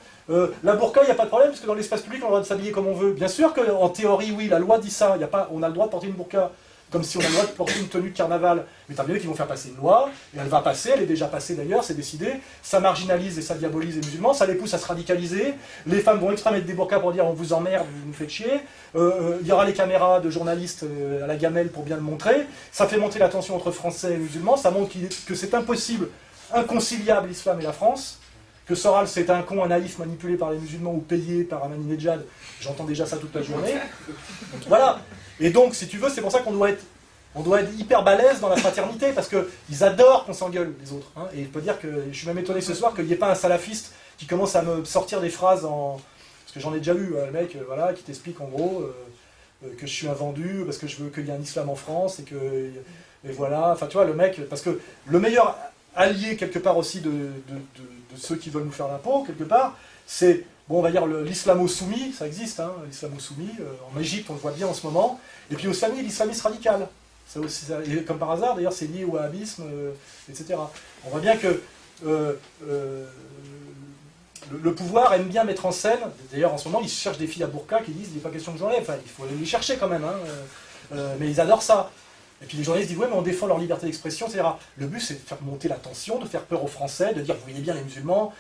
La burqa, il n'y a pas de problème, parce que dans l'espace public, on a le droit de s'habiller comme on veut. Bien sûr qu'en théorie, oui, la loi dit ça, on a le droit de porter une burqa, comme si on a le droit de porter une tenue de carnaval. Mais t'as bien vu qu'ils vont faire passer une loi, et elle va passer, elle est déjà passée d'ailleurs, c'est décidé, ça marginalise et ça diabolise les musulmans, ça les pousse à se radicaliser, les femmes vont extra mettre des burqas pour dire on vous emmerde, vous nous faites chier, il y aura les caméras de journalistes à la gamelle pour bien le montrer, ça fait monter la tension entre Français et musulmans, ça montre que c'est impossible, inconciliable l'islam et la France, que Soral c'est un con, un naïf manipulé par les musulmans ou payé par Ahmadinejad, j'entends déjà ça toute la journée. Voilà. Et donc, si tu veux, c'est pour ça qu'on doit être hyper balèze dans la fraternité, parce qu'ils adorent qu'on s'engueule, les autres. Hein. Et je peux dire que je suis même étonné ce soir qu'il n'y ait pas un salafiste qui commence à me sortir des phrases en... Parce que j'en ai déjà eu, le mec voilà, qui t'explique en gros que je suis un vendu, parce que je veux qu'il y ait un islam en France, et voilà, enfin tu vois, le mec, parce que le meilleur allié quelque part aussi de ceux qui veulent nous faire l'impôt, quelque part, c'est, bon, on va dire l'islamo-soumis, ça existe, hein, l'islamo-soumis, en Égypte on le voit bien en ce moment, et puis aussi l'islamisme radical, ça aussi, et comme par hasard, d'ailleurs c'est lié au wahhabisme, etc. On voit bien que le pouvoir aime bien mettre en scène, d'ailleurs en ce moment ils cherchent des filles à burqa qui disent il n'est pas question que j'enlève, enfin il faut aller les chercher quand même, hein, mais ils adorent ça. Et puis les journalistes disent, ouais, mais on défend leur liberté d'expression, etc. Le but, c'est de faire monter la tension, de faire peur aux Français, de dire, vous voyez bien les musulmans,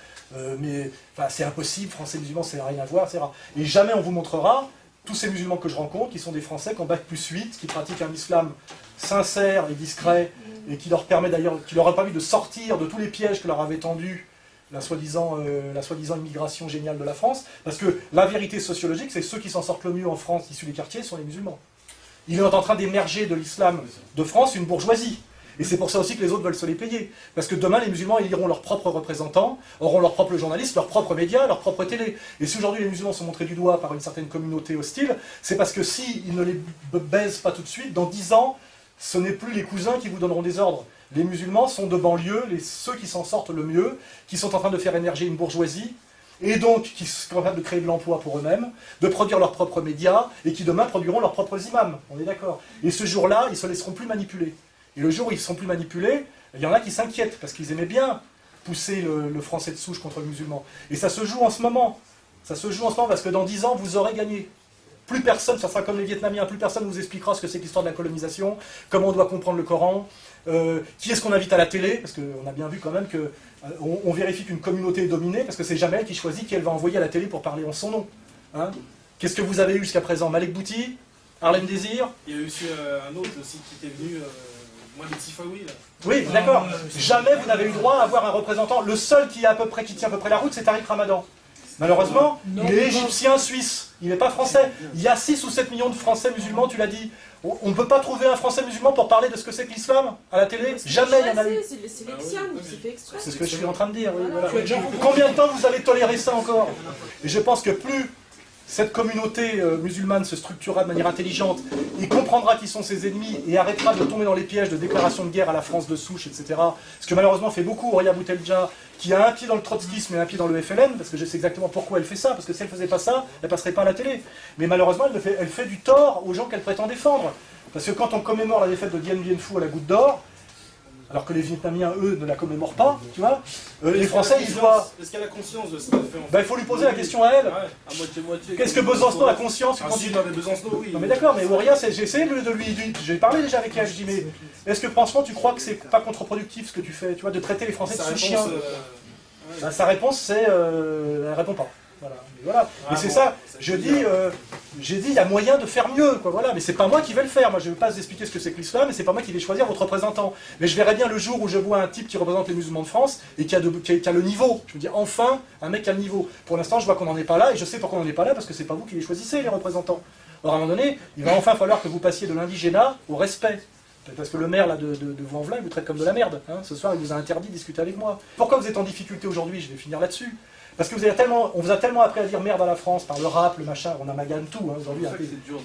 mais c'est impossible, Français musulmans, ça n'a rien à voir, etc. Et jamais on vous montrera tous ces musulmans que je rencontre, qui sont des Français, qui ont bac+8, qui pratiquent un islam sincère et discret, et qui leur permet d'ailleurs, qui leur a permis de sortir de tous les pièges que leur avait tendus la soi-disant immigration géniale de la France, parce que la vérité sociologique, c'est ceux qui s'en sortent le mieux en France, issus des quartiers, sont les musulmans. Il est en train d'émerger de l'islam de France une bourgeoisie. Et c'est pour ça aussi que les autres veulent se les payer. Parce que demain, les musulmans éliront leurs propres représentants, auront leurs propres journalistes, leurs propres médias, leurs propres télés. Et si aujourd'hui les musulmans sont montrés du doigt par une certaine communauté hostile, c'est parce que s'ils ne les baisent pas tout de suite, dans 10 ans, ce n'est plus les cousins qui vous donneront des ordres. Les musulmans sont de banlieue, ceux qui s'en sortent le mieux, qui sont en train de faire émerger une bourgeoisie, et donc qui sont capables de créer de l'emploi pour eux-mêmes, de produire leurs propres médias, et qui demain produiront leurs propres imams, on est d'accord. Et ce jour-là, ils ne se laisseront plus manipuler. Et le jour où ils ne seront plus manipulés, il y en a qui s'inquiètent, parce qu'ils aimaient bien pousser le français de souche contre le musulman. Et ça se joue en ce moment. Ça se joue en ce moment, parce que dans 10 ans, vous aurez gagné. Plus personne, ça sera comme les Vietnamiens, plus personne vous expliquera ce que c'est que l'histoire de la colonisation, comment on doit comprendre le Coran, qui est-ce qu'on invite à la télé, parce qu'on a bien vu quand même que on vérifie qu'une communauté est dominée, parce que c'est jamais elle qui choisit qui elle va envoyer à la télé pour parler en son nom. Hein, qu'est-ce que vous avez eu jusqu'à présent? Malik Bouti, Harlem Désir. Il y a eu aussi un autre aussi qui était venu, moi des Tifaoui là. Oui, d'accord. Jamais vous n'avez eu droit à avoir un représentant. Le seul qui tient à peu près la route, c'est Tariq Ramadan. Malheureusement, il est égyptien suisse, il n'est pas français. Il y a 6 ou 7 millions de Français musulmans, tu l'as dit. On ne peut pas trouver un Français musulman pour parler de ce que c'est que l'islam à la télé. Jamais il y en a eu. C'est sélectionne, c'est fait exprès. C'est ce que je suis en train de dire. Oui, voilà. Combien de temps vous allez tolérer ça encore? Et je pense que plus cette communauté musulmane se structurera de manière intelligente et comprendra qui sont ses ennemis et arrêtera de tomber dans les pièges de déclaration de guerre à la France de souche, etc. Ce que malheureusement fait beaucoup Ouria Boutelja, qui a un pied dans le trotskisme et un pied dans le FLN, parce que je sais exactement pourquoi elle fait ça, parce que si elle ne faisait pas ça, elle ne passerait pas à la télé. Mais malheureusement, elle fait du tort aux gens qu'elle prétend défendre. Parce que quand on commémore la défaite de Dien Bien Phu à la Goutte d'Or, alors que les Vietnamiens, eux, ne la commémorent pas, tu vois, les Français, ils voient... Est-ce qu'elle a conscience de ce qu'elle fait en fait? Ben, il faut lui poser la question à elle. Ouais. À moitié-moitié. Qu'est-ce que Besançon a conscience Ah quand si, il... non mais Besançon, oui. Non mais d'accord, mais Ouria, j'ai essayé de lui... J'ai parlé déjà avec elle, je dis, mais est-ce que franchement tu crois que c'est pas contre-productif ce que tu fais, tu vois, de traiter les Français de sous-chiens? Ben, sa réponse c'est... elle répond pas. Voilà. Mais, voilà. Mais c'est ça, j'ai dit, il y a moyen de faire mieux, quoi, voilà. Mais c'est pas moi qui vais le faire, moi je ne vais pas vous expliquer ce que c'est que l'islam, et c'est pas moi qui vais choisir votre représentant. Mais je verrai bien le jour où je vois un type qui représente les musulmans de France, et qui a le niveau. Je me dis, enfin, un mec qui a le niveau. Pour l'instant, je vois qu'on n'en est pas là, et je sais pourquoi on n'en est pas là, parce que c'est pas vous qui les choisissez, les représentants. Alors à un moment donné, il va enfin falloir que vous passiez de l'indigénat au respect. Parce que le maire là, de Vaux-en-Velin, il vous traite comme de la merde. Hein. Ce soir, il vous a interdit de discuter avec moi. Pourquoi vous êtes en difficulté aujourd'hui? Je vais finir là-dessus. Parce que on vous a tellement appris à dire merde à la France par le rap, le machin, on amalgame tout hein, aujourd'hui.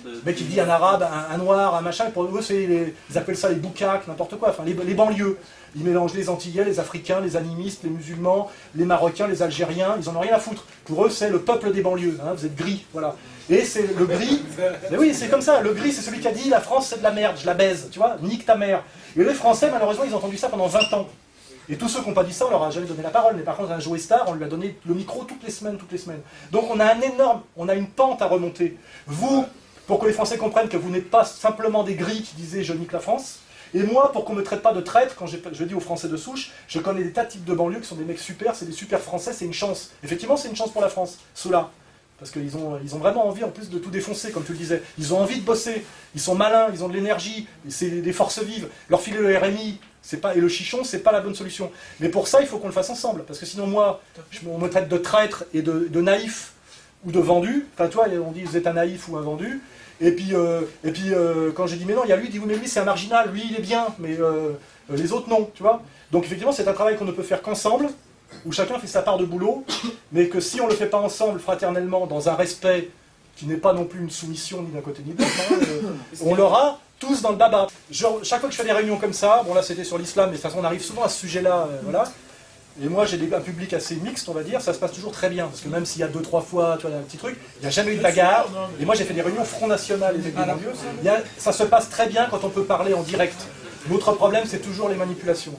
Le mec qui dit un arabe, un noir, un machin, pour eux ils appellent ça les boucaques, n'importe quoi, enfin les banlieues. Ils mélangent les Antillais, les Africains, les animistes, les musulmans, les Marocains, les Algériens, ils en ont rien à foutre. Pour eux c'est le peuple des banlieues, hein, vous êtes gris, voilà. Et c'est le gris, mais oui c'est comme ça, le gris c'est celui qui a dit la France c'est de la merde, je la baise, tu vois, nique ta mère. Et les Français malheureusement ils ont entendu ça pendant 20 ans. Et tous ceux qui n'ont pas dit ça, on leur a jamais donné la parole. Mais par contre, un Joe Star, on lui a donné le micro toutes les semaines. Donc on a une pente à remonter. Vous, pour que les Français comprennent que vous n'êtes pas simplement des gris qui disaient je nique la France. Et moi, pour qu'on ne me traite pas de traître, quand je dis aux Français de souche, je connais des tas de types de banlieues qui sont des mecs super, c'est des super Français, c'est une chance. Effectivement, c'est une chance pour la France, ceux-là. Parce qu'ils ont vraiment envie en plus de tout défoncer, comme tu le disais. Ils ont envie de bosser, ils sont malins, ils ont de l'énergie, c'est des forces vives. Leur filer le RMI et le chichon, c'est pas la bonne solution. Mais pour ça, il faut qu'on le fasse ensemble. Parce que sinon, moi, on me traite de traître et de naïf ou de vendu. Enfin, toi, on dit vous êtes un naïf ou un vendu. Et puis quand j'ai dit mais non, il y a lui, il dit oui, mais lui c'est un marginal, lui il est bien, mais les autres non, tu vois. Donc effectivement, c'est un travail qu'on ne peut faire qu'ensemble, où chacun fait sa part de boulot, mais que si on ne le fait pas ensemble, fraternellement, dans un respect qui n'est pas non plus une soumission ni d'un côté ni de l'autre, hein, on l'aura tous dans le baba. Chaque fois que je fais des réunions comme ça, bon là c'était sur l'islam, mais de toute façon on arrive souvent à ce sujet-là, voilà. Et moi j'ai un public assez mixte, on va dire, ça se passe toujours très bien, parce que même s'il y a 2-3 fois, tu vois, un petit truc, il n'y a jamais eu de bagarre. Et moi j'ai fait des réunions Front National et des banlieues, ça se passe très bien quand on peut parler en direct. L'autre problème c'est toujours les manipulations.